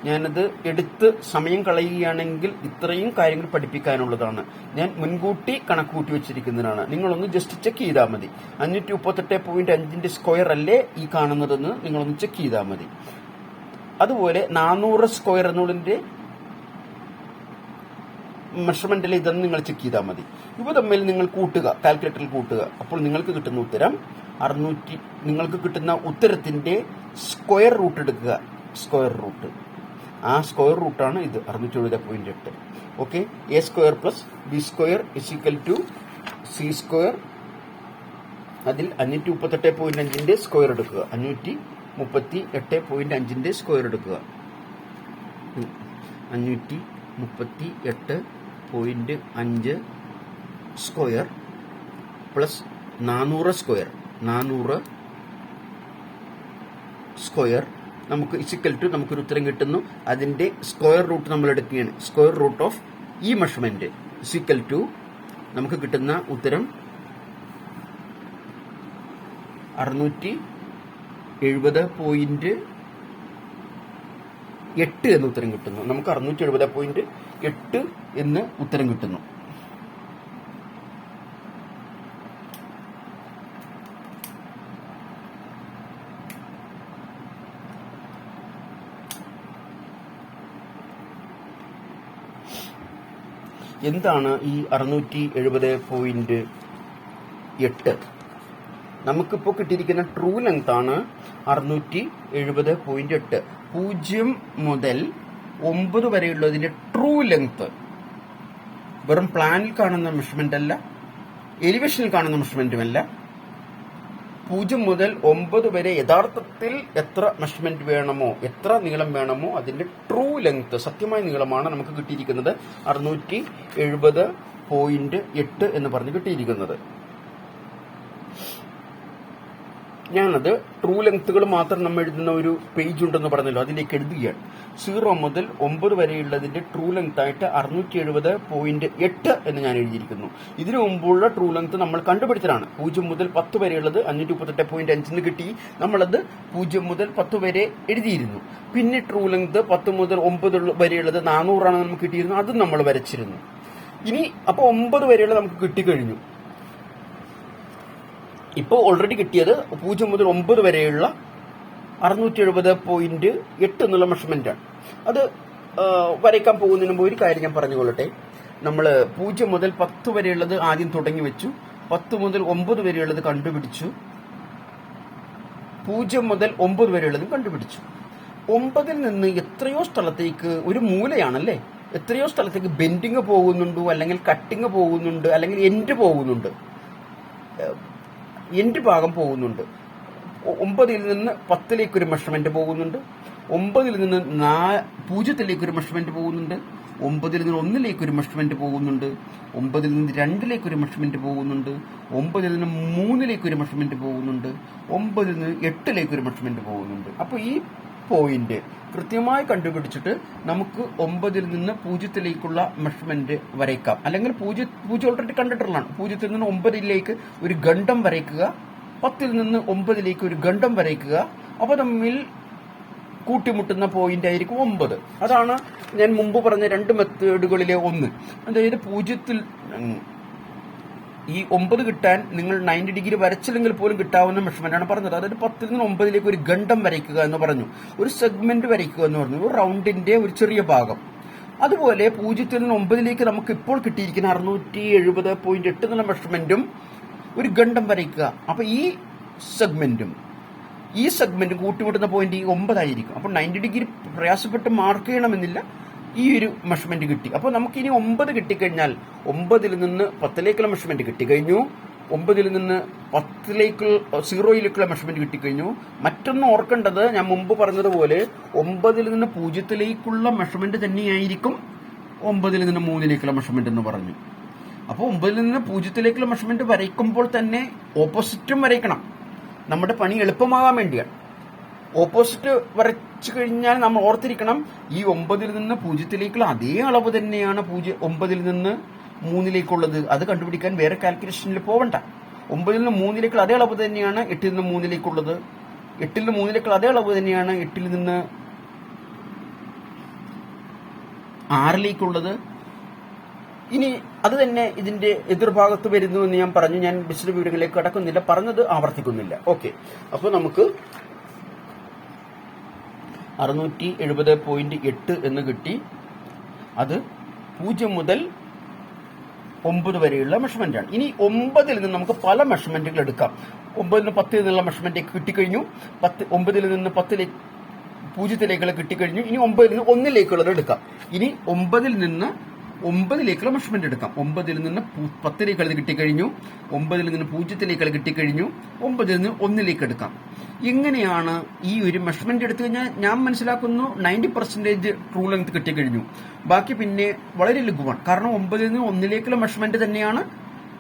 ഞാനത് എടുത്ത് സമയം കളയുകയാണെങ്കിൽ ഇത്രയും കാര്യങ്ങൾ പഠിപ്പിക്കാനുള്ളതാണ്. ഞാൻ മുൻകൂട്ടി കണക്ക് കൂട്ടി വെച്ചിരിക്കുന്നതാണ്. നിങ്ങളൊന്ന് ജസ്റ്റ് ചെക്ക് ചെയ്താൽ മതി. 538.5 സ്ക്വയർ അല്ലേ ഈ കാണുന്നതെന്ന് നിങ്ങളൊന്ന് ചെക്ക് ചെയ്താൽ മതി. അതുപോലെ 400 സ്ക്വയർ എന്നുള്ളതിന്റെ മെഷർമെന്റിൽ ഇതെന്ന് നിങ്ങൾ ചെക്ക് ചെയ്താൽ മതി. ഇവ തമ്മിൽ നിങ്ങൾ കൂട്ടുക, കാൽക്കുലേറ്ററിൽ കൂട്ടുക. അപ്പോൾ നിങ്ങൾക്ക് കിട്ടുന്ന ഉത്തരം 600. നിങ്ങൾക്ക് കിട്ടുന്ന ഉത്തരത്തിന്റെ സ്ക്വയർ റൂട്ട് എടുക്കുക. സ്ക്വയർ റൂട്ട്, ആ സ്ക്വയർ റൂട്ടാണ് ഇത് 670.8. Okay, A square plus B square is equal to C square. അതിൽ 538.5 സ്ക്വയർ എടുക്കുക. 538.5 സ്ക്വയർ എടുക്കുക. 538.5 സ്ക്വയർ പ്ലസ് 400 സ്ക്വയർ. 400 സ്ക്വയർ നമുക്ക് ഇസിക്കൽ ടു നമുക്കൊരു ഉത്തരം കിട്ടുന്നു. അതിന്റെ സ്ക്വയർ റൂട്ട് നമ്മൾ എടുക്കുകയാണ്. സ്ക്വയർ റൂട്ട് ഓഫ് ഈ മെഷർമെന്റ് ഇസിക്കൽ ടു നമുക്ക് കിട്ടുന്ന ഉത്തരം 670.8 എന്ന് ഉത്തരം കിട്ടുന്നു. നമുക്ക് 670.8 എന്ന് ഉത്തരം കിട്ടുന്നു. എന്താണ് ഈ 670.8? നമുക്കിപ്പോൾ കിട്ടിയിരിക്കുന്ന ട്രൂ ലെങ്ത് ആണ് 670.8. 0 മുതൽ 9 വരെയുള്ളതിന്റെ ട്രൂ ലെങ്ത് വെറും പ്ലാനിൽ കാണുന്ന മെഷർമെന്റ് അല്ല, എലിവേഷനിൽ കാണുന്ന മെഷർമെന്റുമല്ല. 0 മുതൽ 9 വരെ യഥാർത്ഥത്തിൽ എത്ര മെഷർമെന്റ് വേണമോ, എത്ര നീളം വേണമോ അതിന്റെ ട്രൂ ലെങ്ത്, സത്യമായ നീളമാണ് നമുക്ക് കിട്ടിയിരിക്കുന്നത് 670.8 എന്ന് പറഞ്ഞ് കിട്ടിയിരിക്കുന്നത്. ഞാനത് ട്രൂ ലെങ്ത്തുകൾ മാത്രം നമ്മൾ എഴുതുന്ന ഒരു പേജ് ഉണ്ടെന്ന് പറഞ്ഞല്ലോ, അതിലേക്ക് എഴുതുകയാണ്. 0 മുതൽ 9 വരെയുള്ളതിന്റെ ട്രൂ ലെങ്ത് ആയിട്ട് 670.8 എന്ന് ഞാൻ എഴുതിയിരിക്കുന്നു. ഇതിനു മുമ്പുള്ള ട്രൂ ലെങ്ത് നമ്മൾ കണ്ടുപിടിച്ചതാണ്. 0 മുതൽ 10 വരെയുള്ളത് 538.5 കിട്ടി. നമ്മളത് 0 മുതൽ 10 വരെ എഴുതിയിരുന്നു. പിന്നെ ട്രൂ ലെങ്ത് 10 മുതൽ 9 വരെയുള്ളത് 400 ആണ് നമുക്ക് കിട്ടിയിരുന്നു. അതും നമ്മൾ വരച്ചിരുന്നു. ഇനി അപ്പോൾ 9 വരെയുള്ളത് നമുക്ക് കിട്ടിക്കഴിഞ്ഞു. ഇപ്പോൾ ഓൾറെഡി കിട്ടിയത് 0 മുതൽ 9 വരെയുള്ള 670.8 എന്നുള്ള മെഷർമെന്റാണ്. അത് വരയ്ക്കാൻ പോകുന്നതിന് മുമ്പ് ഒരു കാര്യം ഞാൻ പറഞ്ഞുകൊള്ളട്ടെ. നമ്മൾ 0 മുതൽ 10 വരെയുള്ളത് ആദ്യം തുടങ്ങി വെച്ചു. 10 മുതൽ 9 വരെയുള്ളത് കണ്ടുപിടിച്ചു. 0 മുതൽ 9 വരെയുള്ളതും കണ്ടുപിടിച്ചു. 9ൽ നിന്ന് എത്രയോ സ്ഥലത്തേക്ക്, ഒരു മൂലയാണല്ലേ, എത്രയോ സ്ഥലത്തേക്ക് ബെൻഡിങ് പോകുന്നുണ്ട്, അല്ലെങ്കിൽ കട്ടിങ് പോകുന്നുണ്ട്, അല്ലെങ്കിൽ എൻഡ് പോകുന്നുണ്ട്, എൻഡ് ഭാഗം പോകുന്നുണ്ട്. 9ൽ നിന്ന് 10ലേക്ക് ഒരു മെഷർമെന്റ് പോകുന്നുണ്ട്. 9ൽ നിന്ന് 0ലേക്ക് ഒരു മെഷർമെന്റ് പോകുന്നുണ്ട്. 9ൽ നിന്ന് 1ലേക്ക് ഒരു മെഷർമെന്റ് പോകുന്നുണ്ട്. 9ൽ നിന്ന് 2ലേക്ക് ഒരു മെഷർമെന്റ് പോകുന്നുണ്ട്. 9ൽ നിന്ന് 3ലേക്ക് ഒരു മെഷർമെന്റ് പോകുന്നുണ്ട്. 9ൽ നിന്ന് 8ലേക്ക് ഒരു മെഷർമെന്റ് പോകുന്നുണ്ട്. അപ്പോൾ ഈ പോയിന്റ് കൃത്യമായി കണ്ടുപിടിച്ചിട്ട് നമുക്ക് 9ൽ നിന്ന് 0ലേക്കുള്ള മെഷർമെന്റ് വരയ്ക്കാം. അല്ലെങ്കിൽ 0 ഓൾറെഡി കണ്ടിട്ടുള്ളതാണ്. 0ൽ നിന്ന് 9ലേക്ക് ഒരു ഗണ്ഡം വരയ്ക്കുക. 10ൽ നിന്ന് 9ലേക്ക് ഒരു ഗണ്ഡം വരയ്ക്കുക. അപ്പോൾ തമ്മിൽ കൂട്ടിമുട്ടുന്ന പോയിന്റ് ആയിരിക്കും 9. അതാണ് ഞാൻ മുമ്പ് പറഞ്ഞ 2 മെത്തേഡുകളിലെ ഒന്ന്. അതായത് 0ൽ ഈ 9 കിട്ടാൻ നിങ്ങൾ 90 ഡിഗ്രി വരച്ചില്ലെങ്കിൽ പോലും കിട്ടാവുന്ന മെഷർമെന്റ് ആണ് പറഞ്ഞത്. അതായത് 10ൽ നിന്ന് 9ലേക്ക് ഒരു ഗണ്ഡം വരയ്ക്കുക എന്ന് പറഞ്ഞു, ഒരു സെഗ്മെന്റ് വരയ്ക്കുക എന്ന് പറഞ്ഞു, ഒരു റൗണ്ടിന്റെ ഒരു ചെറിയ ഭാഗം. അതുപോലെ 0ൽ നിന്ന് 9ലേക്ക് നമുക്ക് ഇപ്പോൾ കിട്ടിയിരിക്കുന്ന 670.8 എന്നുള്ള മെഷർമെന്റും ഒരു ഗണ്ഡം വരയ്ക്കുക. അപ്പൊ ഈ സെഗ്മെന്റും കൂട്ടിമുട്ടുന്ന പോയിന്റ് ഈ 9 ആയിരിക്കും. അപ്പോൾ 90 ഡിഗ്രി പ്രയാസപ്പെട്ട് മാർക്ക് ചെയ്യണമെന്നില്ല, ഈ ഒരു മെഷർമെന്റ് കിട്ടി. അപ്പോൾ നമുക്കിനി 9 കിട്ടിക്കഴിഞ്ഞാൽ 9ൽ നിന്ന് 10ലേക്കുള്ള മെഷർമെന്റ് കിട്ടിക്കഴിഞ്ഞു. 9ൽ നിന്ന് 0യിലേക്കുള്ള മെഷർമെന്റ് കിട്ടിക്കഴിഞ്ഞു. മറ്റൊന്ന് ഓർക്കേണ്ടത്, ഞാൻ മുമ്പ് പറഞ്ഞതുപോലെ 9ൽ നിന്ന് 0ലേക്കുള്ള മെഷർമെന്റ് തന്നെയായിരിക്കും 9ൽ നിന്ന് 3ലേക്കുള്ള മെഷർമെന്റ് എന്ന് പറഞ്ഞു. അപ്പോൾ 9 നിന്ന് 0 മെഷർമെന്റ് വരയ്ക്കുമ്പോൾ തന്നെ ഓപ്പോസിറ്റും വരയ്ക്കണം. നമ്മുടെ പണി എളുപ്പമാകാൻ വേണ്ടിയാണ്. ഓപ്പോസിറ്റ് വരച്ചു കഴിഞ്ഞാൽ നമ്മൾ ഓർത്തിരിക്കണം, ഈ 9 നിന്ന് 0 അതേ അളവ് തന്നെയാണ് 9 നിന്ന് 3 അത് കണ്ടുപിടിക്കാൻ വേറെ കാൽക്കുലേഷനിൽ പോവണ്ട. 9 നിന്ന് 3 അതേ അളവ് തന്നെയാണ് 8 നിന്ന് 3 8 നിന്ന് 3 അതേ അളവ് തന്നെയാണ് 8 നിന്ന് 6 ഇനി അത് തന്നെ ഇതിന്റെ എതിർഭാഗത്ത് വരുന്നു എന്ന് ഞാൻ പറഞ്ഞു. ഞാൻ വിശദ വിവരങ്ങളിലേക്ക് കടക്കുന്നില്ല, പറഞ്ഞത് ആവർത്തിക്കുന്നില്ല. ഓക്കെ, അപ്പോൾ നമുക്ക് 670.8 എന്ന് കിട്ടി. അത് 0 മുതൽ 9 വരെയുള്ള മെഷർമെന്റ് ആണ്. ഇനി 9 നിന്ന് നമുക്ക് പല മെഷർമെന്റുകൾ എടുക്കാം. 9 നിന്ന് 10 എന്നുള്ള മെഷർമെന്റ് കിട്ടിക്കഴിഞ്ഞു. 9 നിന്ന് 10 0 കിട്ടിക്കഴിഞ്ഞു. ഇനി 9 നിന്ന് 1 എടുക്കാം. ഇനി 9 നിന്ന് 9 മെഷർമെന്റ് എടുക്കാം. 9 നിന്ന് 10 കിട്ടിക്കഴിഞ്ഞു. 9 നിന്ന് 0 കിട്ടിക്കഴിഞ്ഞു. 9 നിന്ന് 1 എടുക്കാം. ഇങ്ങനെയാണ് ഈ ഒരു മെഷർമെന്റ് എടുത്തു കഴിഞ്ഞാൽ ഞാൻ മനസ്സിലാക്കുന്നു 90% ട്രൂ ലെങ്ത് കിട്ടിക്കഴിഞ്ഞു. ബാക്കി പിന്നെ വളരെ ലഘുവാണ്. കാരണം 9 നിന്ന് 1 മെഷർമെന്റ് തന്നെയാണ്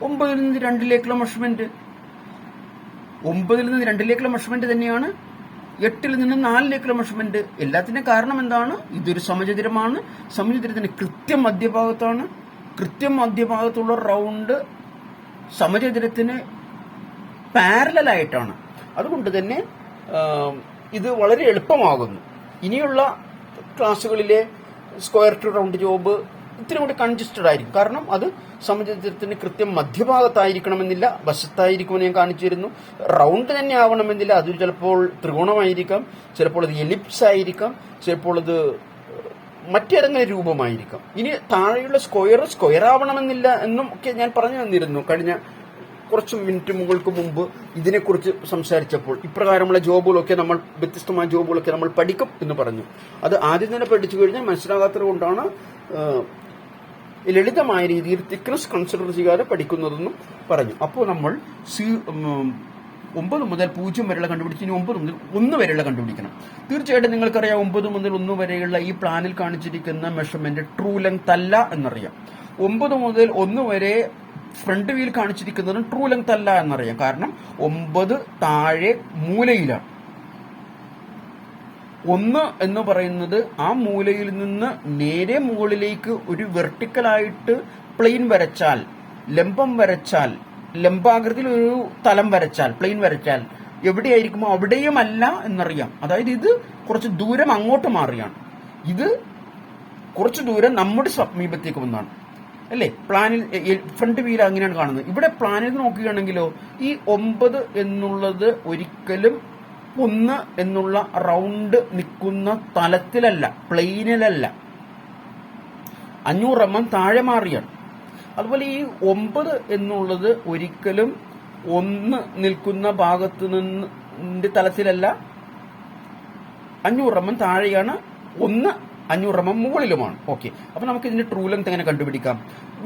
9 നിന്ന് 2 മെഷർമെന്റ്. 9 നിന്ന് 2 മെഷർമെന്റ് തന്നെയാണ് 8 നിന്ന് 4 മെഷർമെന്റ്. എല്ലാത്തിനും കാരണം എന്താണ്? ഇതൊരു സമചതുരമാണ്. സമചതുരത്തിന്റെ കൃത്യം മധ്യഭാഗത്താണ്. കൃത്യം മധ്യഭാഗത്തുള്ള റൗണ്ട് സമചതുരത്തിന് പാരലൽ ആയിട്ടാണ്. അതുകൊണ്ട് തന്നെ ഇത് വളരെ എളുപ്പമാകുന്നു. ഇനിയുള്ള ക്ലാസ്സുകളിലെ സ്ക്വയർ ടു റൗണ്ട് ജോബ് ഇത്തിരി കൂടി കൺജസ്റ്റഡ് ആയിരിക്കും. കാരണം അത് സമചതുരത്തിന് കൃത്യം മധ്യഭാഗത്തായിരിക്കണമെന്നില്ല, വശത്തായിരിക്കുമെന്ന് ഞാൻ കാണിച്ചു തരുന്നു. റൗണ്ട് തന്നെ ആവണമെന്നില്ല. അത് ചിലപ്പോൾ ത്രികോണമായിരിക്കാം, ചിലപ്പോൾ അത് എലിപ്സ് ആയിരിക്കാം, ചിലപ്പോൾ അത് മറ്റേതെങ്കിലും രൂപമായിരിക്കാം. ഇനി താഴെയുള്ള സ്ക്വയർ ആവണമെന്നില്ല എന്നും ഒക്കെ ഞാൻ പറഞ്ഞു തന്നിരുന്നു കഴിഞ്ഞ കുറച്ച് മിനിറ്റുകൾക്ക് മുമ്പ് ഇതിനെക്കുറിച്ച് സംസാരിച്ചപ്പോൾ. ഇപ്രകാരമുള്ള ജോബുകളൊക്കെ നമ്മൾ, വ്യത്യസ്തമായ ജോബുകളൊക്കെ നമ്മൾ പഠിക്കും എന്ന് പറഞ്ഞു. അത് ആദ്യം തന്നെ പഠിച്ചു കഴിഞ്ഞാൽ മനസ്സിലാകാത്തത് കൊണ്ടാണ് ലളിതമായ രീതിയിൽ തിക്നെസ് കൺസിഡർ ചെയ്യാതെ പഠിക്കുന്നതെന്നും പറഞ്ഞു. അപ്പോൾ നമ്മൾ 9 മുതൽ 0 വരെയുള്ള കണ്ടുപിടിച്ച് ഇനി 9 മുതൽ 1 വരെയുള്ള കണ്ടുപിടിക്കണം. തീർച്ചയായിട്ടും നിങ്ങൾക്കറിയാം 9 മുതൽ 1 വരെയുള്ള ഈ പ്ലാനിൽ കാണിച്ചിരിക്കുന്ന മെഷർമെന്റ് ട്രൂ ലെങ്ത് അല്ല എന്നറിയാം. 9 മുതൽ 1 വരെ ഫ്രണ്ട് വ്യൂയിൽ കാണിച്ചിരിക്കുന്നതും ട്രൂ ലെങ്ത് അല്ല എന്നറിയാം. കാരണം 9 താഴെ മൂലയിലാണ്. 1 എന്ന് പറയുന്നത് ആ മൂലയിൽ നിന്ന് നേരെ മുകളിലേക്ക് ഒരു വെർട്ടിക്കലായിട്ട് പ്ലെയിൻ വരച്ചാൽ, ലംബം വരച്ചാൽ, ലംബാകൃതിയിൽ ഒരു തലം വരച്ചാൽ, പ്ലെയിൻ വരച്ചാൽ എവിടെയായിരിക്കുമോ അവിടെയുമല്ല എന്നറിയാം. അതായത് ഇത് കുറച്ച് ദൂരം അങ്ങോട്ട് മാറിയാണ്. ഇത് കുറച്ച് ദൂരം നമ്മുടെ സമീപത്തേക്ക് വന്നാണ്. അല്ലേ? പ്ലാനിൽ ഫ്രണ്ട് വ്യൂയിൽ അങ്ങനെയാണ് കാണുന്നത്. ഇവിടെ പ്ലാനിൽ നോക്കുകയാണെങ്കിലോ ഈ 9 എന്നുള്ളത് ഒരിക്കലും 1 എന്നുള്ള റൗണ്ട് നിൽക്കുന്ന തലത്തിലല്ല, പ്ലെയിനിലല്ല, 500 mm താഴെ മാറിയാണ്. അതുപോലെ ഈ 9 എന്നുള്ളത് ഒരിക്കലും 1 നിൽക്കുന്ന ഭാഗത്ത് നിന്ന് തലത്തിലല്ല, 500 mm താഴെയാണ്, 1 500 mm മുകളിലുമാണ്. ഓക്കെ, അപ്പൊ നമുക്ക് ഇതിന്റെ ട്രൂ ലെങ്ത് എങ്ങനെ കണ്ടുപിടിക്കാം?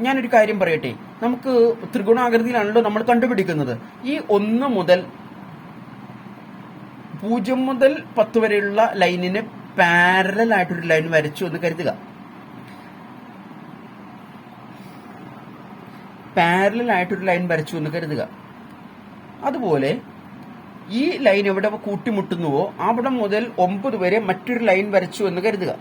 ഞാനൊരു കാര്യം പറയട്ടെ. നമുക്ക് ത്രികോണാകൃതിയിലാണല്ലോ നമ്മൾ കണ്ടുപിടിക്കുന്നത്. ഈ 1 മുതൽ 0 മുതൽ 10 വരെയുള്ള ലൈനിന് പാരലൽ ആയിട്ടൊരു ലൈൻ വരച്ചു എന്ന് കരുതുക. പാരലൽ ആയിട്ടൊരു ലൈൻ വരച്ചു എന്ന് കരുതുക. അതുപോലെ ഈ ലൈൻ എവിടെ കൂട്ടിമുട്ടുന്നുവോ അവിടെ മുതൽ 9 വരെ മറ്റൊരു ലൈൻ വരച്ചു എന്ന് കരുതുക.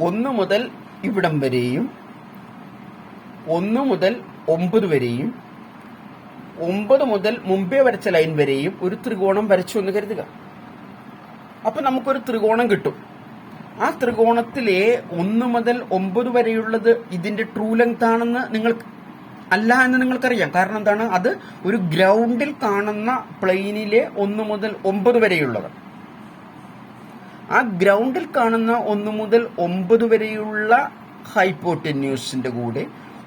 ഒന്ന് മുതൽ ഇവിടം വരെയും 1 മുതൽ 9 വരെയും 9 മുതൽ മുമ്പേ വരച്ച ലൈൻ വരെയും ഒരു ത്രികോണം വരച്ചു എന്ന് കരുതുക. അപ്പൊ നമുക്കൊരു ത്രികോണം കിട്ടും. ആ ത്രികോണത്തിലെ 1 മുതൽ 9 വരെയുള്ളത് ഇതിന്റെ ട്രൂ ലെങ്ത് ആണെന്ന് നിങ്ങൾക്കറിയാം. കാരണം എന്താണ്? അത് ഒരു ഗ്രൗണ്ടിൽ കാണുന്ന പ്ലെയിനിലെ 1 മുതൽ 9 വരെയുള്ളത്. ആ ഗ്രൗണ്ടിൽ കാണുന്ന 1 മുതൽ 9 വരെയുള്ള ഹൈപ്പോടെന്യൂസിന്റെ കൂടെ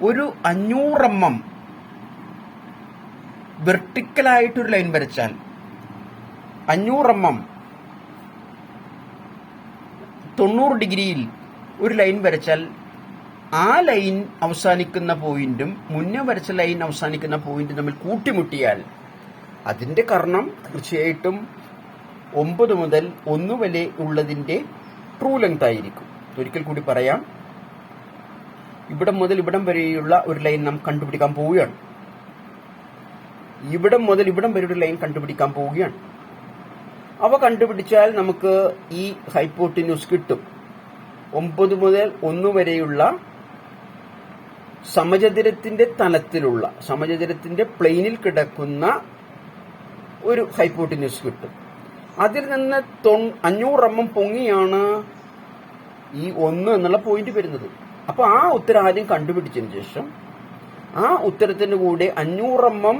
ഒരു 500 mm വെർട്ടിക്കലായിട്ടൊരു ലൈൻ വരച്ചാൽ, 500 mm 90 ഡിഗ്രിയിൽ ഒരു ലൈൻ വരച്ചാൽ, ആ ലൈൻ അവസാനിക്കുന്ന പോയിന്റും മുന്നേ വരച്ച ലൈൻ അവസാനിക്കുന്ന പോയിന്റും തമ്മിൽ കൂട്ടിമുട്ടിയാൽ അതിന്റെ കർണം തീർച്ചയായിട്ടും 9 മുതൽ 1 വരെ ഉള്ളതിന്റെ ട്രൂ ലെങ്ത് ആയിരിക്കും. ഒരിക്കൽ കൂടി പറയാം, ഇവിടം മുതൽ ഇവിടം വരെയുള്ള ഒരു ലൈൻ നാം കണ്ടുപിടിക്കാൻ പോവുകയാണ്. ഇവിടം മുതൽ ഇവിടം വരെ ഒരു ലൈൻ കണ്ടുപിടിക്കാൻ പോവുകയാണ്. അവ കണ്ടുപിടിച്ചാൽ നമുക്ക് ഈ ഹൈപ്പോട്ടിന്യൂസ് കിട്ടും. 9 മുതൽ 1 വരെയുള്ള സമചതുരത്തിന്റെ തലത്തിലുള്ള, സമചതുരത്തിന്റെ പ്ലെയിനിൽ കിടക്കുന്ന ഒരു ഹൈപ്പോട്ടിന്യൂസ് കിട്ടും. അതിൽ നിന്ന് 500 mm പൊങ്ങിയാണ് ഈ 1 എന്നുള്ള പോയിന്റ് വരുന്നത്. അപ്പൊ ആ ഉത്തരം ആദ്യം കണ്ടുപിടിച്ചതിന് ശേഷം ആ ഉത്തരത്തിന് കൂടെ 500 mm